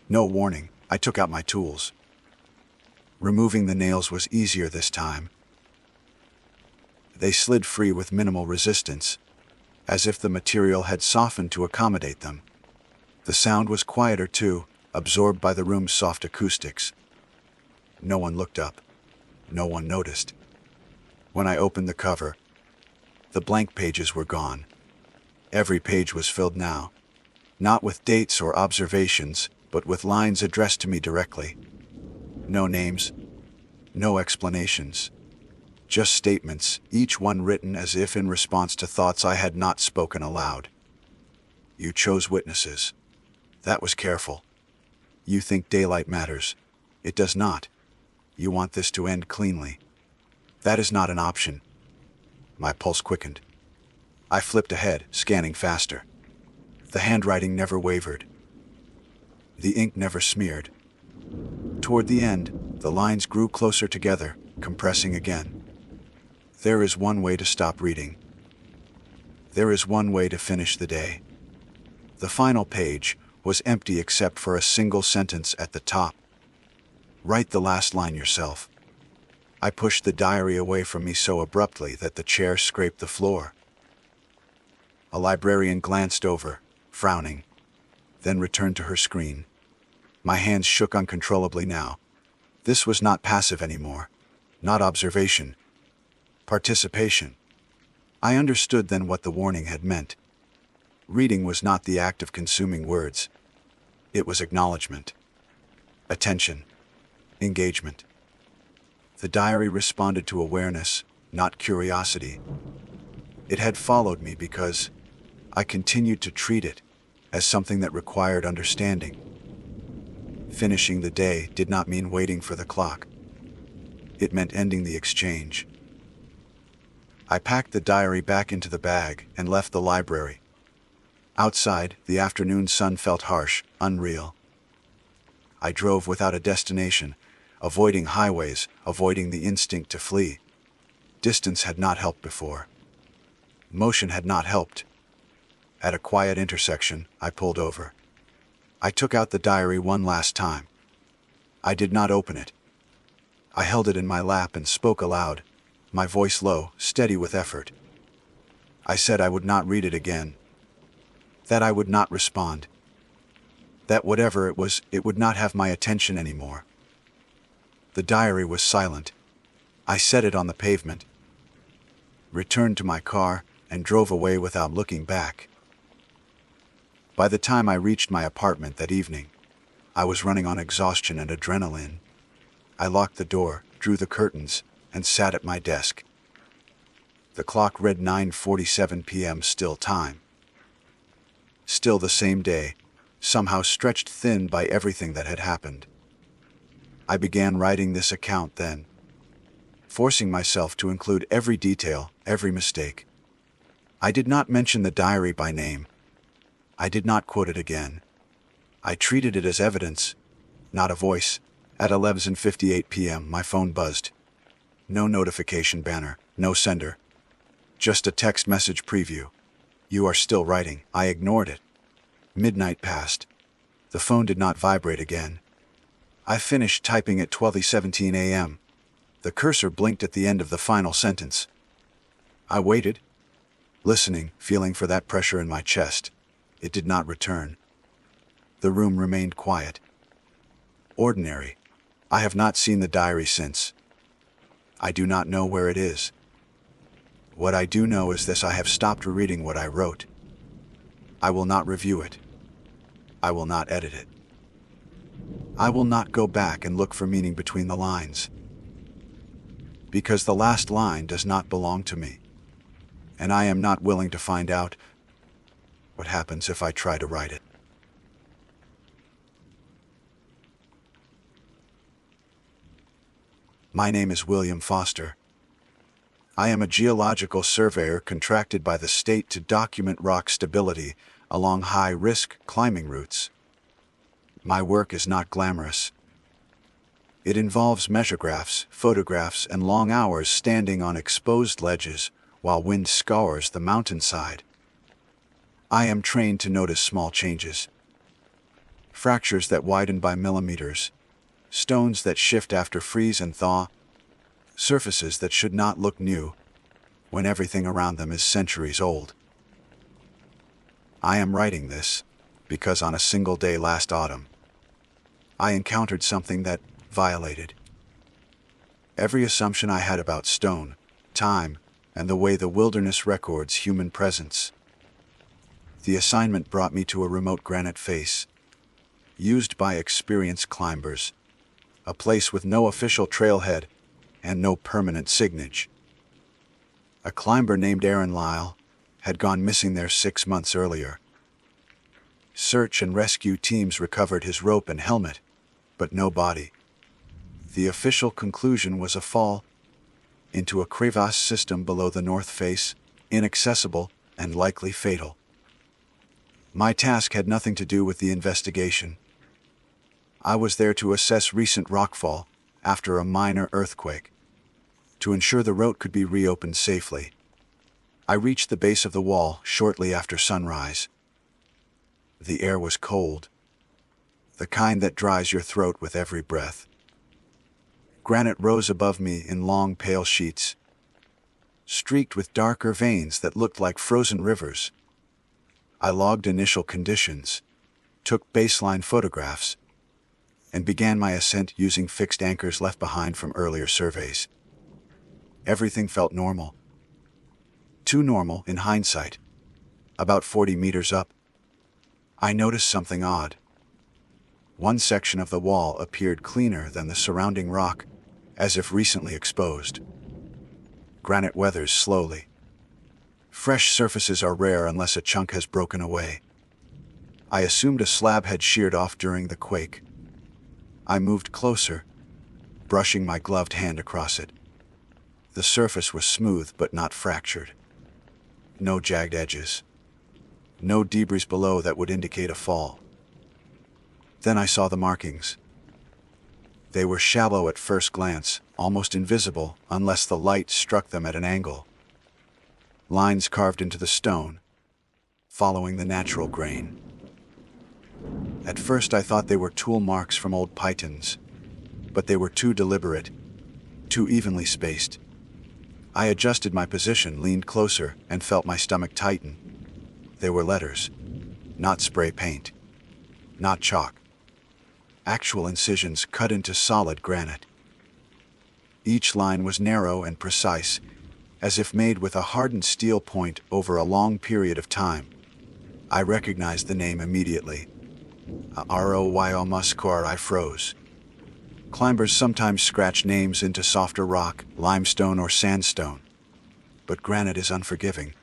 no warning. I took out my tools. Removing the nails was easier this time. They slid free with minimal resistance, as if the material had softened to accommodate them. The sound was quieter too, absorbed by the room's soft acoustics. No one looked up. No one noticed. When I opened the cover, the blank pages were gone. Every page was filled now, not with dates or observations, but with lines addressed to me directly. No names, no explanations, just statements, each one written as if in response to thoughts I had not spoken aloud. You chose witnesses. That was careful. You think daylight matters. It does not. You want this to end cleanly. That is not an option. My pulse quickened. I flipped ahead, scanning faster. The handwriting never wavered. The ink never smeared. Toward the end, the lines grew closer together, compressing again. There is one way to stop reading. There is one way to finish the day. The final page was empty except for a single sentence at the top. Write the last line yourself. I pushed the diary away from me so abruptly that the chair scraped the floor. A librarian glanced over, frowning, then returned to her screen. My hands shook uncontrollably now. This was not passive anymore, not observation, participation. I understood then what the warning had meant. Reading was not the act of consuming words. It was acknowledgement, attention, engagement. The diary responded to awareness, not curiosity. It had followed me because I continued to treat it as something that required understanding. Finishing the day did not mean waiting for the clock. It meant ending the exchange. I packed the diary back into the bag and left the library. Outside, the afternoon sun felt harsh, unreal. I drove without a destination, avoiding highways, avoiding the instinct to flee. Distance had not helped before. Motion had not helped. At a quiet intersection, I pulled over. I took out the diary one last time. I did not open it. I held it in my lap and spoke aloud, my voice low, steady with effort. I said I would not read it again. That I would not respond. That whatever it was, it would not have my attention anymore. The diary was silent. I set it on the pavement, returned to my car, and drove away without looking back. By the time I reached my apartment that evening, I was running on exhaustion and adrenaline. I locked the door, drew the curtains, and sat at my desk. The clock read 9:47 p.m. still time. Still the same day, somehow stretched thin by everything that had happened. I began writing this account then, forcing myself to include every detail, every mistake. I did not mention the diary by name. I did not quote it again. I treated it as evidence, not a voice. At 11:58 p.m., my phone buzzed. No notification banner, no sender. Just a text message preview. You are still writing. I ignored it. Midnight passed. The phone did not vibrate again. I finished typing at 12:17 a.m. The cursor blinked at the end of the final sentence. I waited, listening, feeling for that pressure in my chest. It did not return. The room remained quiet. Ordinary. I have not seen the diary since. I do not know where it is. What I do know is this: I have stopped reading what I wrote. I will not review it. I will not edit it. I will not go back and look for meaning between the lines. Because the last line does not belong to me. And I am not willing to find out what happens if I try to write it. My name is William Foster. I am a geological surveyor contracted by the state to document rock stability along high-risk climbing routes. My work is not glamorous. It involves measurgraphs, photographs, and long hours standing on exposed ledges while wind scours the mountainside. I am trained to notice small changes. Fractures that widen by millimeters, stones that shift after freeze and thaw, surfaces that should not look new when everything around them is centuries old. I am writing this because on a single day last autumn, I encountered something that violated every assumption I had about stone, time, and the way the wilderness records human presence. The assignment brought me to a remote granite face, used by experienced climbers, a place with no official trailhead and no permanent signage. A climber named Aaron Lyle had gone missing there 6 months earlier. Search and rescue teams recovered his rope and helmet, but no body. The official conclusion was a fall into a crevasse system below the north face, inaccessible and likely fatal. My task had nothing to do with the investigation. I was there to assess recent rockfall after a minor earthquake, to ensure the route could be reopened safely. I reached the base of the wall shortly after sunrise. The air was cold, the kind that dries your throat with every breath. Granite rose above me in long pale sheets, streaked with darker veins that looked like frozen rivers. I logged initial conditions, took baseline photographs, and began my ascent using fixed anchors left behind from earlier surveys. Everything felt normal. Too normal in hindsight. About 40 meters up, I noticed something odd. One section of the wall appeared cleaner than the surrounding rock, as if recently exposed. Granite weathers slowly. Fresh surfaces are rare unless a chunk has broken away. I assumed a slab had sheared off during the quake. I moved closer, brushing my gloved hand across it. The surface was smooth but not fractured. No jagged edges. No debris below that would indicate a fall. Then I saw the markings. They were shallow at first glance, almost invisible unless the light struck them at an angle. Lines carved into the stone, following the natural grain. At first I thought they were tool marks from old pythons, but they were too deliberate, too evenly spaced. I adjusted my position, leaned closer, and felt my stomach tighten. They were letters, not spray paint, not chalk. Actual incisions cut into solid granite. Each line was narrow and precise, as if made with a hardened steel point over a long period of time. I recognized the name immediately. Roymuskor. I froze. Climbers sometimes scratch names into softer rock, limestone or sandstone. But granite is unforgiving.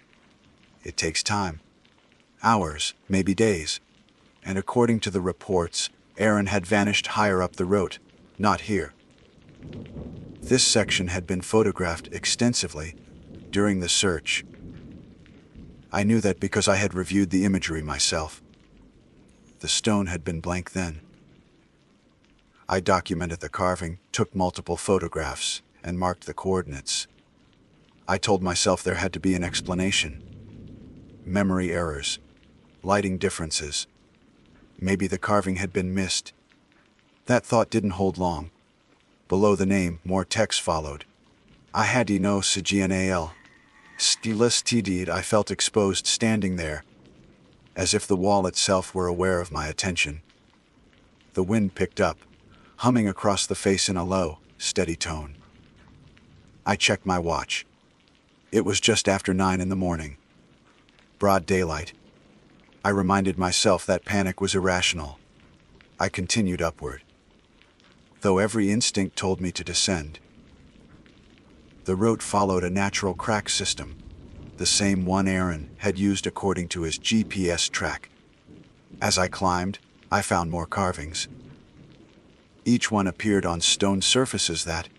It takes time. Hours, maybe days. And according to the reports, Aaron had vanished higher up the road, not here. This section had been photographed extensively during the search. I knew that because I had reviewed the imagery myself. The stone had been blank then. I documented the carving, took multiple photographs, and marked the coordinates. I told myself there had to be an explanation. Memory errors, lighting differences. Maybe the carving had been missed. That thought didn't hold long. Below the name, more text followed. I had no signal. Stilis td. I felt exposed standing there, as if the wall itself were aware of my attention. The wind picked up, humming across the face in a low, steady tone. I checked my watch. It was just after 9 in the morning. Broad daylight. I reminded myself that panic was irrational. I continued upward, though every instinct told me to descend. The route followed a natural crack system, the same one Aaron had used according to his GPS track. As I climbed, I found more carvings. Each one appeared on stone surfaces that,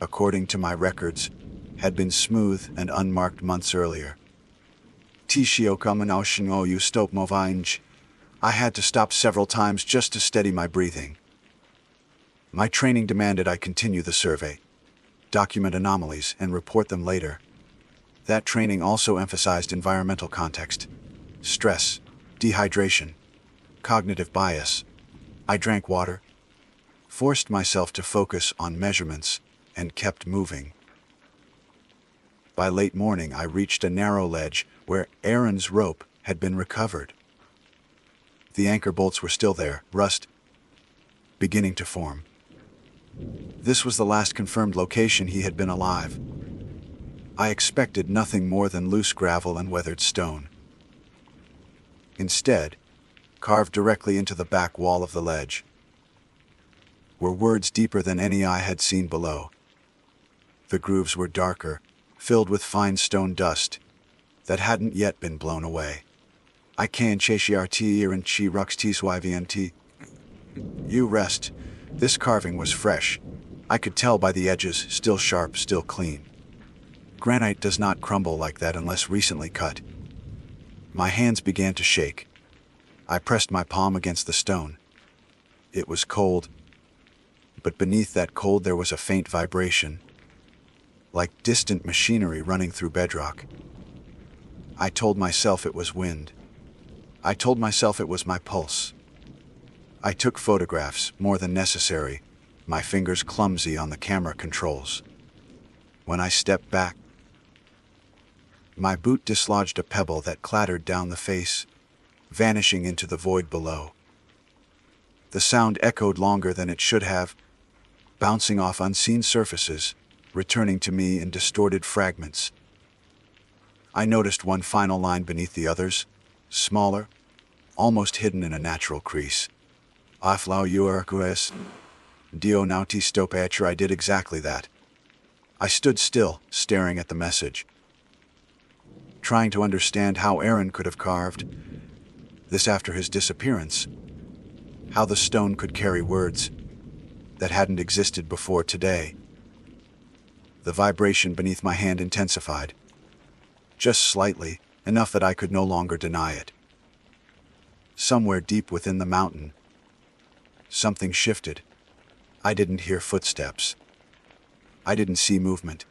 according to my records, had been smooth and unmarked months earlier. I had to stop several times just to steady my breathing. My training demanded I continue the survey, document anomalies, and report them later. That training also emphasized environmental context, stress, dehydration, cognitive bias. I drank water, forced myself to focus on measurements, and kept moving. By late morning, I reached a narrow ledge where Aaron's rope had been recovered. The anchor bolts were still there, rust beginning to form. This was the last confirmed location he had been alive. I expected nothing more than loose gravel and weathered stone. Instead, carved directly into the back wall of the ledge, were words deeper than any I had seen below. The grooves were darker, filled with fine stone dust that hadn't yet been blown away. I can chashirt and chi rux tsYVNT. You rest. This carving was fresh. I could tell by the edges, still sharp, still clean. Granite does not crumble like that unless recently cut. My hands began to shake. I pressed my palm against the stone. It was cold, but beneath that cold there was a faint vibration, like distant machinery running through bedrock. I told myself it was wind. I told myself it was my pulse. I took photographs, more than necessary, my fingers clumsy on the camera controls. When I stepped back, my boot dislodged a pebble that clattered down the face, vanishing into the void below. The sound echoed longer than it should have, bouncing off unseen surfaces, returning to me in distorted fragments. I noticed one final line beneath the others, smaller, almost hidden in a natural crease. Aflau uarques, dio nauti stopatcher. I did exactly that. I stood still, staring at the message, trying to understand how Aaron could have carved this after his disappearance, how the stone could carry words that hadn't existed before today. The vibration beneath my hand intensified, just slightly, enough that I could no longer deny it. Somewhere deep within the mountain, something shifted. I didn't hear footsteps. I didn't see movement.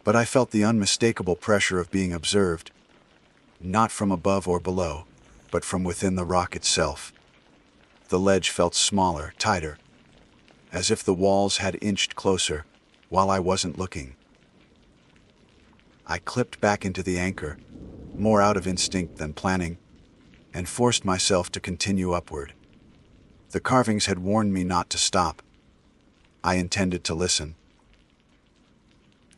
But I felt the unmistakable pressure of being observed, not from above or below, but from within the rock itself. The ledge felt smaller, tighter, as if the walls had inched closer while I wasn't looking. I clipped back into the anchor, more out of instinct than planning, and forced myself to continue upward. The carvings had warned me not to stop. I intended to listen.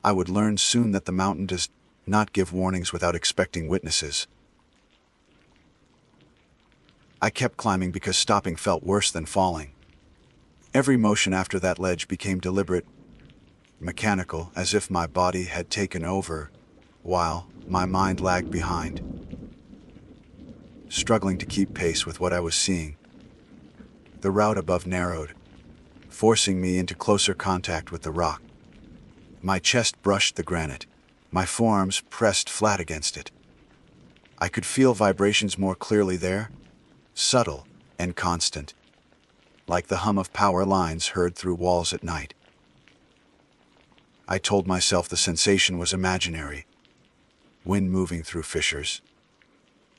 I would learn soon that the mountain does not give warnings without expecting witnesses. I kept climbing because stopping felt worse than falling. Every motion after that ledge became deliberate, mechanical, as if my body had taken over, while my mind lagged behind, struggling to keep pace with what I was seeing. The route above narrowed, forcing me into closer contact with the rock. My chest brushed the granite, my forearms pressed flat against it. I could feel vibrations more clearly there, subtle and constant, like the hum of power lines heard through walls at night. I told myself the sensation was imaginary. Wind moving through fissures,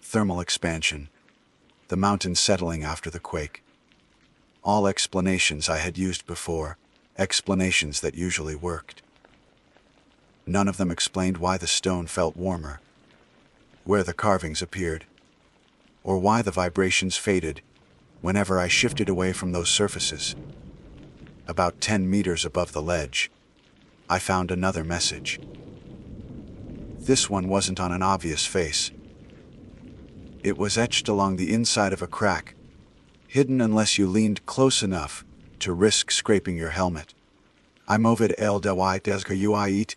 thermal expansion, the mountain settling after the quake. All explanations I had used before, explanations that usually worked. None of them explained why the stone felt warmer, where the carvings appeared, or why the vibrations faded whenever I shifted away from those surfaces. About 10 meters above the ledge, I found another message. This one wasn't on an obvious face. It was etched along the inside of a crack, hidden unless you leaned close enough to risk scraping your helmet. I'm ovid el dewite uit.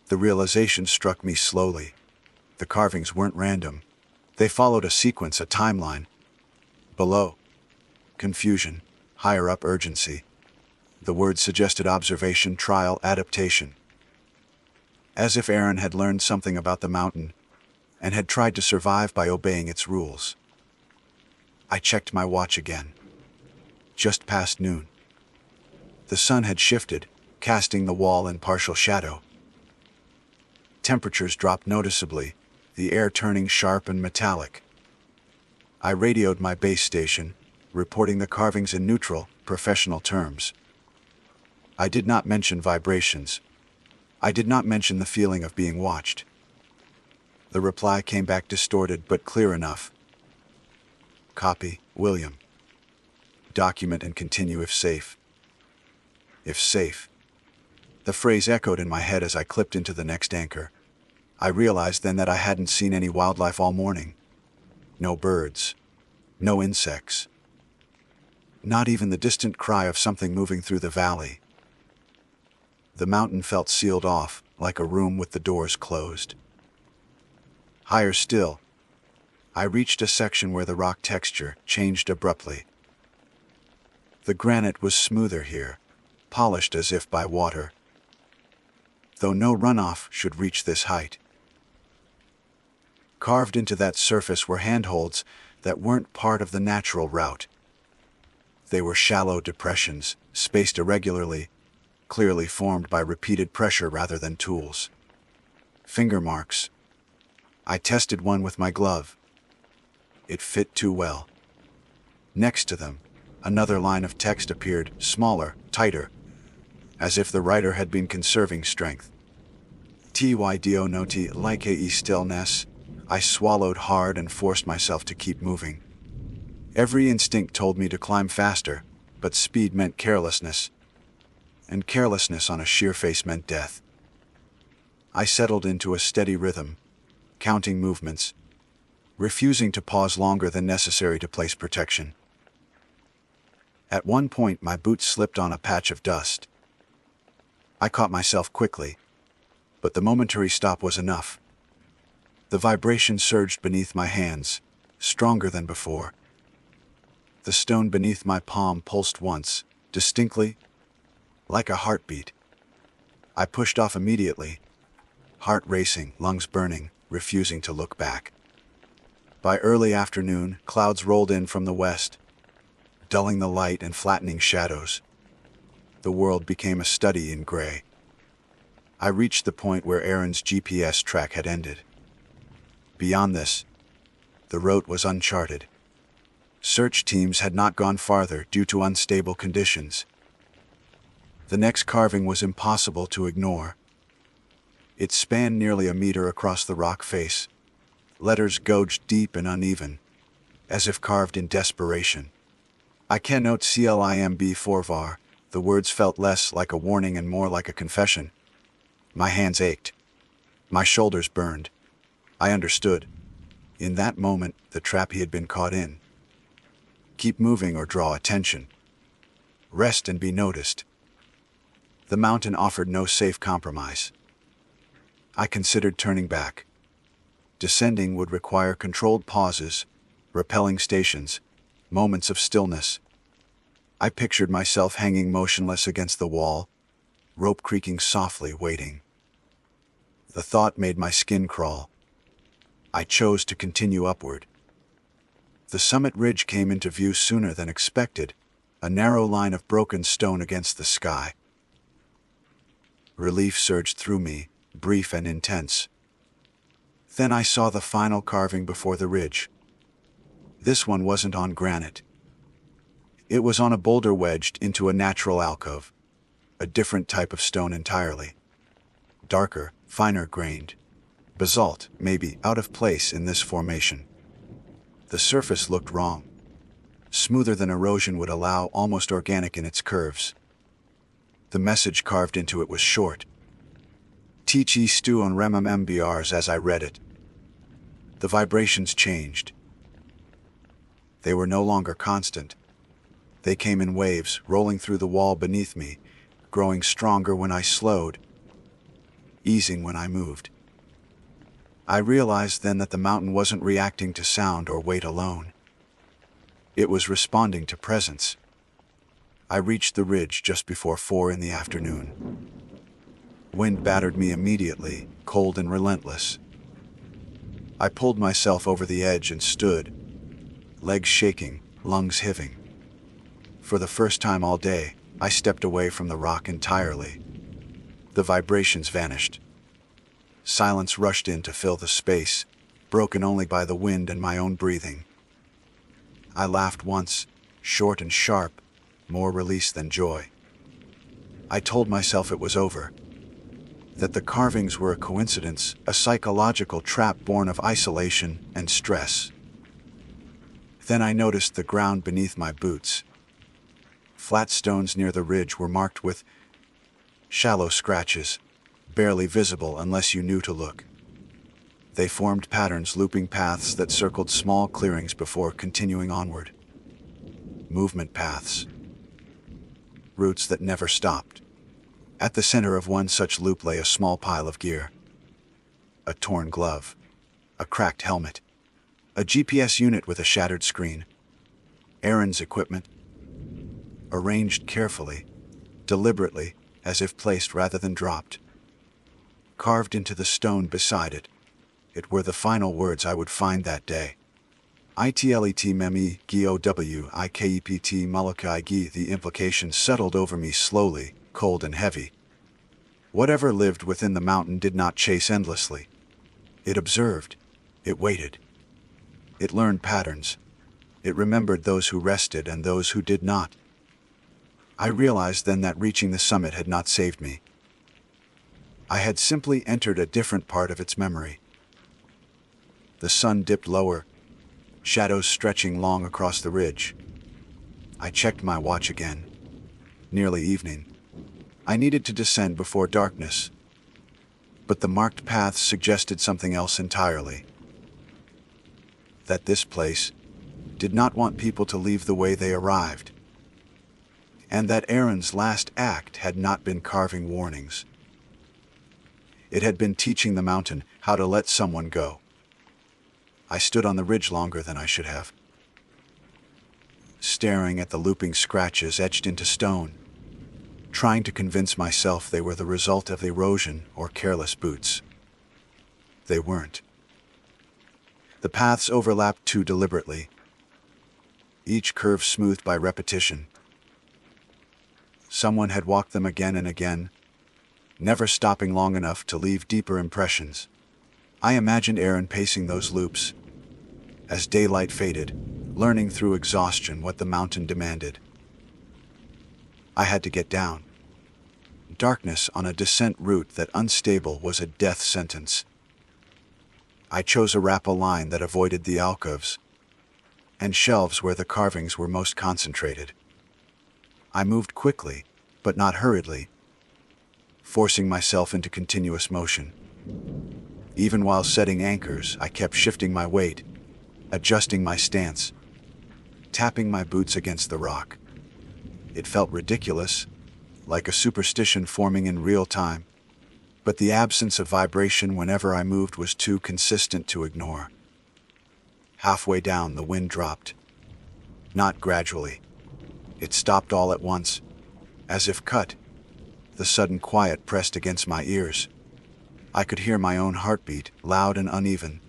The realization struck me slowly. The carvings weren't random. They followed a sequence, a timeline. Below, confusion. Higher up, urgency. The word suggested observation, trial, adaptation. As if Aaron had learned something about the mountain and had tried to survive by obeying its rules. I checked my watch again. Just past noon. The sun had shifted, casting the wall in partial shadow. Temperatures dropped noticeably, the air turning sharp and metallic. I radioed my base station, reporting the carvings in neutral, professional terms. I did not mention vibrations. I did not mention the feeling of being watched. The reply came back distorted but clear enough. Copy, William. Document and continue if safe. If safe. The phrase echoed in my head as I clipped into the next anchor. I realized then that I hadn't seen any wildlife all morning. No birds. No insects. Not even the distant cry of something moving through the valley. The mountain felt sealed off, like a room with the doors closed. Higher still, I reached a section where the rock texture changed abruptly. The granite was smoother here, polished as if by water, though no runoff should reach this height. Carved into that surface were handholds that weren't part of the natural route. They were shallow depressions, spaced irregularly, clearly formed by repeated pressure rather than tools. Finger marks. I tested one with my glove. It fit too well. Next to them, another line of text appeared, smaller, tighter, as if the writer had been conserving strength. Tydo noti like e stillness. I swallowed hard and forced myself to keep moving. Every instinct told me to climb faster, but speed meant carelessness, and carelessness on a sheer face meant death. I settled into a steady rhythm, counting movements, refusing to pause longer than necessary to place protection. At one point, my boot slipped on a patch of dust. I caught myself quickly, but the momentary stop was enough. The vibration surged beneath my hands, stronger than before. The stone beneath my palm pulsed once, distinctly, like a heartbeat. I pushed off immediately, heart racing, lungs burning, refusing to look back. By early afternoon, clouds rolled in from the west, dulling the light and flattening shadows. The world became a study in gray. I reached the point where Aaron's GPS track had ended. Beyond this, the road was uncharted. Search teams had not gone farther due to unstable conditions. The next carving was impossible to ignore. It spanned nearly a meter across the rock face, letters gouged deep and uneven, as if carved in desperation. I cannot Vol.44. The words felt less like a warning and more like a confession. My hands ached. My shoulders burned. I understood. In that moment, the trap he had been caught in. Keep moving or draw attention. Rest and be noticed. The mountain offered no safe compromise. I considered turning back. Descending would require controlled pauses, rappelling stations, moments of stillness. I pictured myself hanging motionless against the wall, rope creaking softly, waiting. The thought made my skin crawl. I chose to continue upward. The summit ridge came into view sooner than expected, a narrow line of broken stone against the sky. Relief surged through me, brief and intense. Then I saw the final carving before the ridge. This one wasn't on granite. It was on a boulder wedged into a natural alcove, a different type of stone entirely. Darker, finer grained. Basalt, maybe, out of place in this formation. The surface looked wrong, smoother than erosion would allow, almost organic in its curves. The message carved into it was short. Teach stu on remem mbrs. As I read it, the vibrations changed. They were no longer constant. They came in waves, rolling through the wall beneath me, growing stronger when I slowed, easing when I moved. I realized then that the mountain wasn't reacting to sound or weight alone. It was responding to presence. I reached the ridge just before 4 in the afternoon. Wind battered me immediately, cold and relentless. I pulled myself over the edge and stood, legs shaking, lungs hiving. For the first time all day, I stepped away from the rock entirely. The vibrations vanished. Silence rushed in to fill the space, broken only by the wind and my own breathing. I laughed once, short and sharp, more release than joy. I told myself it was over, that the carvings were a coincidence, a psychological trap born of isolation and stress. Then I noticed the ground beneath my boots. Flat stones near the ridge were marked with shallow scratches, barely visible unless you knew to look. They formed patterns, looping paths that circled small clearings before continuing onward. Movement paths. Routes that never stopped. At the center of one such loop lay a small pile of gear. A torn glove, a cracked helmet, a GPS unit with a shattered screen. Aaron's equipment, arranged carefully, deliberately, as if placed rather than dropped. Carved into the stone beside it, it were the final words I would find that day. Itlet memi GOW IKEPT Molokai gi. The implication settled over me slowly, cold and heavy. Whatever lived within the mountain did not chase endlessly. It observed. It waited. It learned patterns. It remembered those who rested and those who did not. I realized then that reaching the summit had not saved me. I had simply entered a different part of its memory. The sun dipped lower, shadows stretching long across the ridge. I checked my watch again. Nearly evening. I needed to descend before darkness. But the marked paths suggested something else entirely. That this place did not want people to leave the way they arrived. And that Aaron's last act had not been carving warnings. It had been teaching the mountain how to let someone go. I stood on the ridge longer than I should have, staring at the looping scratches etched into stone, trying to convince myself they were the result of erosion or careless boots. They weren't. The paths overlapped too deliberately, each curve smoothed by repetition. Someone had walked them again and again, never stopping long enough to leave deeper impressions. I imagined Aaron pacing those loops. As daylight faded, learning through exhaustion what the mountain demanded. I had to get down. Darkness on a descent route that unstable was a death sentence. I chose a rappel line that avoided the alcoves and shelves where the carvings were most concentrated. I moved quickly, but not hurriedly, forcing myself into continuous motion. Even while setting anchors, I kept shifting my weight, adjusting my stance, tapping my boots against the rock. It felt ridiculous, like a superstition forming in real time, but the absence of vibration whenever I moved was too consistent to ignore. Halfway down, the wind dropped. Not gradually. It stopped all at once, as if cut. The sudden quiet pressed against my ears. I could hear my own heartbeat, loud and uneven.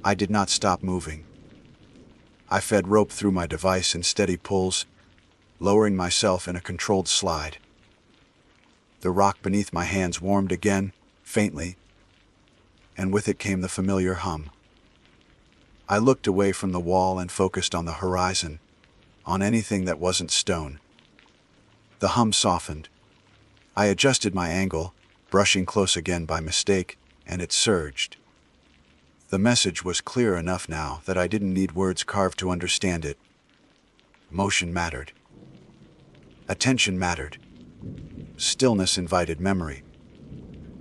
I did not stop moving. I fed rope through my device in steady pulls, lowering myself in a controlled slide. The rock beneath my hands warmed again, faintly, and with it came the familiar hum. I looked away from the wall and focused on the horizon, on anything that wasn't stone. The hum softened. I adjusted my angle, brushing close again by mistake, and it surged. The message was clear enough now that I didn't need words carved to understand it. Motion mattered. Attention mattered. Stillness invited memory.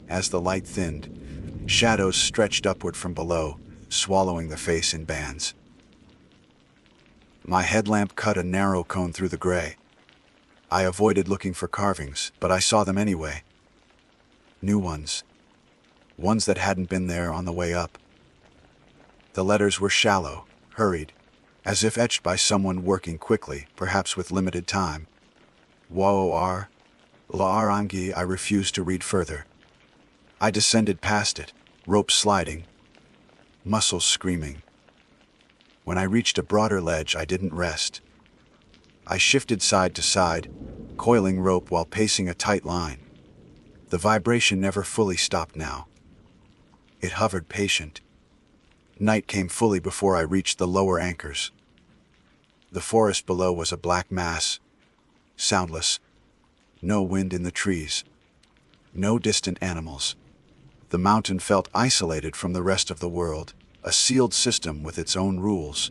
As the light thinned, shadows stretched upward from below, swallowing the face in bands. My headlamp cut a narrow cone through the gray. I avoided looking for carvings, but I saw them anyway. New ones. Ones that hadn't been there on the way up. The letters were shallow, hurried, as if etched by someone working quickly, perhaps with limited time. Woar, La'arangi. I refused to read further. I descended past it, rope sliding, muscles screaming. When I reached a broader ledge, I didn't rest. I shifted side to side, coiling rope while pacing a tight line. The vibration never fully stopped now. It hovered patient. Night came fully before I reached the lower anchors. The forest below was a black mass, soundless. No wind in the trees. No distant animals. The mountain felt isolated from the rest of the world, a sealed system with its own rules.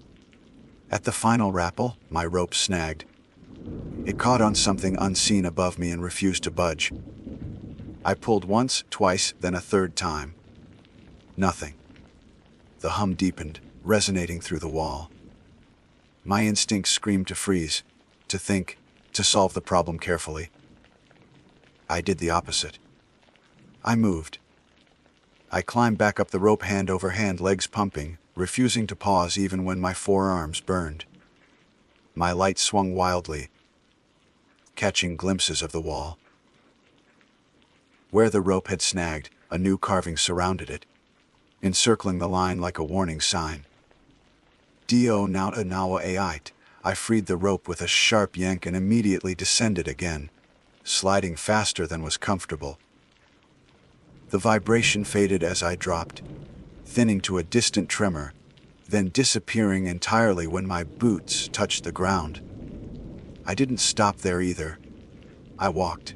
At the final rappel, my rope snagged. It caught on something unseen above me and refused to budge. I pulled once, twice, then a third time. Nothing. The hum deepened, resonating through the wall. My instincts screamed to freeze, to think, to solve the problem carefully. I did the opposite. I moved. I climbed back up the rope hand over hand, legs pumping, refusing to pause even when my forearms burned. My light swung wildly, catching glimpses of the wall. Where the rope had snagged, a new carving surrounded it, encircling the line like a warning sign. Dio nauta nawa ait. I freed the rope with a sharp yank and immediately descended again, sliding faster than was comfortable. The vibration faded as I dropped, thinning to a distant tremor, then disappearing entirely when my boots touched the ground. I didn't stop there either. I walked.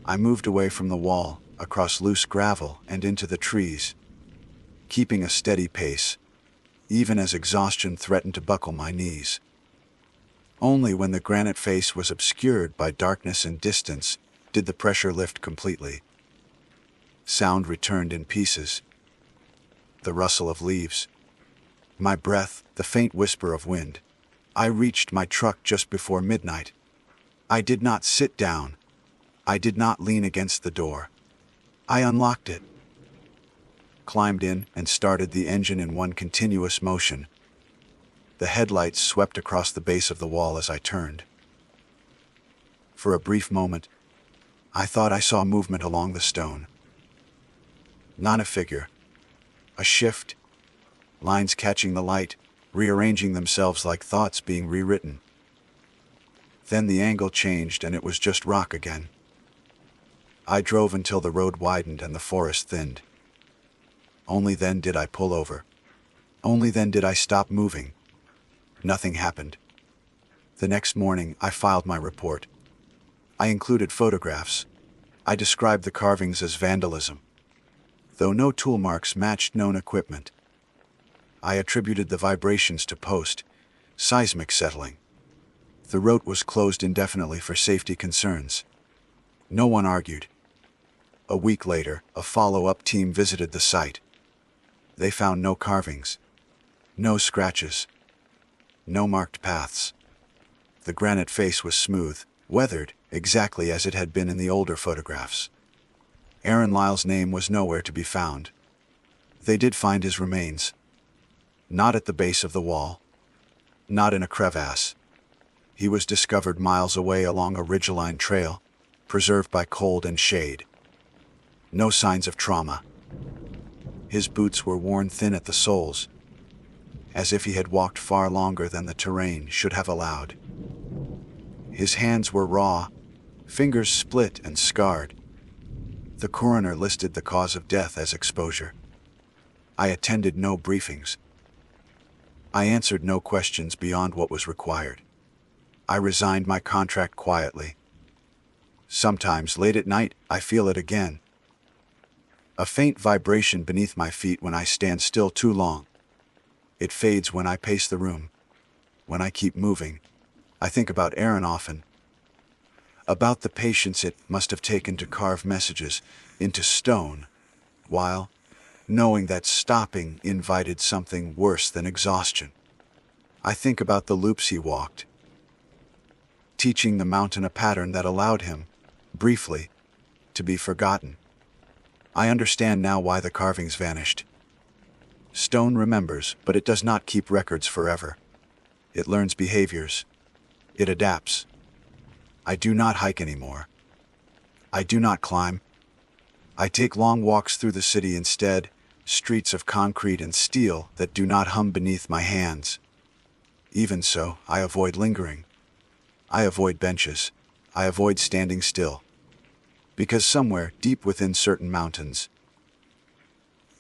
I moved away from the wall, across loose gravel and into the trees, keeping a steady pace, even as exhaustion threatened to buckle my knees. Only when the granite face was obscured by darkness and distance did the pressure lift completely. Sound returned in pieces. The rustle of leaves. My breath, the faint whisper of wind. I reached my truck just before midnight. I did not sit down. I did not lean against the door. I unlocked it, climbed in, and started the engine in one continuous motion. The headlights swept across the base of the wall as I turned. For a brief moment, I thought I saw movement along the stone. Not a figure. A shift. Lines catching the light, rearranging themselves like thoughts being rewritten. Then the angle changed and it was just rock again. I drove until the road widened and the forest thinned. Only then did I pull over. Only then did I stop moving. Nothing happened. The next morning, I filed my report. I included photographs. I described the carvings as vandalism, though no tool marks matched known equipment. I attributed the vibrations to seismic settling. The road was closed indefinitely for safety concerns. No one argued. A week later, a follow-up team visited the site. They found no carvings, no scratches, no marked paths. The granite face was smooth, weathered, exactly as it had been in the older photographs. Aaron Lyle's name was nowhere to be found. They did find his remains. Not at the base of the wall. Not in a crevasse. He was discovered miles away along a ridgeline trail, preserved by cold and shade. No signs of trauma. His boots were worn thin at the soles, as if he had walked far longer than the terrain should have allowed. His hands were raw, fingers split and scarred. The coroner listed the cause of death as exposure. I attended no briefings. I answered no questions beyond what was required. I resigned my contract quietly. Sometimes late at night, I feel it again. A faint vibration beneath my feet when I stand still too long. It fades when I pace the room. When I keep moving, I think about Aaron often. About the patience it must have taken to carve messages into stone, while knowing that stopping invited something worse than exhaustion. I think about the loops he walked, teaching the mountain a pattern that allowed him, briefly, to be forgotten. I understand now why the carvings vanished. Stone remembers, but it does not keep records forever. It learns behaviors. It adapts. I do not hike anymore. I do not climb. I take long walks through the city instead, streets of concrete and steel that do not hum beneath my hands. Even so, I avoid lingering. I avoid benches. I avoid standing still. Because somewhere, deep within certain mountains,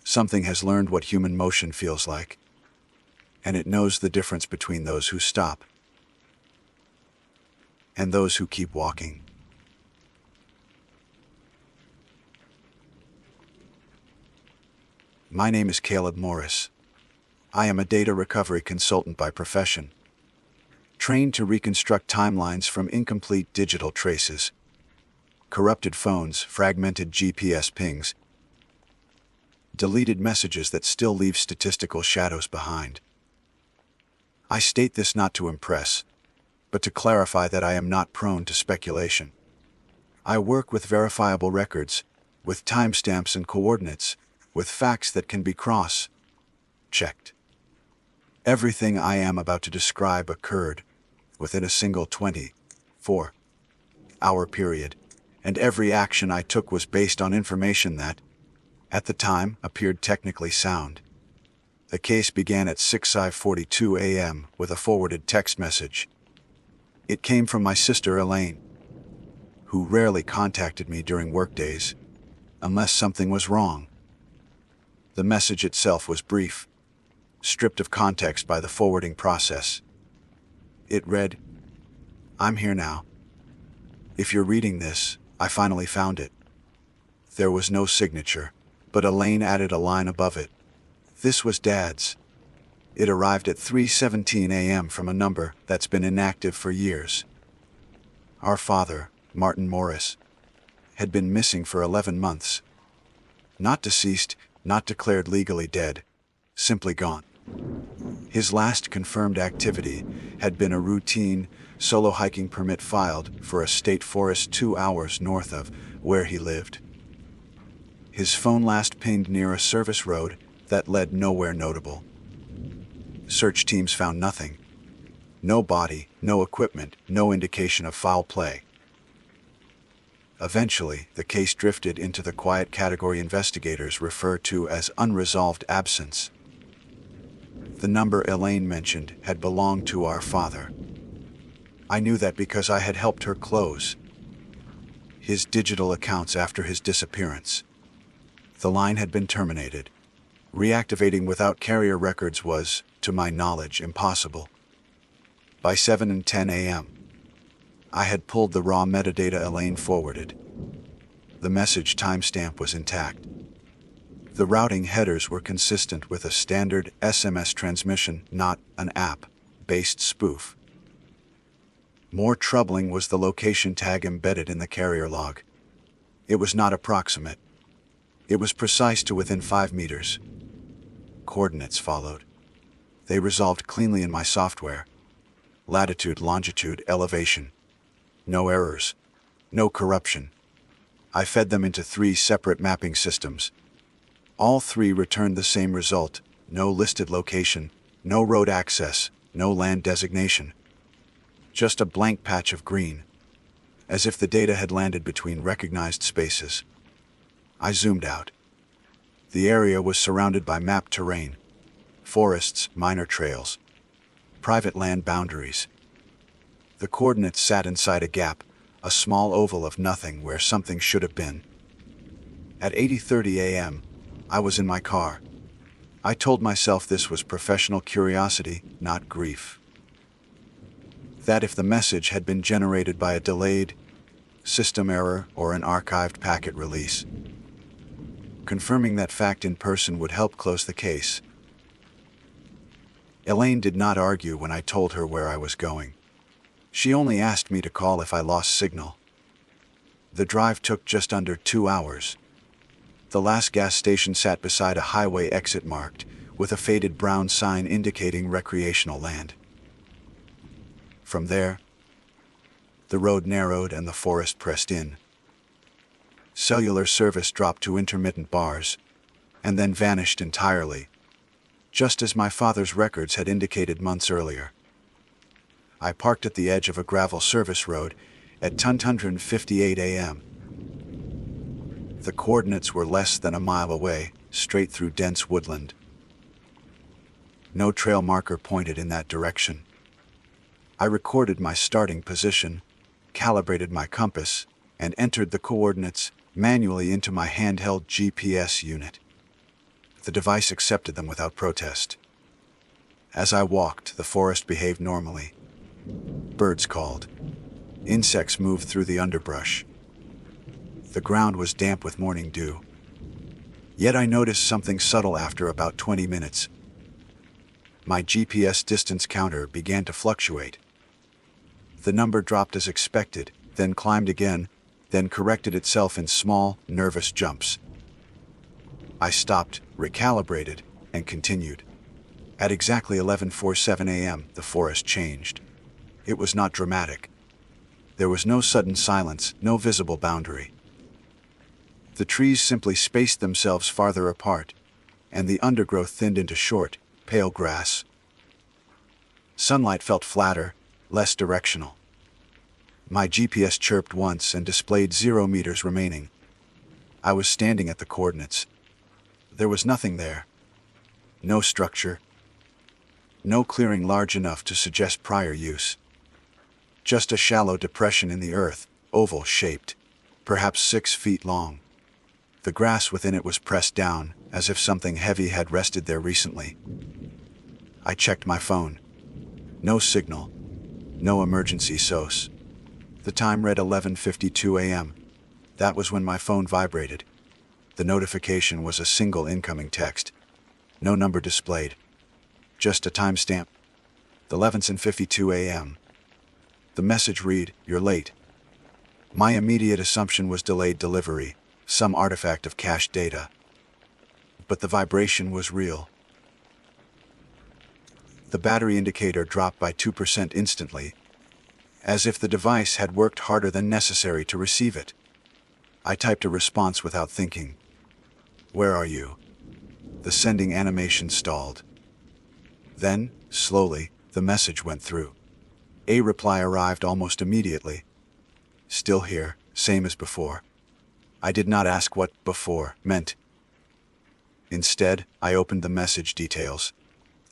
something has learned what human motion feels like, and it knows the difference between those who stop and those who keep walking. My name is Caleb Morris. I am a data recovery consultant by profession, trained to reconstruct timelines from incomplete digital traces, corrupted phones, fragmented GPS pings, deleted messages that still leave statistical shadows behind. I state this not to impress, but to clarify that I am not prone to speculation. I work with verifiable records, with timestamps and coordinates, with facts that can be cross-checked. Everything I am about to describe occurred within a single 24-hour period, and every action I took was based on information that, at the time, appeared technically sound. The case began at 6:42 a.m. with a forwarded text message. It came from my sister Elaine, who rarely contacted me during workdays, unless something was wrong. The message itself was brief, stripped of context by the forwarding process. It read, "I'm here now. If you're reading this, I finally found it." There was no signature, but Elaine added a line above it. This was Dad's. It arrived at 3:17 a.m. from a number that's been inactive for years. Our father, Martin Morris, had been missing for 11 months. Not deceased, not declared legally dead, simply gone. His last confirmed activity had been a routine solo hiking permit filed for a state forest 2 hours north of where he lived. His phone last pinged near a service road that led nowhere notable. Search teams found nothing. No body, no equipment, no indication of foul play. Eventually, the case drifted into the quiet category investigators refer to as unresolved absence. The number Elaine mentioned had belonged to our father. I knew that because I had helped her close his digital accounts after his disappearance. The line had been terminated. Reactivating without carrier records was, to my knowledge, impossible. By 7:10 a.m., I had pulled the raw metadata Elaine forwarded. The message timestamp was intact. The routing headers were consistent with a standard SMS transmission, not an app-based spoof. More troubling was the location tag embedded in the carrier log. It was not approximate. It was precise to within 5 meters. Coordinates followed. They resolved cleanly in my software. Latitude, longitude, elevation. No errors. No corruption. I fed them into 3 separate mapping systems. All 3 returned the same result: no listed location, no road access, no land designation. Just a blank patch of green, as if the data had landed between recognized spaces. I zoomed out. The area was surrounded by mapped terrain, forests, minor trails, private land boundaries. The coordinates sat inside a gap, a small oval of nothing where something should have been. At 8:30 a.m., I was in my car. I told myself this was professional curiosity, not grief. That if the message had been generated by a delayed system error or an archived packet release, Confirming that fact in person would help close the case. Elaine did not argue when I told her where I was going. She only asked me to call if I lost signal. The drive took just under 2 hours. The last gas station sat beside a highway exit marked with a faded brown sign indicating recreational land. From there, the road narrowed and the forest pressed in. Cellular service dropped to intermittent bars, and then vanished entirely, just as my father's records had indicated months earlier. I parked at the edge of a gravel service road at 10:58 a.m. The coordinates were less than a mile away, straight through dense woodland. No trail marker pointed in that direction. I recorded my starting position, calibrated my compass, and entered the coordinates manually into my handheld GPS unit. The device accepted them without protest. As I walked, the forest behaved normally. Birds called. Insects moved through the underbrush. The ground was damp with morning dew. Yet I noticed something subtle after about 20 minutes. My GPS distance counter began to fluctuate. The number dropped as expected, then climbed again, then corrected itself in small, nervous jumps. I stopped, recalibrated, and continued. At exactly 11:47 a.m., the forest changed. It was not dramatic. There was no sudden silence, no visible boundary. The trees simply spaced themselves farther apart, and the undergrowth thinned into short, pale grass. Sunlight felt flatter, less directional. My GPS chirped once and displayed 0 meters remaining. I was standing at the coordinates. There was nothing there. No structure. No clearing large enough to suggest prior use. Just a shallow depression in the earth, oval-shaped, perhaps 6 feet long. The grass within it was pressed down, as if something heavy had rested there recently. I checked my phone. No signal. No emergency SOS. The time read 11:52 a.m. That was when my phone vibrated. The notification was a single incoming text. No number displayed. Just a timestamp. 11:52 a.m. The message read, "You're late." My immediate assumption was delayed delivery, some artifact of cached data. But the vibration was real. The battery indicator dropped by 2% instantly, as if the device had worked harder than necessary to receive it. I typed a response without thinking. "Where are you?" The sending animation stalled. Then, slowly, the message went through. A reply arrived almost immediately. "Still here, same as before." I did not ask what "before" meant. Instead, I opened the message details.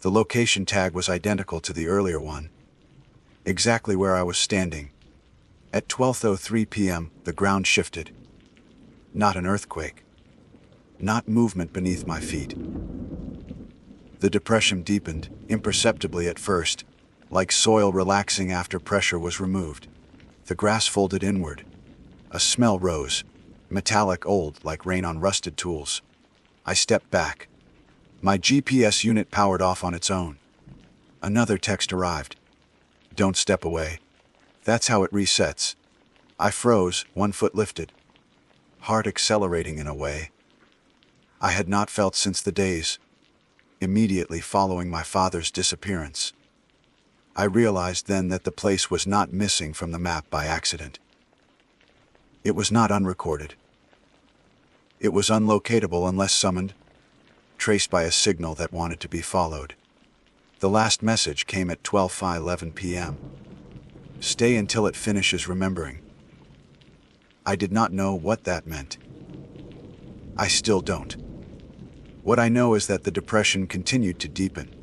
The location tag was identical to the earlier one. Exactly where I was standing. At 12:03 p.m., the ground shifted. Not an earthquake. Not movement beneath my feet. The depression deepened, imperceptibly at first, like soil relaxing after pressure was removed. The grass folded inward. A smell rose, metallic, old, like rain on rusted tools. I stepped back. My GPS unit powered off on its own. Another text arrived. "Don't step away. That's how it resets." I froze, one foot lifted. Heart accelerating in a way I had not felt since the days immediately following my father's disappearance. I realized then that the place was not missing from the map by accident. It was not unrecorded. It was unlocatable unless summoned, traced by a signal that wanted to be followed. The last message came at 12:11 p.m. "Stay until it finishes remembering." I did not know what that meant. I still don't. What I know is that the depression continued to deepen,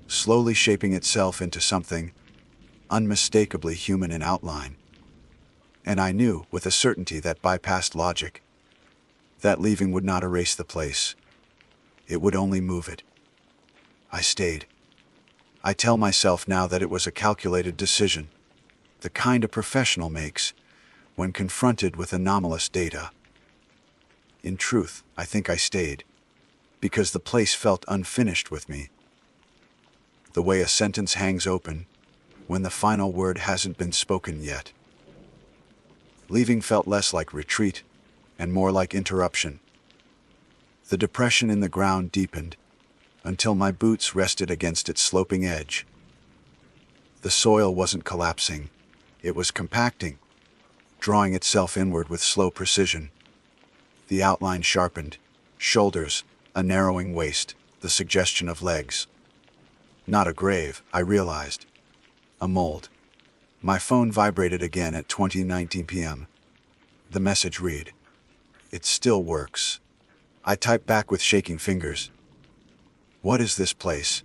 slowly shaping itself into something unmistakably human in outline. And I knew, with a certainty that bypassed logic, that leaving would not erase the place. It would only move it. I stayed. I tell myself now that it was a calculated decision, the kind a professional makes when confronted with anomalous data. In truth, I think I stayed, because the place felt unfinished with me. The way a sentence hangs open when the final word hasn't been spoken yet. Leaving felt less like retreat and more like interruption. The depression in the ground deepened until my boots rested against its sloping edge. The soil wasn't collapsing, it was compacting, drawing itself inward with slow precision. The outline sharpened, shoulders, a narrowing waist, the suggestion of legs. Not a grave, I realized. A mold. My phone vibrated again at 20:19 p.m. The message read, "It still works." I typed back with shaking fingers. "What is this place?"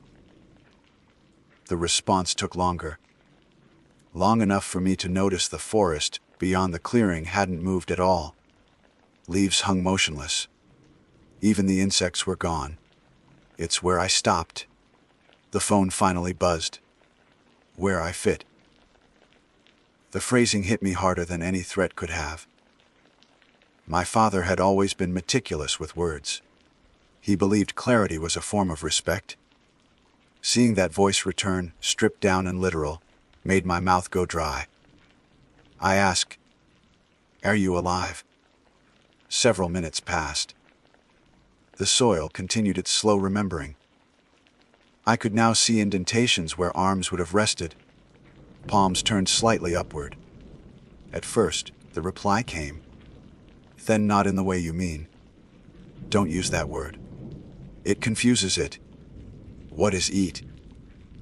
The response took longer. Long enough for me to notice the forest beyond the clearing hadn't moved at all. Leaves hung motionless. Even the insects were gone. It's where I stopped. The phone finally buzzed. Where I fit. The phrasing hit me harder than any threat could have. My father had always been meticulous with words. He believed clarity was a form of respect. Seeing that voice return, stripped down and literal, made my mouth go dry. I asked, "Are you alive?" Several minutes passed. The soil continued its slow remembering. I could now see indentations where arms would have rested, palms turned slightly upward. At first, the reply came. "Then not in the way you mean. Don't use that word. It confuses it." "What is eat?"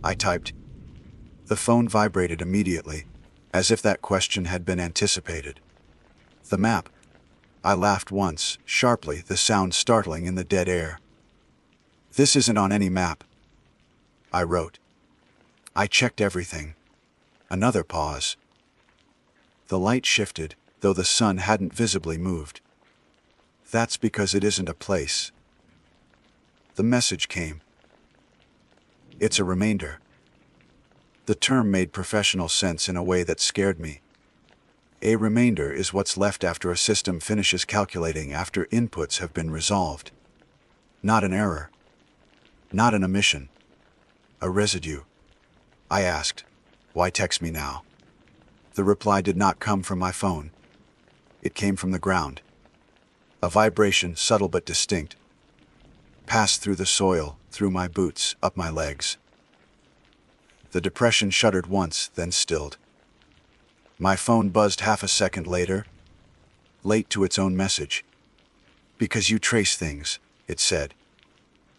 I typed. The phone vibrated immediately, as if that question had been anticipated. "The map." I laughed once, sharply, the sound startling in the dead air. "This isn't on any map." I wrote. "I checked everything." Another pause. The light shifted, though the sun hadn't visibly moved. "That's because it isn't a place." The message came. "It's a remainder." The term made professional sense in a way that scared me. A remainder is what's left after a system finishes calculating after inputs have been resolved. Not an error. Not an omission. A residue. I asked, "Why text me now?" The reply did not come from my phone. It came from the ground. A vibration, subtle but distinct, passed through the soil, through my boots, up my legs. The depression shuddered once, then stilled. My phone buzzed half a second later, late to its own message. "Because you trace things," it said,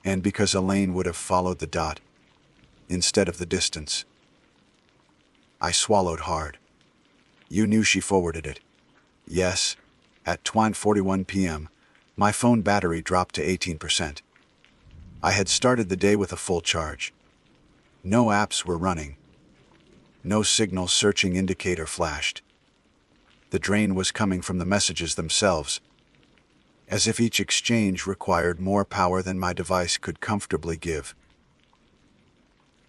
"and because Elaine would have followed the dot instead of the distance." I swallowed hard. "You knew she forwarded it?" "Yes." At 20:41 p.m., my phone battery dropped to 18%. I had started the day with a full charge. No apps were running. No signal searching indicator flashed. The drain was coming from the messages themselves, as if each exchange required more power than my device could comfortably give.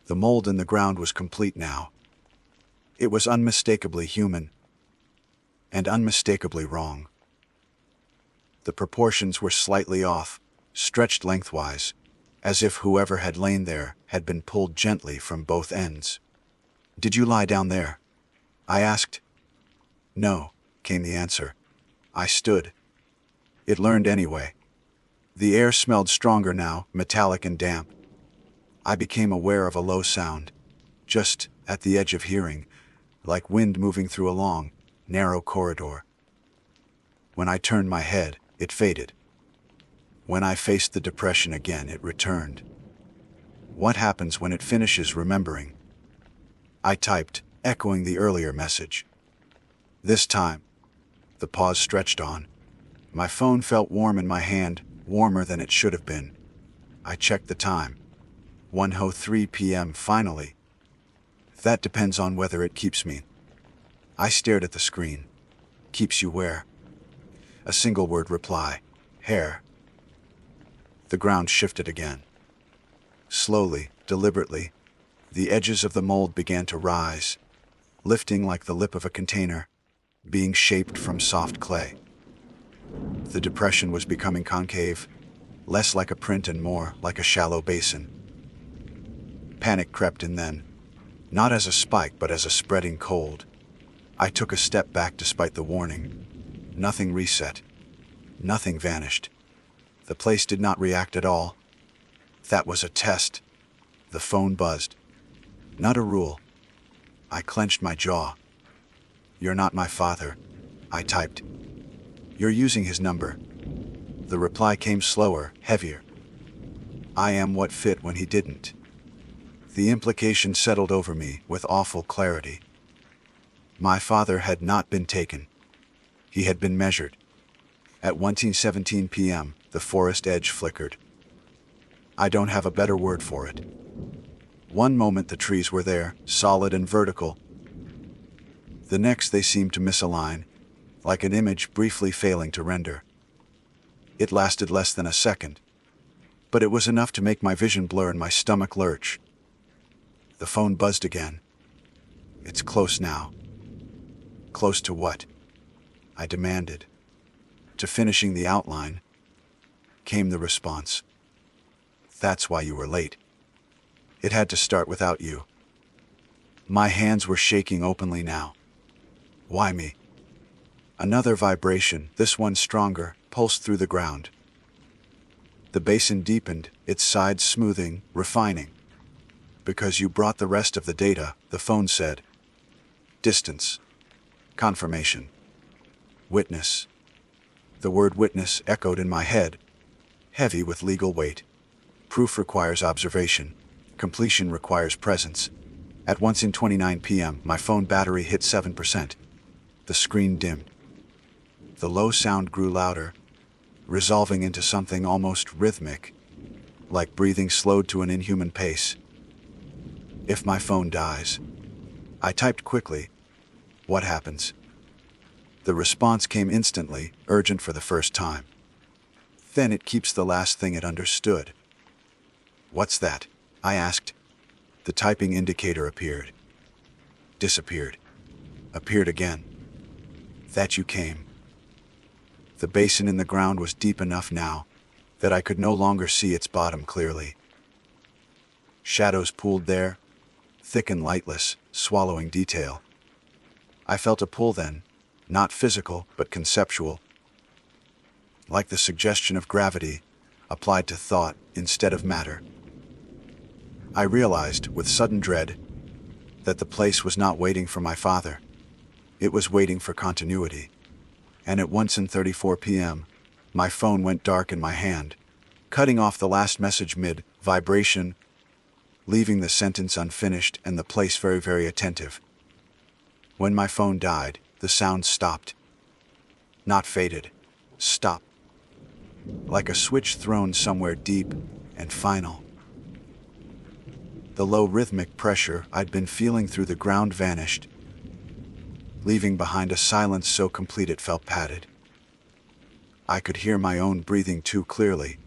The mold in the ground was complete now. It was unmistakably human, and unmistakably wrong. The proportions were slightly off, stretched lengthwise, as if whoever had lain there had been pulled gently from both ends. "Did you lie down there?" I asked. "No," came the answer. I stood. It learned anyway. The air smelled stronger now, metallic and damp. I became aware of a low sound, just at the edge of hearing, like wind moving through a long, narrow corridor. When I turned my head, it faded. When I faced the depression again, it returned. What happens when it finishes remembering? I typed, echoing the earlier message. This time, the pause stretched on. My phone felt warm in my hand, warmer than it should have been. I checked the time. 1:03 p.m. finally. That depends on whether it keeps me. I stared at the screen. Keeps you where? A single word reply. Hair. The ground shifted again. Slowly, deliberately, the edges of the mold began to rise, lifting like the lip of a container, being shaped from soft clay. The depression was becoming concave, less like a print and more like a shallow basin. Panic crept in then, not as a spike but as a spreading cold. I took a step back despite the warning. Nothing reset. Nothing vanished. The place did not react at all. That was a test. The phone buzzed. Not a rule. I clenched my jaw. "You're not my father," I typed. "You're using his number." The reply came slower, heavier. "I am what fit when he didn't." The implication settled over me with awful clarity. My father had not been taken. He had been measured. At 1:17 p.m., the forest edge flickered. I don't have a better word for it. One moment the trees were there, solid and vertical. The next they seemed to misalign, like an image briefly failing to render. It lasted less than a second, but it was enough to make my vision blur and my stomach lurch. The phone buzzed again. "It's close now." "Close to what?" I demanded. "To finishing the outline," came the response. "That's why you were late. It had to start without you." My hands were shaking openly now. "Why me?" Another vibration, this one stronger, pulsed through the ground. The basin deepened, its sides smoothing, refining. "Because you brought the rest of the data," the phone said. "Distance. Confirmation. Witness." The word witness echoed in my head, heavy with legal weight. Proof requires observation. Completion requires presence. At 1:29 p.m., my phone battery hit 7%. The screen dimmed. The low sound grew louder, resolving into something almost rhythmic, like breathing slowed to an inhuman pace. "If my phone dies," I typed quickly, "what happens?" The response came instantly, urgent for the first time. "Then it keeps the last thing it understood." "What's that?" I asked. The typing indicator appeared. Disappeared. Appeared again. "That you came." The basin in the ground was deep enough now that I could no longer see its bottom clearly. Shadows pooled there, thick and lightless, swallowing detail. I felt a pull then, not physical but conceptual, like the suggestion of gravity applied to thought instead of matter. I realized, with sudden dread, that the place was not waiting for my father. It was waiting for continuity. And at 1:34 p.m., my phone went dark in my hand, cutting off the last message mid-vibration, leaving the sentence unfinished and the place very, very attentive. When my phone died, the sound stopped. Not faded. Stopped. Like a switch thrown somewhere deep and final. The low rhythmic pressure I'd been feeling through the ground vanished, leaving behind a silence so complete it felt padded. I could hear my own breathing too clearly,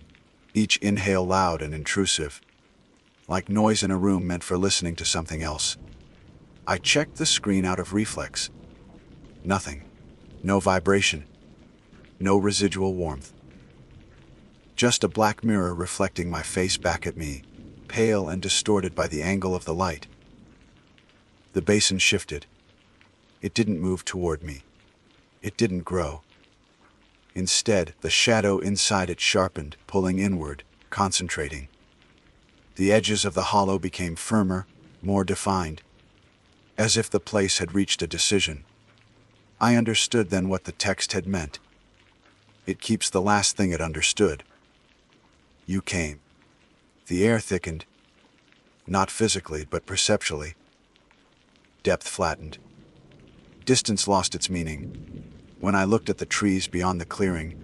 each inhale loud and intrusive, like noise in a room meant for listening to something else. I checked the screen out of reflex. Nothing. No vibration. No residual warmth. Just a black mirror reflecting my face back at me, pale and distorted by the angle of the light. The basin shifted. It didn't move toward me. It didn't grow. Instead, the shadow inside it sharpened, pulling inward, concentrating. The edges of the hollow became firmer, more defined, as if the place had reached a decision. I understood then what the text had meant. It keeps the last thing it understood. You came. The air thickened, not physically but perceptually. Depth flattened. Distance lost its meaning. When I looked at the trees beyond the clearing,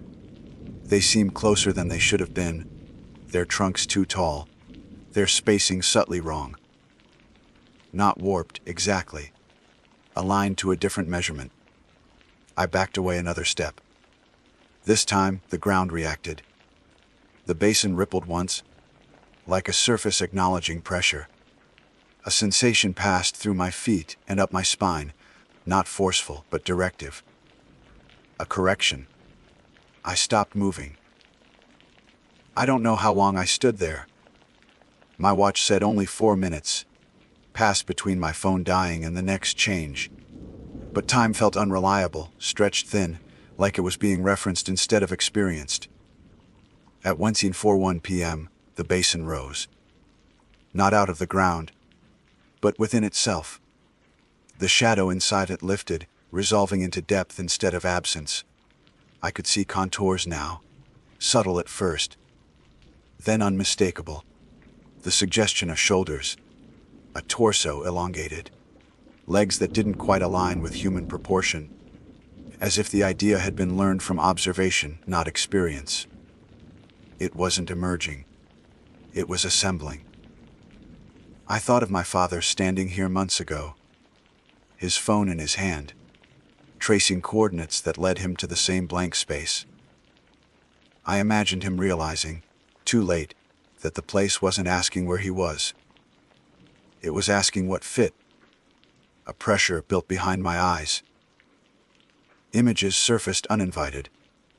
they seemed closer than they should have been, their trunks too tall, their spacing subtly wrong. Not warped, exactly. Aligned to a different measurement. I backed away another step. This time, the ground reacted. The basin rippled once, like a surface acknowledging pressure. A sensation passed through my feet and up my spine, not forceful but directive. A correction. I stopped moving. I don't know how long I stood there. My watch said only 4 minutes, passed between my phone dying and the next change. But time felt unreliable, stretched thin, like it was being referenced instead of experienced. At 1:41 p.m., the basin rose. Not out of the ground, but within itself. The shadow inside it lifted, resolving into depth instead of absence. I could see contours now, subtle at first, then unmistakable. The suggestion of shoulders, a torso elongated, legs that didn't quite align with human proportion, as if the idea had been learned from observation, not experience. It wasn't emerging. It was assembling. I thought of my father standing here months ago, his phone in his hand, tracing coordinates that led him to the same blank space. I imagined him realizing, too late, that the place wasn't asking where he was. It was asking what fit. A pressure built behind my eyes. Images surfaced uninvited.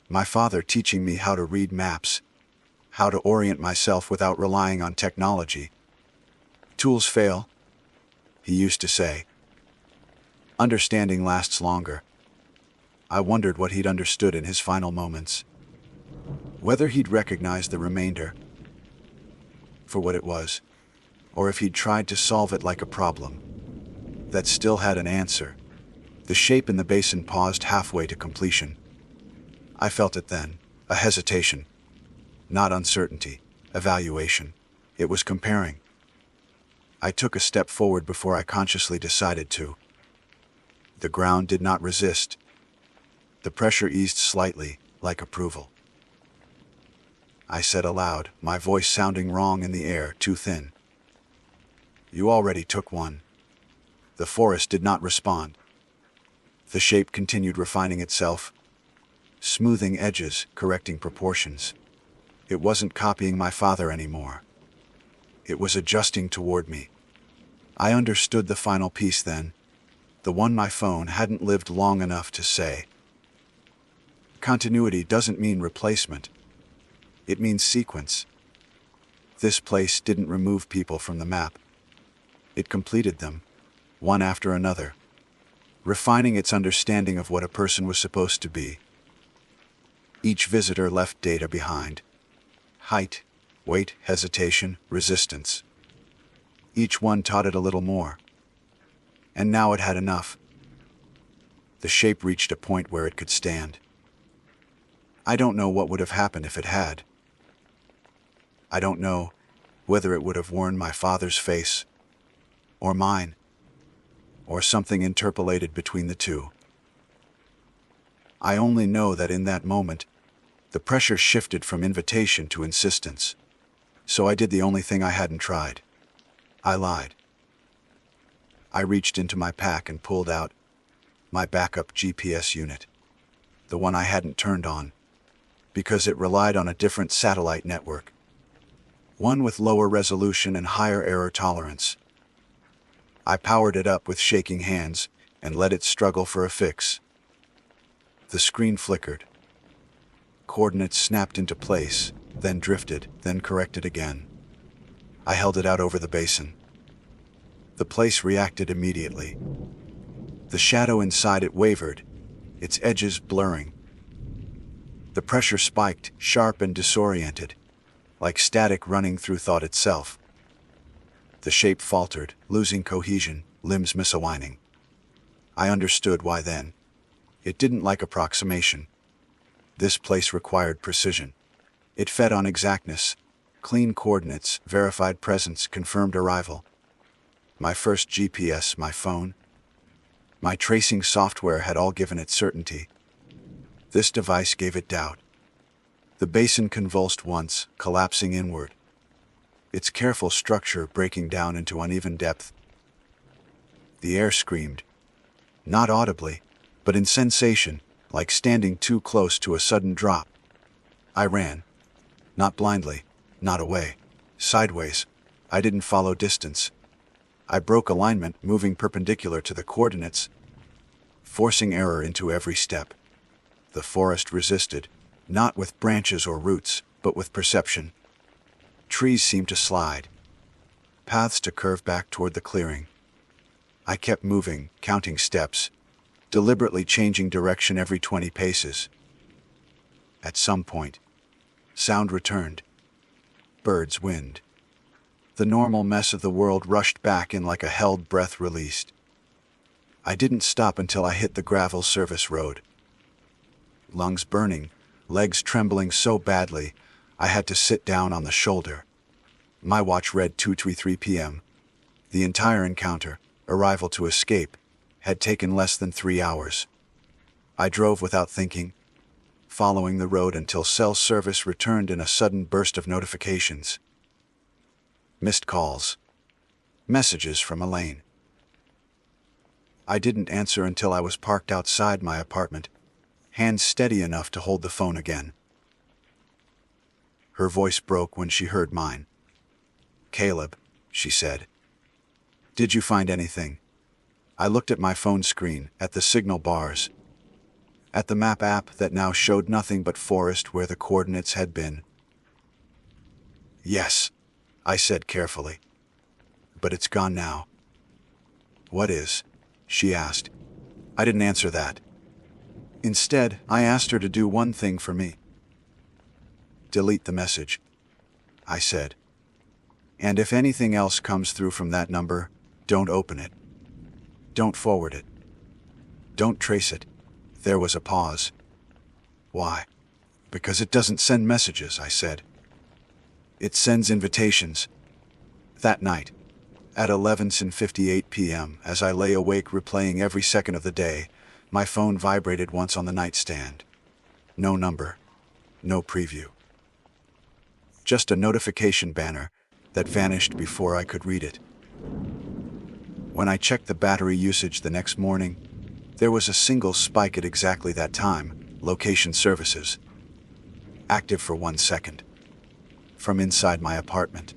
My father teaching me how to read maps, how to orient myself without relying on technology. Tools fail, he used to say. Understanding lasts longer. I wondered what he'd understood in his final moments. Whether he'd recognized the remainder for what it was, or if he'd tried to solve it like a problem that still had an answer. The shape in the basin paused halfway to completion. I felt it then, a hesitation, not uncertainty, evaluation. It was comparing. I took a step forward before I consciously decided to. The ground did not resist. The pressure eased slightly, like approval. I said aloud, my voice sounding wrong in the air, too thin. "You already took one." The forest did not respond. The shape continued refining itself, smoothing edges, correcting proportions. It wasn't copying my father anymore. It was adjusting toward me. I understood the final piece then, the one my phone hadn't lived long enough to say. Continuity doesn't mean replacement. It means sequence. This place didn't remove people from the map. It completed them, one after another, refining its understanding of what a person was supposed to be. Each visitor left data behind. Height, weight, hesitation, resistance. Each one taught it a little more. And now it had enough. The shape reached a point where it could stand. I don't know what would have happened if it had. I don't know whether it would have worn my father's face, or mine, or something interpolated between the two. I only know that in that moment, the pressure shifted from invitation to insistence. So I did the only thing I hadn't tried. I lied. I reached into my pack and pulled out my backup GPS unit, the one I hadn't turned on, because it relied on a different satellite network, one with lower resolution and higher error tolerance. I powered it up with shaking hands and let it struggle for a fix. The screen flickered. Coordinates snapped into place, then drifted, then corrected again. I held it out over the basin. The place reacted immediately. The shadow inside it wavered, its edges blurring. The pressure spiked, sharp and disoriented, like static running through thought itself. The shape faltered, losing cohesion, limbs misaligning. I understood why then. It didn't like approximation. This place required precision. It fed on exactness, clean coordinates, verified presence, confirmed arrival. My first GPS, my phone, my tracing software had all given it certainty. This device gave it doubt. The basin convulsed once, collapsing inward, its careful structure breaking down into uneven depth. The air screamed, not audibly, but in sensation, like standing too close to a sudden drop. I ran, not blindly, not away, sideways. I didn't follow distance. I broke alignment, moving perpendicular to the coordinates, forcing error into every step. The forest resisted, Not with branches or roots, but with perception. Trees seemed to slide, paths to curve back toward the clearing. I kept moving, counting steps, deliberately changing direction every 20 paces. At some point, sound returned. Birds, wind. The normal mess of the world rushed back in like a held breath released. I didn't stop until I hit the gravel service road. Lungs burning, legs trembling so badly, I had to sit down on the shoulder. My watch read 2:23 p.m. The entire encounter, arrival to escape, had taken less than 3 hours. I drove without thinking, following the road until cell service returned in a sudden burst of notifications. Missed calls. Messages from Elaine. I didn't answer until I was parked outside my apartment, hands steady enough to hold the phone again. Her voice broke when she heard mine. "Caleb," she said. "Did you find anything?" I looked at my phone screen, at the signal bars, at the map app that now showed nothing but forest where the coordinates had been. "Yes," I said carefully. "But it's gone now." "What is?" she asked. I didn't answer that. Instead, I asked her to do one thing for me. "Delete the message," I said. "And if anything else comes through from that number, don't open it. Don't forward it. Don't trace it." There was a pause. "Why?" "Because it doesn't send messages," I said. "It sends invitations." That night, at 11:58 p.m., as I lay awake replaying every second of the day, my phone vibrated once on the nightstand. No number, no preview. Just a notification banner that vanished before I could read it. When I checked the battery usage the next morning, there was a single spike at exactly that time, location services. Active for 1 second. From inside my apartment.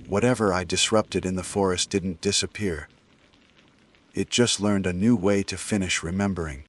Whatever I disrupted in the forest didn't disappear. It just learned a new way to finish remembering.